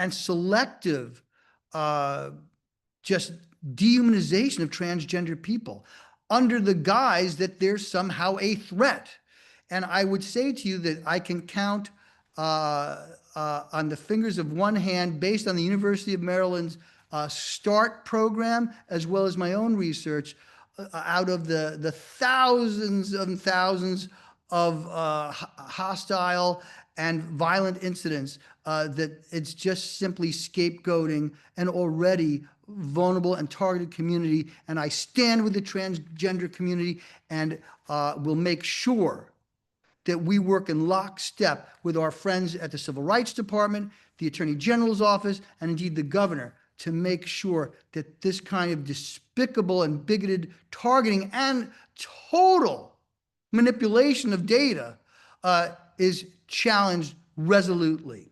Speaker 1: selective just dehumanization of transgender people under the guise that they're somehow a threat. And I would say to you that I can count on the fingers of one hand, based on the University of Maryland's START program, as well as my own research, out of the thousands and thousands of hostile and violent incidents, that it's just simply scapegoating an already vulnerable and targeted community. And I stand with the transgender community, and will make sure that we work in lockstep with our friends at the Civil Rights Department, the Attorney General's office, and indeed the governor, to make sure that this kind of despicable and bigoted targeting and total manipulation of data is challenged resolutely.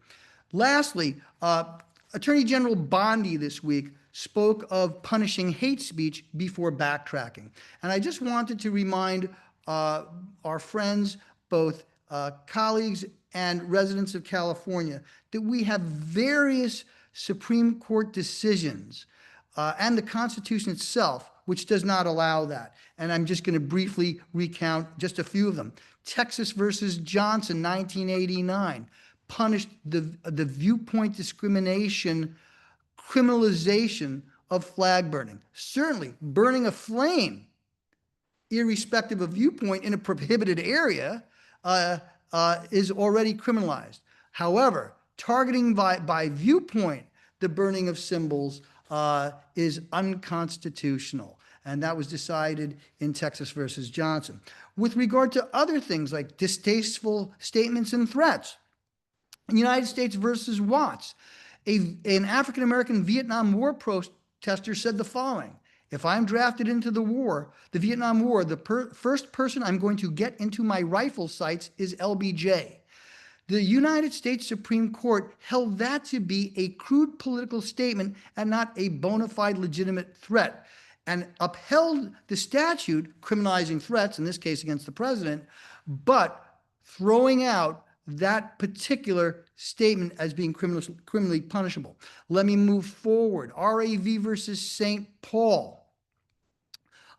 Speaker 1: Lastly, Attorney General Bondi this week spoke of punishing hate speech before backtracking. And I just wanted to remind our friends, both colleagues and residents of California, that we have various Supreme Court decisions and the Constitution itself, which does not allow that. And I'm just going to briefly recount just a few of them. Texas versus Johnson, 1989, punished the viewpoint discrimination criminalization of flag burning. Certainly, burning a flame, irrespective of viewpoint, in a prohibited area is already criminalized. However, targeting by viewpoint the burning of symbols is unconstitutional. And that was decided in Texas versus Johnson. With regard to other things like distasteful statements and threats, in United States versus Watts, an African-American Vietnam War protester said the following: if I'm drafted into the war, the Vietnam War, the first person I'm going to get into my rifle sights is LBJ. The United States Supreme Court held that to be a crude political statement and not a bona fide legitimate threat, and upheld the statute criminalizing threats, in this case against the president, but throwing out that particular statement as being criminally punishable. Let me move forward. RAV versus St. Paul.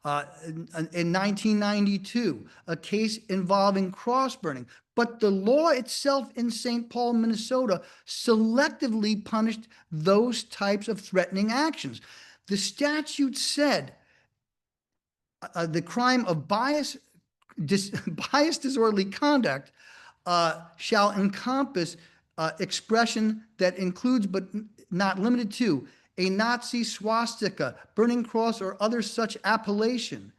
Speaker 1: In 1992, a case involving cross burning. But the law itself in St. Paul, Minnesota, selectively punished those types of threatening actions. The statute said the crime of biased, disorderly conduct shall encompass expression that includes but not limited to a Nazi swastika, burning cross, or other such appellation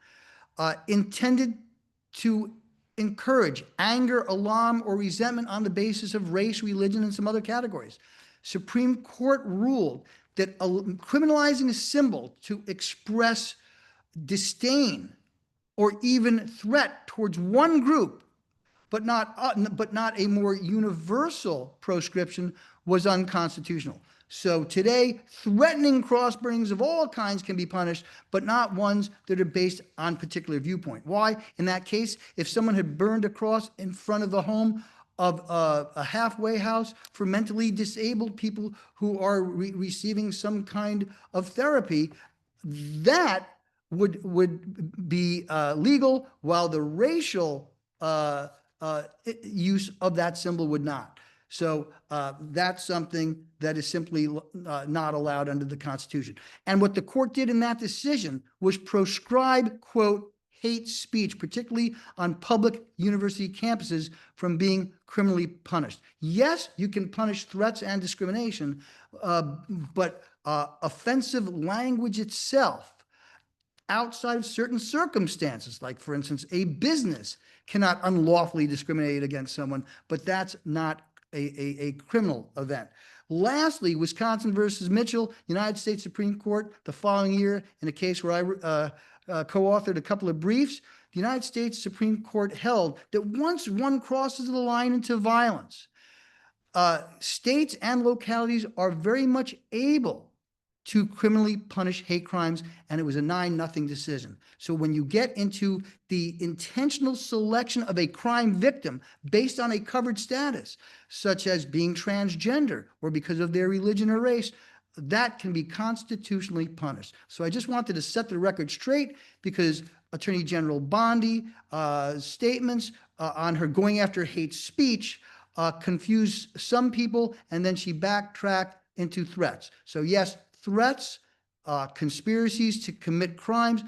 Speaker 1: intended to encourage anger, alarm, or resentment on the basis of race, religion, and some other categories. Supreme Court ruled that criminalizing a symbol to express disdain or even threat towards one group, but not a more universal proscription, was unconstitutional. So today, threatening cross burnings of all kinds can be punished, but not ones that are based on particular viewpoint. Why? In that case, if someone had burned a cross in front of the home of a halfway house for mentally disabled people who are receiving some kind of therapy, that would be legal, while the racial use of that symbol would not. So that's something that is simply not allowed under the Constitution. And what the court did in that decision was proscribe, quote, hate speech, particularly on public university campuses, from being criminally punished. Yes, you can punish threats and discrimination, but offensive language itself, outside of certain circumstances, like, for instance, a business cannot unlawfully discriminate against someone, but that's not a criminal event. Lastly, Wisconsin versus Mitchell, United States Supreme Court, the following year, in a case where I co-authored a couple of briefs, the United States Supreme Court held that once one crosses the line into violence, states and localities are very much able to criminally punish hate crimes, and it was a 9-0 decision. So when you get into the intentional selection of a crime victim based on a covered status, such as being transgender or because of their religion or race, that can be constitutionally punished. So I just wanted to set the record straight, because Attorney General Bondi statements on her going after hate speech confused some people, and then she backtracked into threats. So yes, threats, conspiracies to commit crimes,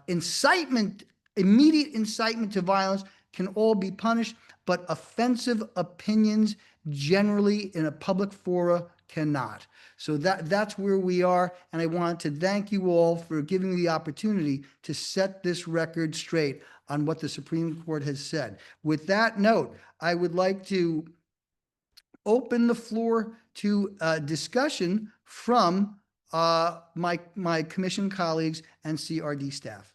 Speaker 1: incitement, immediate incitement to violence can all be punished, but offensive opinions generally in a public fora cannot. So that's where we are, and I want to thank you all for giving me the opportunity to set this record straight on what the Supreme Court has said. With that note, I would like to open the floor to discussion from my commission colleagues and CRD staff.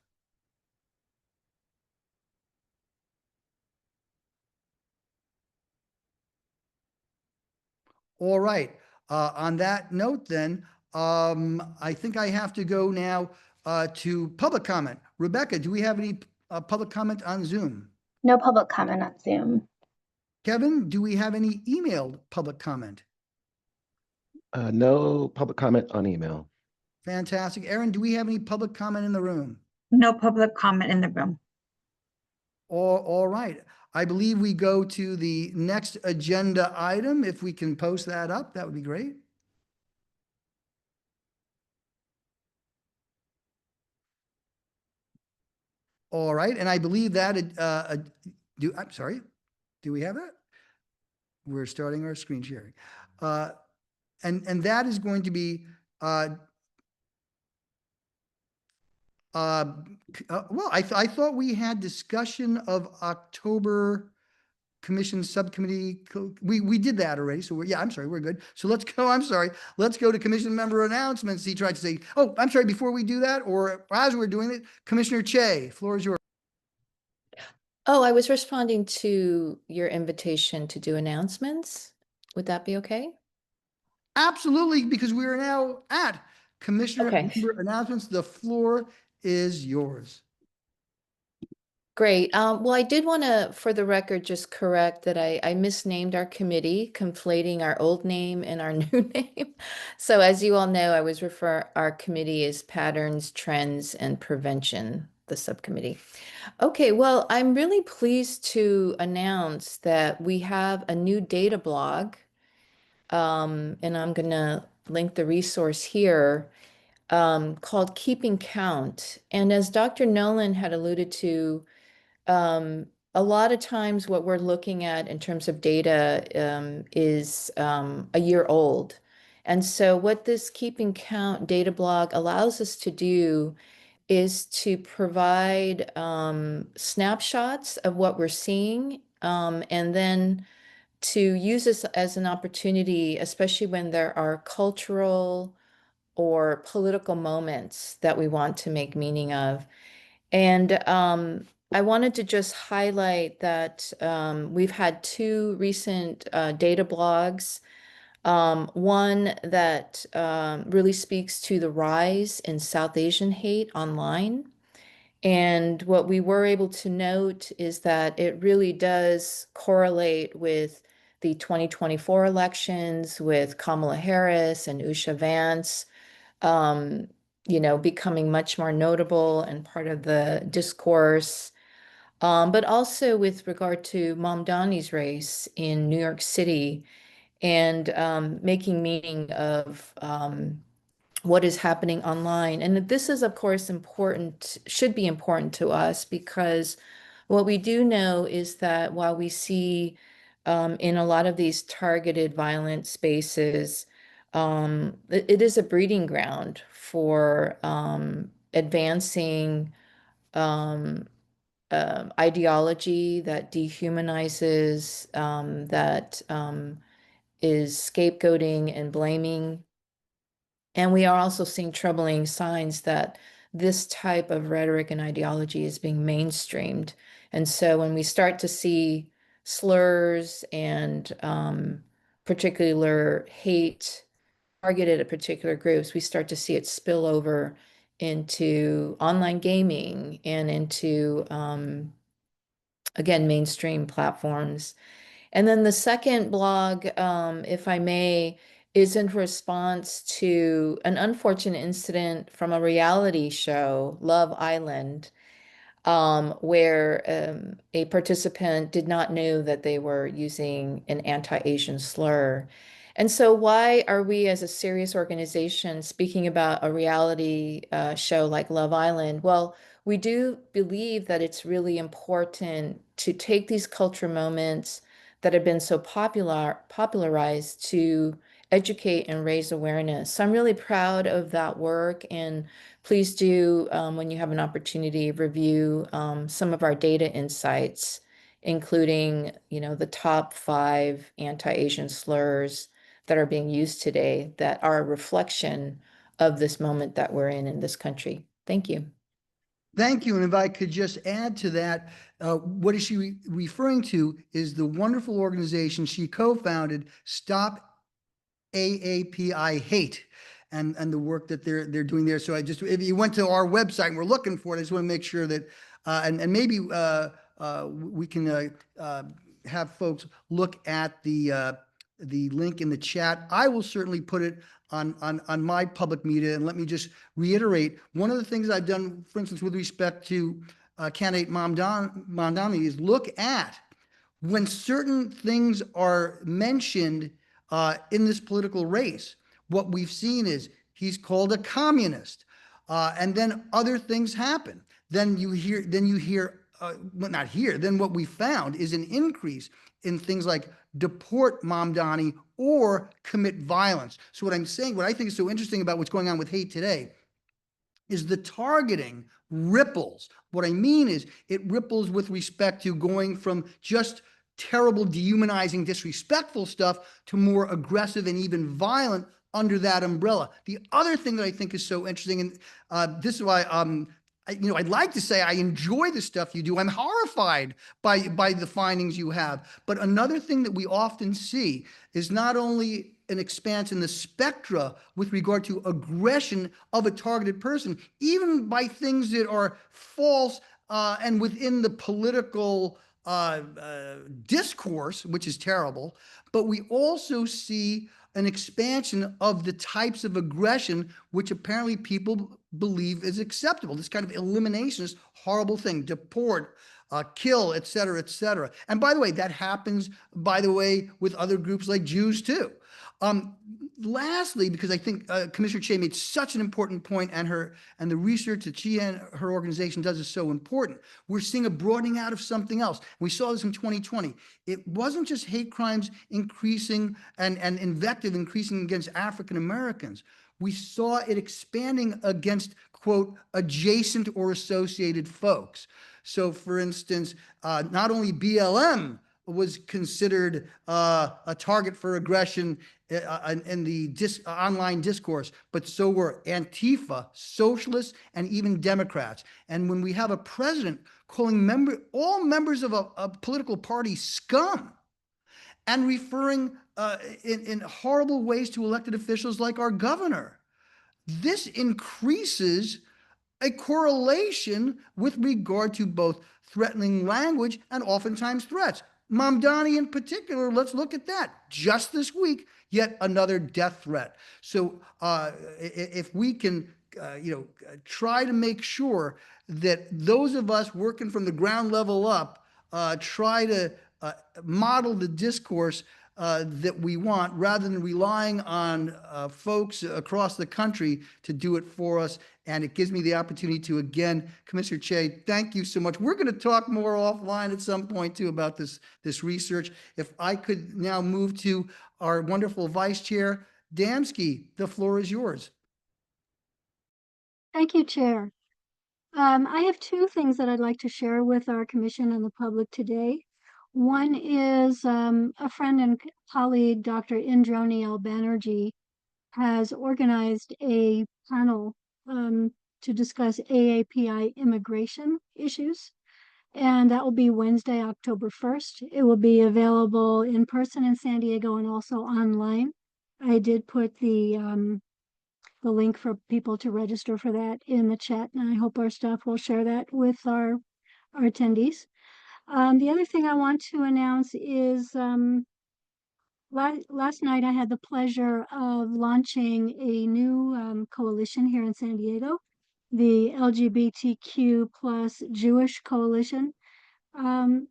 Speaker 1: All right. On that note, then, I think I have to go now to public comment. Rebecca, do we have any public comment on Zoom?
Speaker 4: No public comment on Zoom.
Speaker 1: Kevin, do we have any emailed public comment?
Speaker 5: No public comment on email.
Speaker 1: Fantastic. Aaron, do we have any public comment in the room?
Speaker 6: No public comment in the room.
Speaker 1: All right. I believe we go to the next agenda item. If we can post that up, that would be great. All right. And I believe that, I'm sorry, do we have that? We're starting our screen sharing. And that is going to be Well, I thought we had discussion of October commission subcommittee. We did that already. So yeah, I'm sorry, we're good. So let's go. I'm sorry. Let's go to commission member announcements. He tried to say, oh, I'm sorry, before we do that, or as we're doing it, Commissioner Che, floor is yours.
Speaker 9: Oh, I was responding to your invitation to do announcements. Would that be okay?
Speaker 1: Absolutely, because we are now at commissioner
Speaker 9: Okay.
Speaker 1: member announcements. The floor is yours.
Speaker 9: Great. Well, I did want to, for the record, just correct that I misnamed our committee, conflating our old name and our new name. So as you all know, our committee is Patterns, Trends, and Prevention, the subcommittee. Okay, well, I'm really pleased to announce that we have a new data blog, and I'm going to link the resource here, called Keeping Count. And as Dr. Nolan had alluded to, a lot of times what we're looking at in terms of data is a year old. And so what this Keeping Count data blog allows us to do is to provide snapshots of what we're seeing, and then to use this as an opportunity, especially when there are cultural or political moments that we want to make meaning of. And I wanted to just highlight that we've had two recent data blogs. One that really speaks to the rise in South Asian hate online. And what we were able to note is that it really does correlate with the 2024 elections, with Kamala Harris and Usha Vance, becoming much more notable and part of the discourse. But also with regard to Mamdani's race in New York City, and making meaning of what is happening online. And this is, of course, important, should be important to us, because what we do know is that while we see in a lot of these targeted violent spaces, it is a breeding ground for advancing ideology that dehumanizes, that is scapegoating and blaming. And we are also seeing troubling signs that this type of rhetoric and ideology is being mainstreamed. And so when we start to see slurs and particular hate targeted at particular groups, we start to see it spill over into online gaming and into, again, mainstream platforms. And then the second blog, if I may, is in response to an unfortunate incident from a reality show, Love Island, where a participant did not know that they were using an anti-Asian slur. And so why are we as a serious organization speaking about a reality show like Love Island? Well, we do believe that it's really important to take these culture moments that have been so popularized to educate and raise awareness. So I'm really proud of that work, and please do, when you have an opportunity, review some of our data insights, including, the top 5 anti-Asian slurs that are being used today that are a reflection of this moment that we're in this country. Thank you.
Speaker 1: Thank you. And if I could just add to that, what is she referring to is the wonderful organization she co-founded, Stop AAPI Hate, and the work that they're doing there. So if you went to our website and we're looking for it, I just want to make sure that, and maybe we can have folks look at the link in the chat. I will certainly put it on my public media. And let me just reiterate, one of the things I've done, for instance, with respect to candidate Mamdani, is look at when certain things are mentioned in this political race. What we've seen is he's called a communist, and then other things happen. Then you hear, well, not here. Then what we found is an increase in things like deport Mamdani or commit violence. So what I'm saying, what I think is so interesting about what's going on with hate today, is the targeting ripples. What I mean is it ripples with respect to going from just terrible, dehumanizing, disrespectful stuff to more aggressive and even violent under that umbrella. The other thing that I think is so interesting, and this is why I'd like to say I enjoy the stuff you do. I'm horrified by the findings you have. But another thing that we often see is not only an expanse in the spectra with regard to aggression of a targeted person, even by things that are false and within the political discourse, which is terrible. But we also see an expansion of the types of aggression which apparently people believe is acceptable. This kind of eliminationist horrible thing, deport, kill, et cetera, et cetera. And by the way, that happens, by the way, with other groups like Jews too. Lastly, because I think Commissioner Che made such an important point, and the research that she and her organization does is so important. We're seeing a broadening out of something else. We saw this in 2020. It wasn't just hate crimes increasing and invective increasing against African Americans. We saw it expanding against, quote, adjacent or associated folks. So, for instance, not only BLM was considered a target for aggression in the online discourse, but so were Antifa, socialists, and even Democrats. And when we have a president calling all members of a political party scum and referring in horrible ways to elected officials like our governor, this increases a correlation with regard to both threatening language and oftentimes threats. Mamdani in particular, let's look at that. Just this week, yet another death threat. So if we can, try to make sure that those of us working from the ground level up try to model the discourse that we want, rather than relying on folks across the country to do it for us. And it gives me the opportunity to, again, Commissioner Che, thank you so much. We're going to talk more offline at some point too about this research. If I could now move to our wonderful Vice Chair, Damsky, the floor is yours.
Speaker 3: Thank you, Chair. I have two things that I'd like to share with our commission and the public today. One is a friend and colleague, Dr. Indranee L. Banerjee, has organized a panel to discuss AAPI immigration issues. And that will be Wednesday, October 1st. It will be available in person in San Diego and also online. I did put the link for people to register for that in the chat, and I hope our staff will share that with our attendees. The other thing I want to announce is last night I had the pleasure of launching a new coalition here in San Diego, the LGBTQ plus Jewish Coalition, aimed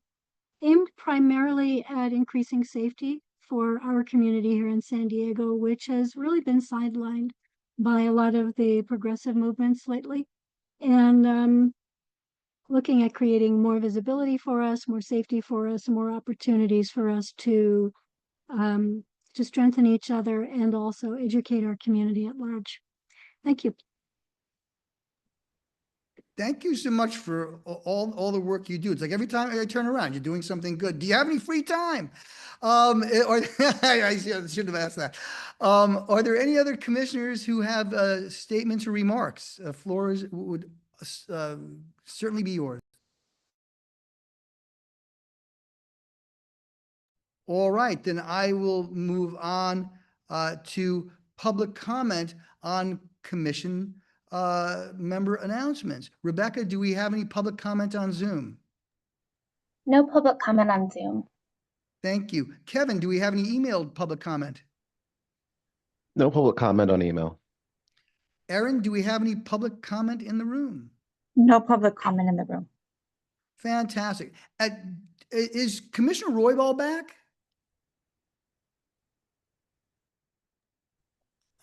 Speaker 3: primarily at increasing safety for our community here in San Diego, which has really been sidelined by a lot of the progressive movements lately. And looking at creating more visibility for us, more safety for us, more opportunities for us to strengthen each other and also educate our community at large. Thank you.
Speaker 1: Thank you so much for all the work you do. It's like every time I turn around, you're doing something good. Do you have any free time? I should have asked that. Are there any other commissioners who have statements or remarks? Floor would certainly be yours. All right, then I will move on to public comment on commission member announcements. Rebecca, do we have any public comment on Zoom?
Speaker 4: No public comment on Zoom.
Speaker 1: Thank you. Kevin, do we have any emailed public comment?
Speaker 5: No public comment on email.
Speaker 1: Erin, do we have any public comment in the room?
Speaker 6: No public comment in the room.
Speaker 1: Fantastic. Is Commissioner Roybal back?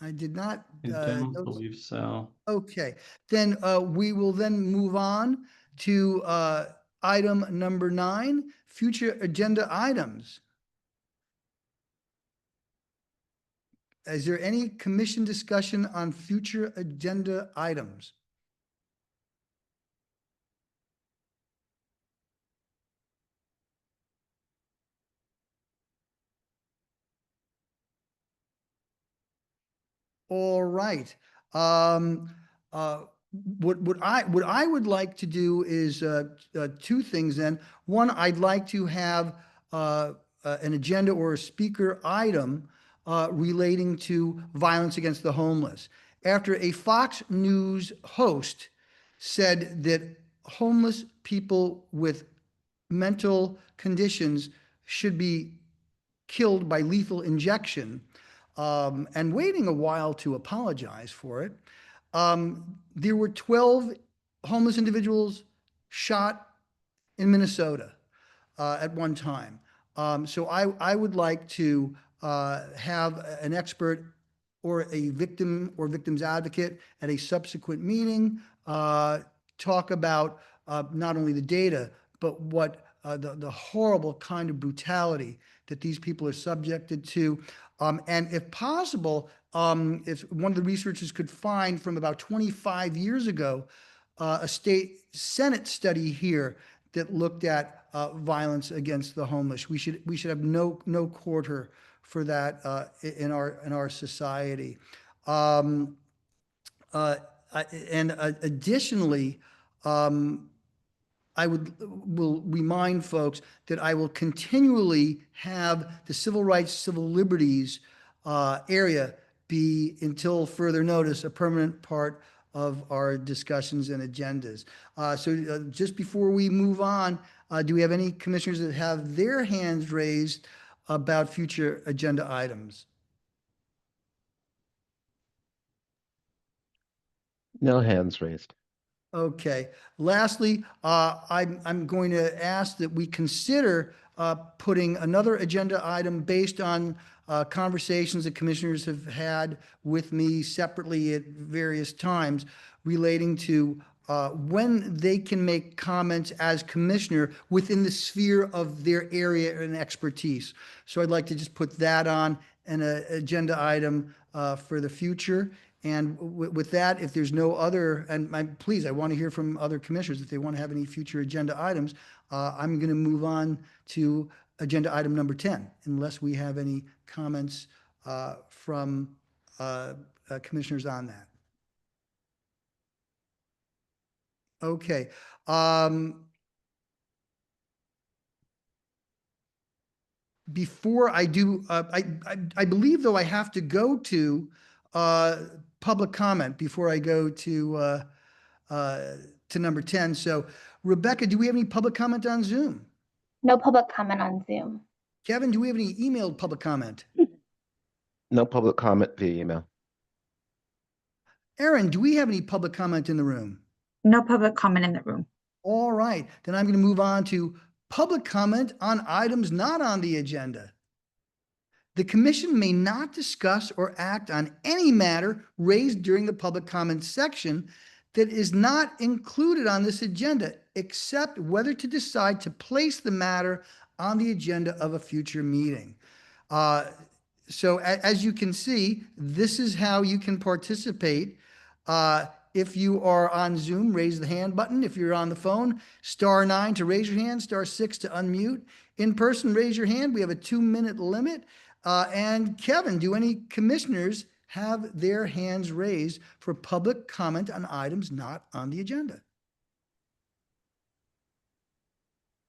Speaker 1: I did not.
Speaker 2: I don't believe so.
Speaker 1: Okay, then we will then move on to item number 9, future agenda items. Is there any commission discussion on future agenda items? All right. What I would like to do is two things then. One, I'd like to have an agenda or a speaker item relating to violence against the homeless. After a Fox News host said that homeless people with mental conditions should be killed by lethal injection, and waiting a while to apologize for it. There were 12 homeless individuals shot in Minnesota at one time. So I would like to have an expert or a victim or victim's advocate at a subsequent meeting talk about not only the data, but what the horrible kind of brutality that these people are subjected to. And if possible, if one of the researchers could find from about 25 years ago, a state Senate study here that looked at violence against the homeless. We should have no quarter for that in our society. And additionally, I will remind folks that I will continually have the civil rights, civil liberties area be, until further notice, a permanent part of our discussions and agendas. So just before we move on, do we have any commissioners that have their hands raised about future agenda items?
Speaker 5: No hands raised.
Speaker 1: Okay. Lastly, I'm going to ask that we consider putting another agenda item based on conversations that commissioners have had with me separately at various times relating to when they can make comments as commissioner within the sphere of their area and expertise. So I'd like to just put that on an agenda item for the future. And with that, if there's no other, and please, I want to hear from other commissioners if they want to have any future agenda items. I'm going to move on to agenda item number 10, unless we have any comments from commissioners on that. Okay. Before I do, I believe though I have to go to public comment before I go to number 10. So Rebecca, do we have any public comment on Zoom?
Speaker 4: No public comment on Zoom.
Speaker 1: Kevin, do we have any emailed public comment?
Speaker 5: No public comment via email.
Speaker 1: Aaron, do we have any public comment in the room?
Speaker 6: No public comment in the room.
Speaker 1: All right, then I'm going to move on to public comment on items not on the agenda. The commission may not discuss or act on any matter raised during the public comment section that is not included on this agenda, except whether to decide to place the matter on the agenda of a future meeting. So as you can see, this is how you can participate. If you are on Zoom, raise the hand button. If you're on the phone, *9 to raise your hand, *6 to unmute. In person, raise your hand. We have a 2-minute limit. And Kevin, do any commissioners have their hands raised for public comment on items not on the agenda?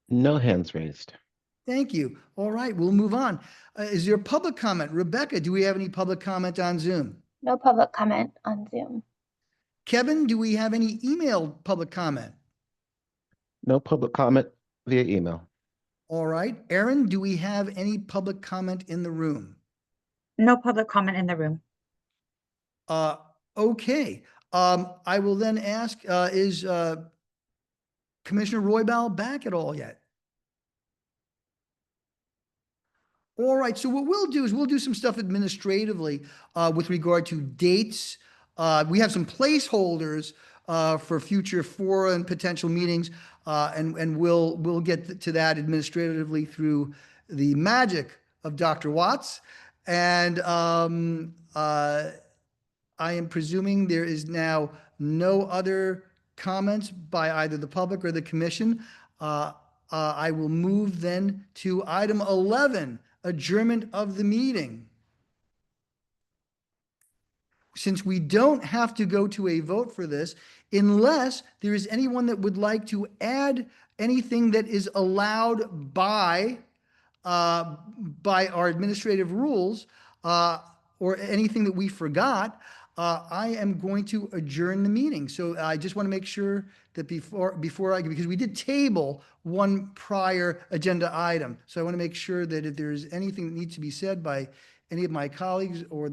Speaker 5: No hands raised.
Speaker 1: Thank you. All right, we'll move on. Is there public comment? Rebecca, do we have any public comment on Zoom?
Speaker 4: No public comment on Zoom.
Speaker 1: Kevin, do we have any emailed public comment?
Speaker 5: No public comment via email.
Speaker 1: All right. Aaron, do we have any public comment in the room?
Speaker 6: No public comment in the room.
Speaker 1: Okay. I will then ask, is Commissioner Roybal back at all yet? All right. So what we'll do is we'll do some stuff administratively with regard to dates. We have some placeholders for future fora and potential meetings, and we'll get to that administratively through the magic of Dr. Watts. And I am presuming there is now no other comments by either the public or the commission. I will move then to item 11, adjournment of the meeting. since we don't have to go to a vote for this, unless there is anyone that would like to add anything that is allowed by our administrative rules, or anything that we forgot, I am going to adjourn the meeting. So I just want to make sure that before I, because we did table one prior agenda item. So I want to make sure that if there's anything that needs to be said by any of my colleagues or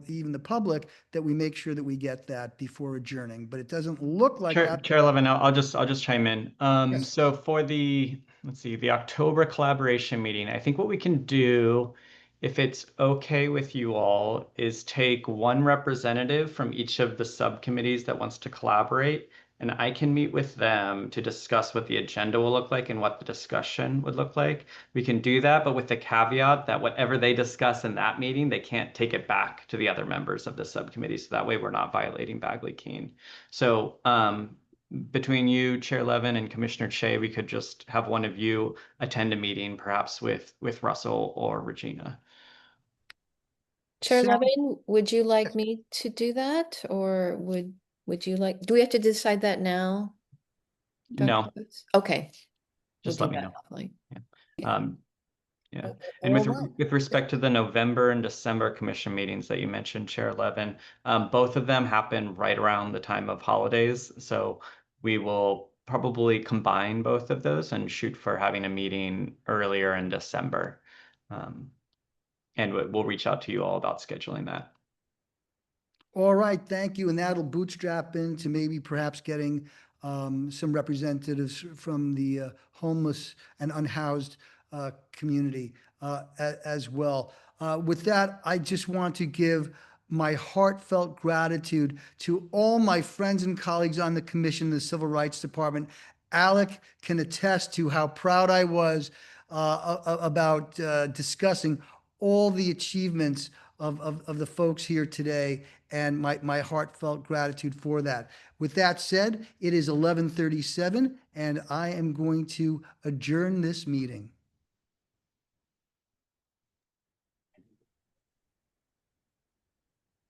Speaker 1: even the public, that we make sure that we get that before adjourning. But it doesn't look like that.
Speaker 2: Chair Levin, I'll just chime in.
Speaker 1: Yes.
Speaker 2: So for the October collaboration meeting, I think what we can do, if it's okay with you all, is take one representative from each of the subcommittees that wants to collaborate, and I can meet with them to discuss what the agenda will look like and what the discussion would look like. We can do that, but with the caveat that whatever they discuss in that meeting, they can't take it back to the other members of the subcommittee. So that way we're not violating Bagley-Keene. So between you, Chair Levin, and Commissioner Che, we could just have one of you attend a meeting, perhaps with Russell or Regina.
Speaker 9: Chair
Speaker 1: Sound-
Speaker 9: Levin, would you like me to do that, or would you like, do we have to decide that now?
Speaker 2: No,
Speaker 9: Dr. Woods? Okay.
Speaker 2: just
Speaker 9: we'll
Speaker 2: let
Speaker 9: do
Speaker 2: me
Speaker 9: that
Speaker 2: know.
Speaker 9: offline.
Speaker 2: Yeah. And with,
Speaker 1: All right.
Speaker 2: with respect to the November and December commission meetings that you mentioned, Chair Levin, both of them happen right around the time of holidays. So we will probably combine both of those and shoot for having a meeting earlier in December. And we'll reach out to you all about scheduling that.
Speaker 1: All right, thank you. And that'll bootstrap into maybe perhaps getting some representatives from the homeless and unhoused community as well. With that, I just want to give my heartfelt gratitude to all my friends and colleagues on the commission, the Civil Rights Department. Alec can attest to how proud I was about discussing all the achievements of the folks here today, and my heartfelt gratitude for that. With that said, it is 11:37, and I am going to adjourn this meeting.